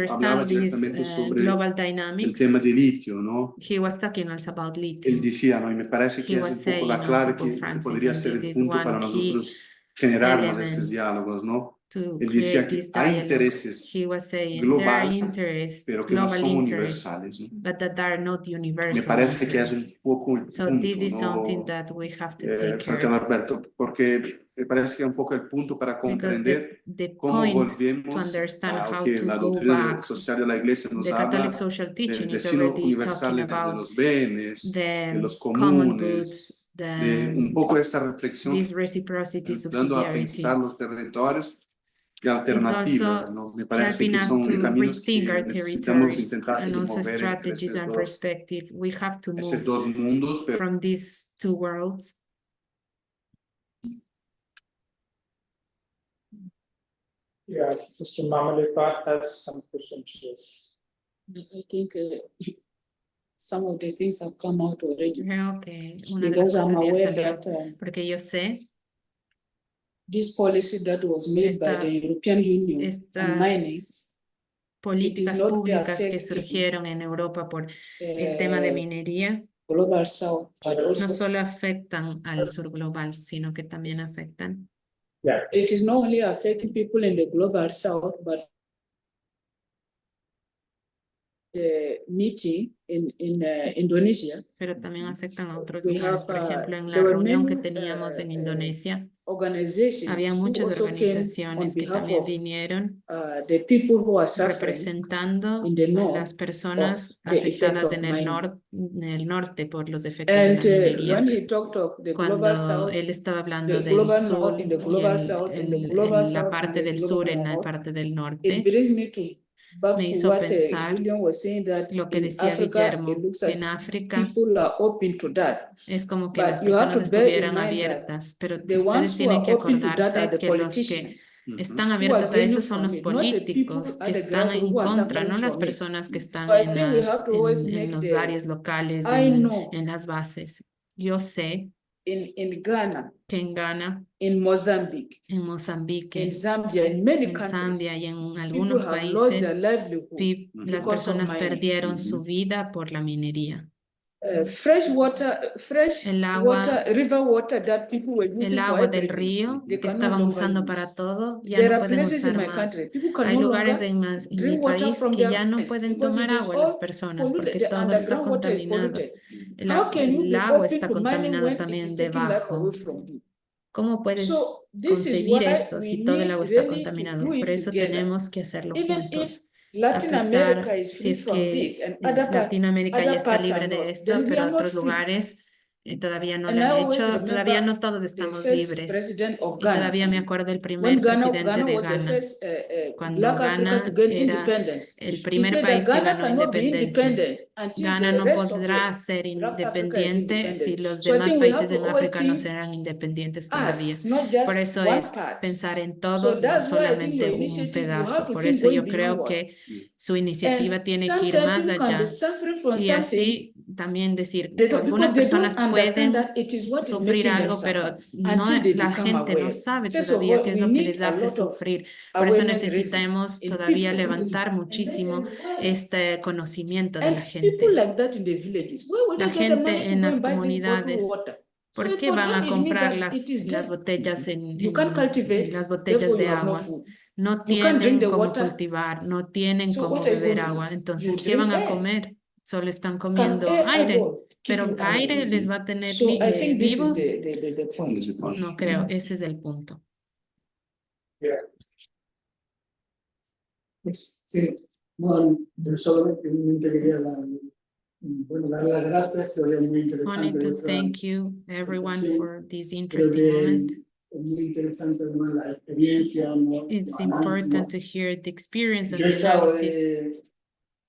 understand these directamente sobre global el dynamics. tema de litio, ¿no? He was talking also about Él lithium. decía, ¿no? Y me parece He que es was un poco la saying clave also, Pope que Francis, podría and ser this el is punto one para key nosotros generar más estos element diálogos, ¿no? to Él decía create que this hay dialogue. intereses He was saying there are globales, interests, pero que no global son interests, universales, ¿no? but that are not Me universal parece que es un interests. poco el So punto, this is something ¿no? that we have to take Fratello care, Alberto, porque me parece que es un poco el punto para because comprender the cómo point to volvemos understand a lo how que to la go doctrina back, social de la Iglesia nos the Catholic habla social teaching del is destino already universal talking de about los bienes, de the los common comunes, goods, de un poco esta reflexión, these reciprocity, ayudando a pensar subsidiarity. los territorios alternativa, also ¿no? Me parece helping que us son to caminos rethink que our necesitamos territories intentar and also mover entre strategies and perspective. We have to esos move dos mundos, pero from these two worlds. Yeah, Mr. Mamalekar has some questions. Yes. I think some of the things have come out already. Creo que una de las Because I'm cosas ya aware salió, that porque yo sé this policy that was made by the European Union on mining, estas políticas not públicas que affecting, surgieron en Europa por el tema de minería Global South, but no also solo afectan al sur global, sino que también afectan. yeah, it is not only affecting people in the Global South, but the meeting in Indonesia. Pero también afectan a otros We lugares. have, Por ejemplo, en la there were reunión que many, teníamos en Indonesia, organizations había who muchas also came organizaciones on que behalf también of vinieron the people who are suffering representando in the a north las personas of the effect afectadas of en el, mining. en el norte por los efectos de la And minería. when he talked of the Global Cuando South, él estaba hablando the del Global sur North, in the y Global South, in the Global la South, and parte the del sur Global en la North, parte del it norte, brings me to back me to hizo what pensar William was saying, that lo que in decía Africa, Guillermo, it looks que as en África people are open to that. es como que But las you have personas to bear in estuvieran mind that abiertas, pero the ustedes ones who tienen are que open to that are acordarse the que los que politicians están who are abiertos a gaining eso son from los it, not the people políticos at que the están grassroots en who are contra, suffering no las from it. personas que están So I think we have to always en make los áreas locales, I know en las bases. Yo sé in Ghana, que en Ghana, in Mozambique, en Mozambique, in Zambia, in many en countries, Zambia y en people algunos have lost their países, livelihood las because of personas mining. perdieron su vida por la minería. Fresh water, El agua, river water that people were el using for agua del everything, río they que can no estaban longer usando use. para todo, ya There no are pueden places in usar my más. country, people can Hay no lugares longer en mi drink water país from que their ya no wells pueden because tomar it is agua las all personas porque polluted. The todo está underground water is contaminado. polluted. How can you be El agua open está to mining contaminado when it también is taking life debajo. away from you? ¿Cómo puedes So this is concebir why eso we si todo el need agua está really to contaminado? do Por it eso together. tenemos que hacerlo Even if juntos. A Latin America pesar is si free es from this que and other Latinoamérica ya other está parts are libre de not, esto, then we pero are not otros free. lugares todavía no And lo I han always hecho, todavía remember no todos the estamos first libres. president of Y Ghana. todavía me acuerdo del When primer presidente Ghana de was the Ghana. first Cuando Black Africa to Ghana gain era independence, el he primer said país that que Ghana ganó cannot be independencia. independent until Ghana the no rest of podrá the ser Black Africa is independiente si independent. los So I demás think we have países to en always África no think serán independientes todavía. us, not Por just eso one es part. pensar en So todos, no that's why I think your solamente un initiative, you have pedazo. to Por think eso going yo creo beyond que su iniciativa and tiene que ir sometimes más people can be allá. suffering from Y something así también decir, because algunas they don't personas understand pueden that it is what is sufrir making them algo, pero suffer no, until they la become gente no aware. sabe First of todavía all, qué es we lo que need les a hace lot of sufrir. Por eso awareness raising necesitamos in todavía people. levantar muchísimo este conocimiento de And la people gente. like that in the villages, where would La they get the money gente to en go las and buy this bottled comunidades, water? So ¿por qué for van them a it means comprar that it is las dead. botellas You can't cultivate, las botellas therefore de you have no agua? food. No You can't drink tienen the cómo water. cultivar, no tienen So cómo what are you beber going to agua. eat? Entonces, You ¿qué van drink a air. comer? Solo están Can comiendo air aire, alone keep pero you aire alive? les va a tener So I think this is vivos. the point. No creo, ese es el punto. Yeah. Sí, no, yo solamente quería dar las gracias, creo que es muy Wanted interesante to vuestra thank you everyone reflexión. for this Creo interesting que moment. es muy interesante además la experiencia, ¿no? It's Los important análisis. to hear the experience and Yo he the estado analysis.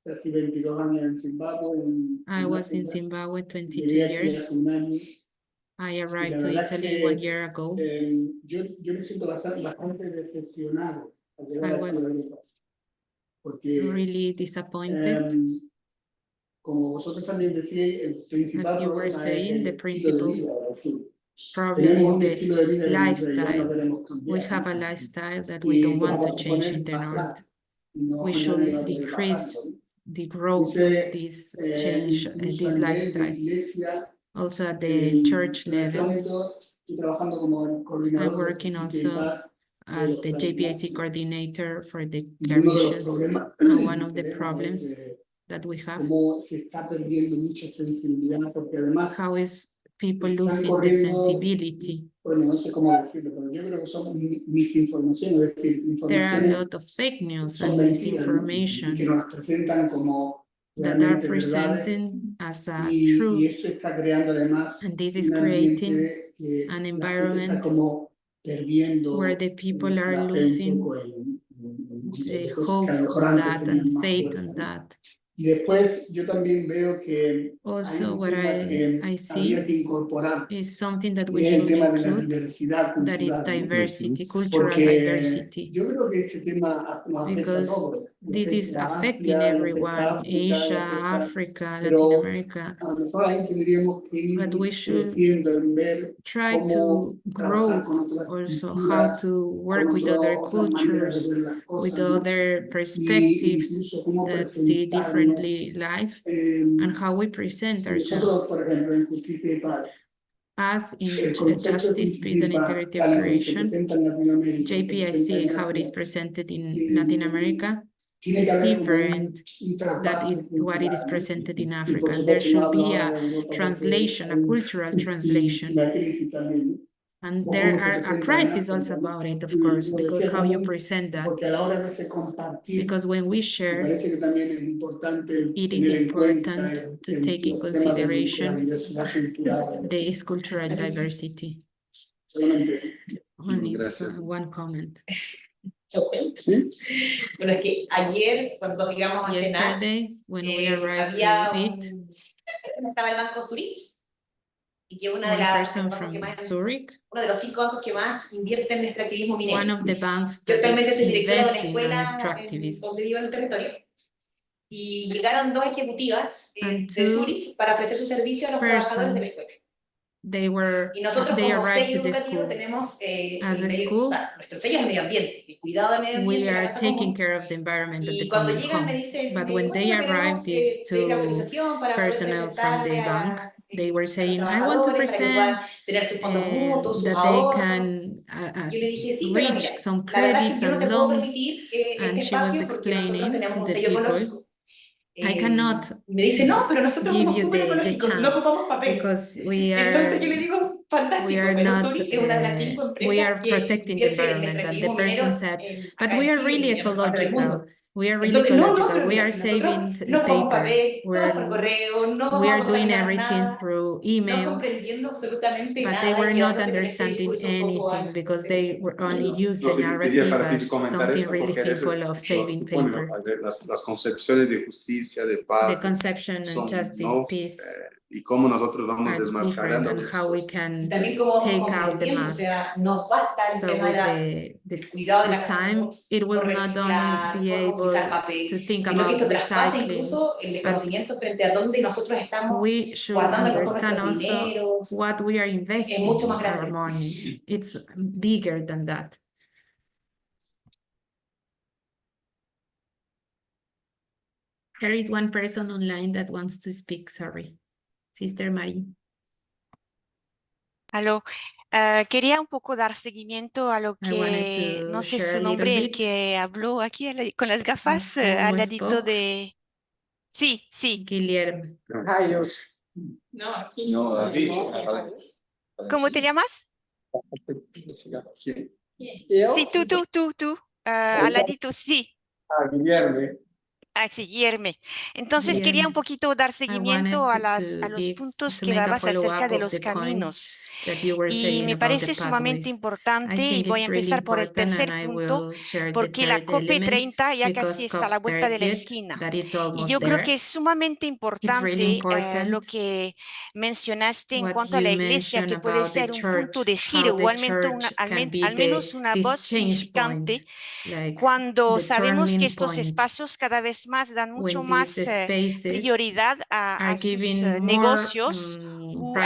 casi 22 años en Zimbabue, I was in África. Zimbabwe 22 Llegué aquí years. hace un año. I Y arrived la to verdad es Italy que 1 year ago. yo me siento bastante decepcionado al llegar I aquí a was Europa. Porque really disappointed. como vosotros también decíais, el principal As you were problema es saying, the el estilo de principal vida. Es decir, problem tenemos is un the estilo de vida que no lifestyle. queremos We cambiar. have a lifestyle that we don't Y que want to vamos a change poner in the bajar. north. Y no We nadie va should a poder decrease bajarlo, ¿no? the growth Entonces, of this change, incluso this a nivel de lifestyle. iglesia, Also at the church en este level, momento estoy trabajando como I'm coordinador de working justicia y also paz de as los the clarividencios. JPIC coordinator for the Y uno de los clarivisions. problemas And one of que the vemos problems es that we have, cómo se está perdiendo mucha sensibilidad, porque además how is people están losing the corriendo, sensibility. bueno, no sé cómo decirlo, pero yo creo que son misinformaciones, es decir, There are a informaciones lot of fake news son and mentiras, ¿no? Y que misinformation nos las presentan como that are realmente verdades, presented as y true, esto está creando además and this is un creating ambiente que an la gente está environment como perdiendo where the people are la fe un losing poco en the cosas hope que a lo mejor on antes that tenían and más faith fuerza, on ¿no? that. Y después yo también veo que hay Also, un what tema que I habría que see incorporar, is something that y we es el should tema de la include, diversidad that is cultural, ¿no? diversity, cultural Porque diversity, yo creo que este tema nos afecta a because todos, le this is afecta a affecting Asia, le afecta a everyone, África, le Asia, afecta, Africa, Latin pero America, a lo mejor ahí tendríamos que but we ir should creciendo en ver try cómo to grow trabajar con otras also how culturas, to con work with other otras maneras cultures, de ver las with cosas, ¿no? other Y perspectives incluso cómo that see presentarnos. differently life and how we present Nosotros, ourselves. por ejemplo, en Justicia y Paz, As in el concepto de Justice, justicia Peace y and paz, Integrity of tal y como se Creation, presenta en Latinoamérica, se presenta JPIC, en how it is Asia, presented in Latin America, tiene que is haber como different un that trasvase what it is cultural, ¿no? presented in Y Africa. por And there supuesto no should hablo be ahora a de Europa porque translation, a hay cultural translation. una crisis también, ¿no? And O there cómo se are a presenta en crisis also África, ¿no? about it, of Y course, lo because decía how you como present that. porque a la hora de ese compartir, Because when we me share, parece que también es importante it is tener en cuenta important to take in los temas de la consideration diversidad cultural. the cultural diversity. Solamente. Only Gracias. one comment. ¿Sí? Bueno, es que ayer, cuando llegamos a cenar, Yesterday, when we arrived había to eat, estaba el Banco Zurich, y que una de one las person bancos que from más, Zurich, uno de los 5 bancos que más invierten en extractivismo one minero. of the banks Yo that actualmente is soy directora de una investing on escuela extractivism, donde vivo en el territorio, y llegaron 2 ejecutivas and de two Zurich para ofrecer su servicio a los trabajadores de la persons, escuela. they Y nosotros como arrived to sello the educativo school. tenemos As el a medio, o school, sea, nuestro sello es el medio ambiente, el cuidado del medio we ambiente, la are casa taking común. care of the environment at Y the cuando common llegan me home. dicen, But when they bueno, arrived, queremos these pedir la two autorización para poder personnel from presentarle the a, bank, they were a los saying, I want to trabajadores para que puedan present tener sus fondos mutuos, sus that they ahorros. can Yo le dije, sí, pero mira, reach some la verdad es credits que yo no and te puedo loans. permitir And este she was espacio porque nosotros explaining tenemos to un the sello people, ecológico. I cannot Me dice, no, pero nosotros give somos you súper the ecológicos, no chance ocupamos papel. because we Entonces yo le are digo, fantástico, pero not, Zurich es una de las 5 we empresas are que protecting the invierte en environment. And the extractivismo person minero said, but acá we en are Chile really y en otras partes del ecological. mundo. We are really Entonces, no, ecological. pero We mira, are si nosotros saving no ocupamos paper. papel, todo es por correo, no We vamos a are doing contaminar everything nada, through no email, comprendiendo absolutamente but they nada were y not quedándose con este understanding discurso un poco anything because they were only used the Lo que te pedía narrative para ti as comentar something eso, really porque eso simple of saving supone, ¿no? paper. A ver, las concepciones de justicia, de The paz, conception and son, justice, ¿no? peace Y cómo nosotros vamos are different, desmascarando and algunas how we cosas. can también como take out el the tiempo, o mask. sea, nos basta el So tema with del cuidado de the la casa time, común it will por not only reciclar, be por utilizar able papel, to think sino que about esto traspasa recycling, incluso el but desconocimiento frente a dónde nosotros estamos we should guardando a lo mejor understand nuestros also dineros, what we are es investing mucho más our grande. money. It's bigger than that. There is one person online that wants to speak, sorry. Sister Marie. Aló, quería un poco dar seguimiento a lo I wanted que, to no sé share su a little nombre, el bit que habló aquí con las gafas, al who ladito spoke. de... Sí, sí. Guillermo. No, aquí. No, aquí. ¿Cómo te llamas? Sí, tú, al ladito, sí. Guillermo. Ah, sí, Guillermo. Entonces quería un poquito dar seguimiento a los puntos que Make a dabas acerca follow-up de of los the caminos. points that you were Y saying me about the parece sumamente pathways. I importante y think voy a it's really empezar por el important, and tercer I punto, will share the porque la third element COP30 ya casi because está a la vuelta de la COP30, esquina. that it's Y almost yo creo que there. es sumamente It's really importante lo important que mencionaste en what cuanto a you la iglesia, mentioned que puede about the ser un punto church, de how giro o the al menos church can be al menos una this voz change point, significante like cuando the sabemos que turning estos point, espacios cada vez más dan mucho when these más spaces prioridad are a sus giving more negocios, a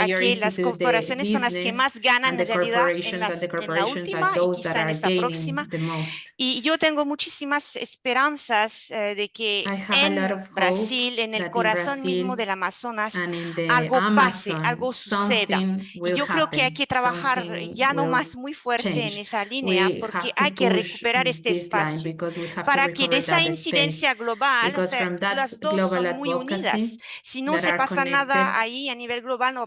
que priority las to the corporaciones son las que business, más ganan and en the realidad en la corporations última are y those that quizá en are esa próxima. gaining the most. Y yo tengo muchísimas esperanzas de que I have a lot en of hope Brasil, en el that in corazón mismo Brazil del Amazonas, and in the algo pase, algo Amazon, suceda. something Y will yo creo que hay happen, que trabajar something ya no will más muy fuerte en change. esa línea We porque have to hay que push recuperar este this line espacio because we have to para que de recover esa that space. incidencia global, o Because sea, from that las dos global son muy unidas. advocacy Si no that se are pasa connected, nada ahí a nivel global, no va a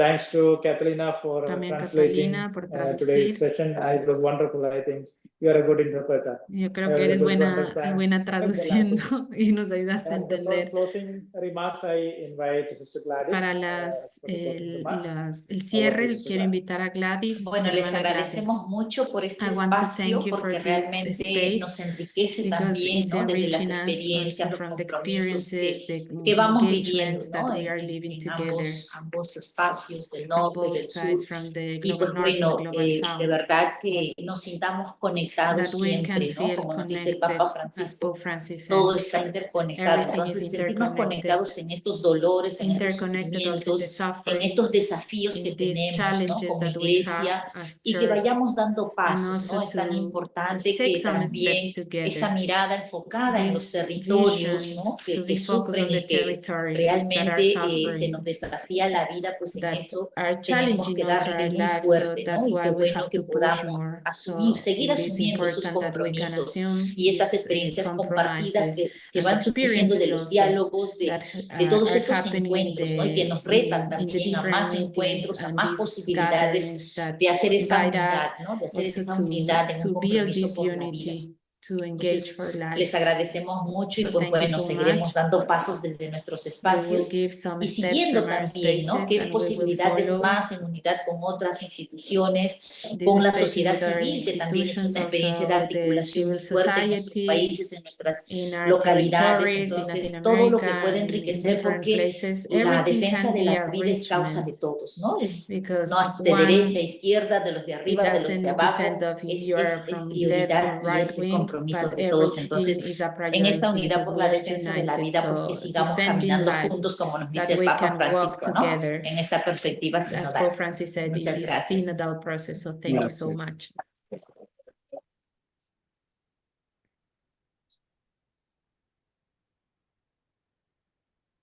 thanks to Catalina for También translating Catalina por today's traducir. session. It was wonderful, I think. You are a good interpreter. Yo creo You que are eres able to buena understand the traduciendo language. y nos ayudaste a And for entender. closing remarks, I invite Sister Gladys. Para for the closing remarks. el Over to cierre, Sister quiero Gladys. invitar a Gladys, Bueno, mi les hermana Gladys. agradecemos mucho por este I want to espacio thank you for porque this realmente nos space enriquece because también, it's ¿no? Desde las enriching us experiencias, also los from the compromisos experiences, the que vamos viviendo, engagements ¿no? that we are living En together ambos espacios, del from norte, both del sides, sur. from the Y global pues north to the bueno, global de south, verdad que nos sintamos conectados that we can siempre, ¿no? feel Como nos dice el connected, Papa as Francisco, Pope Francis todo says. está interconectado. Everything is Entonces, sentirnos interconnected. conectados en estos dolores, en estos Interconnected also in the sufrimientos, en suffering, estos desafíos que in these tenemos, ¿no? challenges Como that we have iglesia, as y que church, vayamos dando and pasos, ¿no? also Es tan to importante take que some steps también esa together. mirada enfocada en los This territorios, vision ¿no? to Que be focused on sufren the y que territories that are realmente se suffering, nos desafía la vida, pues en that eso are tenemos challenging que also darle our muy lives, so fuerte, ¿no? that's Y why qué we bueno have que to push podamos more. asumir, So seguir it is asumiendo esos important that we can compromisos assume y estas these experiencias compartidas compromises que and van surgiendo de experiences los also diálogos, that de todos are estos happening encuentros, ¿no? Y que nos retan in the también a different más meetings encuentros, a and más these posibilidades gatherings that de hacer esa invite unidad, us ¿no? De hacer also esa unidad en un to build compromiso this por la vida. unity, to engage Entonces, for life. les agradecemos mucho y So pues thank you bueno, so seguiremos much. dando pasos desde nuestros We will espacios give some y steps siguiendo from our también, ¿no? spaces Qué and we will posibilidades follow más en unidad con otras instituciones, these con la spaces sociedad with our civil, que también es institutions, una experiencia de also with the articulación muy civil fuerte en nuestros society, países, en nuestras in our localidades. territories, in Latin Entonces, todo lo que America, puede and in enriquecer, different porque places, la everything defensa can de be la vida es causa de enrichment todos, ¿no? Es because no de derecha, one, izquierda, de los de it arriba, de los de doesn't abajo, depend of if you are es from left prioridad or y right es el wing, compromiso but de todos. everything Entonces, is a en esta priority unidad because por we la are defensa de la united. vida, pues que So sigamos defending caminando life, juntos, como nos dice that el we Papa can work Francisco, ¿no? together, En esta perspectiva as sinodal. Pope Francis said, in Muchas this gracias. synodal process. So thank you so much.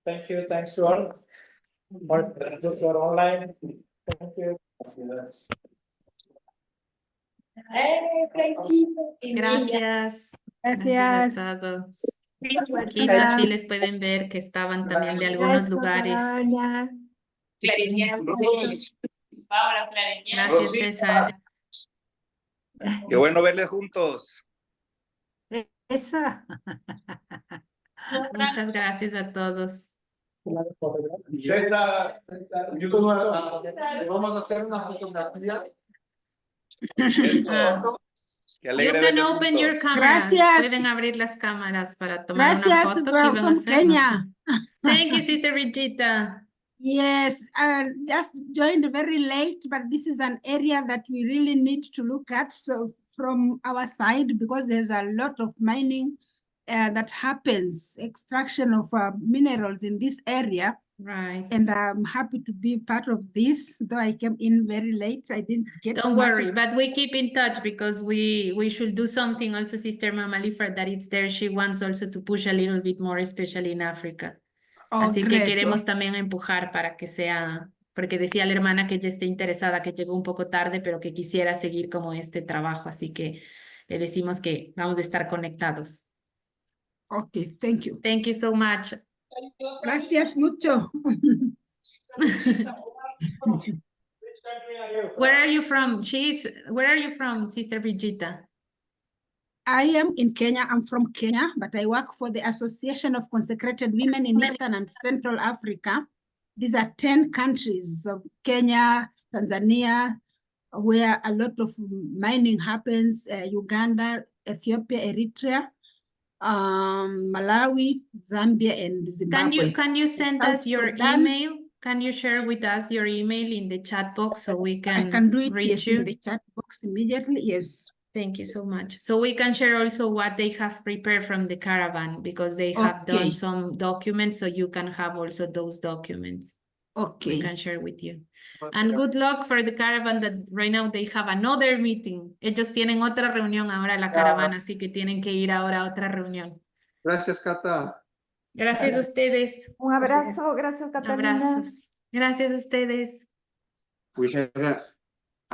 Thank you. Thanks to all. For those who are online. Thank you. Gracias. Gracias. Gracias a todos. Aquí así les pueden ver que estaban también de algunos lugares. Gracias, César. Qué bueno verles juntos. Eso. Muchas gracias a todos. Vamos a hacer una fotografía. Eso. Qué You alegre can verles open your juntos. cameras. Gracias. Pueden abrir las cámaras para tomar una Gracias, foto que we're iban a from hacer. No sé. Kenya. Thank you, Sister Regita. Yes, just joined very late, but this is an area that we really need to look at. So from our side, because there's a lot of mining that happens, extraction of minerals in this area. Right. And I'm happy to be part of this, though I came in very late. I didn't get Don't much worry, of- but we keep in touch because we should do something also, Sister Mama Lifer, that it's there. She wants also to push a little bit more, especially in Africa. Oh, Así que great. queremos también empujar para que sea, porque decía la hermana que ella esté interesada, que llegó un poco tarde, pero que quisiera seguir como este trabajo. Así que le decimos que vamos a estar conectados. Okay, thank you. Thank you so much. Gracias mucho. Where are you from? Where are you from, Sister Brigita? I am in Kenya. I'm from Kenya, but I work for the Association of Consecrated Women in Eastern and Central Africa. These are 10 countries of Kenya, Tanzania, where a lot of mining happens, Uganda, Ethiopia, Eritrea, Malawi, Zambia, and Zimbabwe. Can you send South us your Sudan. email? Can you share with us your email in the chat box so we I can can do it, reach yes, you? in the chat box immediately, yes. Thank you so much. So we can share also what they have prepared from the caravan because they have done Okay. some documents, so you can have also those documents. Okay. We can share with you. And good luck for the caravan that right now they have another meeting. Ellos tienen otra reunión ahora la caravana, así que tienen que ir ahora a otra reunión. Gracias, Cata. Gracias a ustedes. Un abrazo, gracias, Catalina. Abrazos. Gracias a ustedes. We have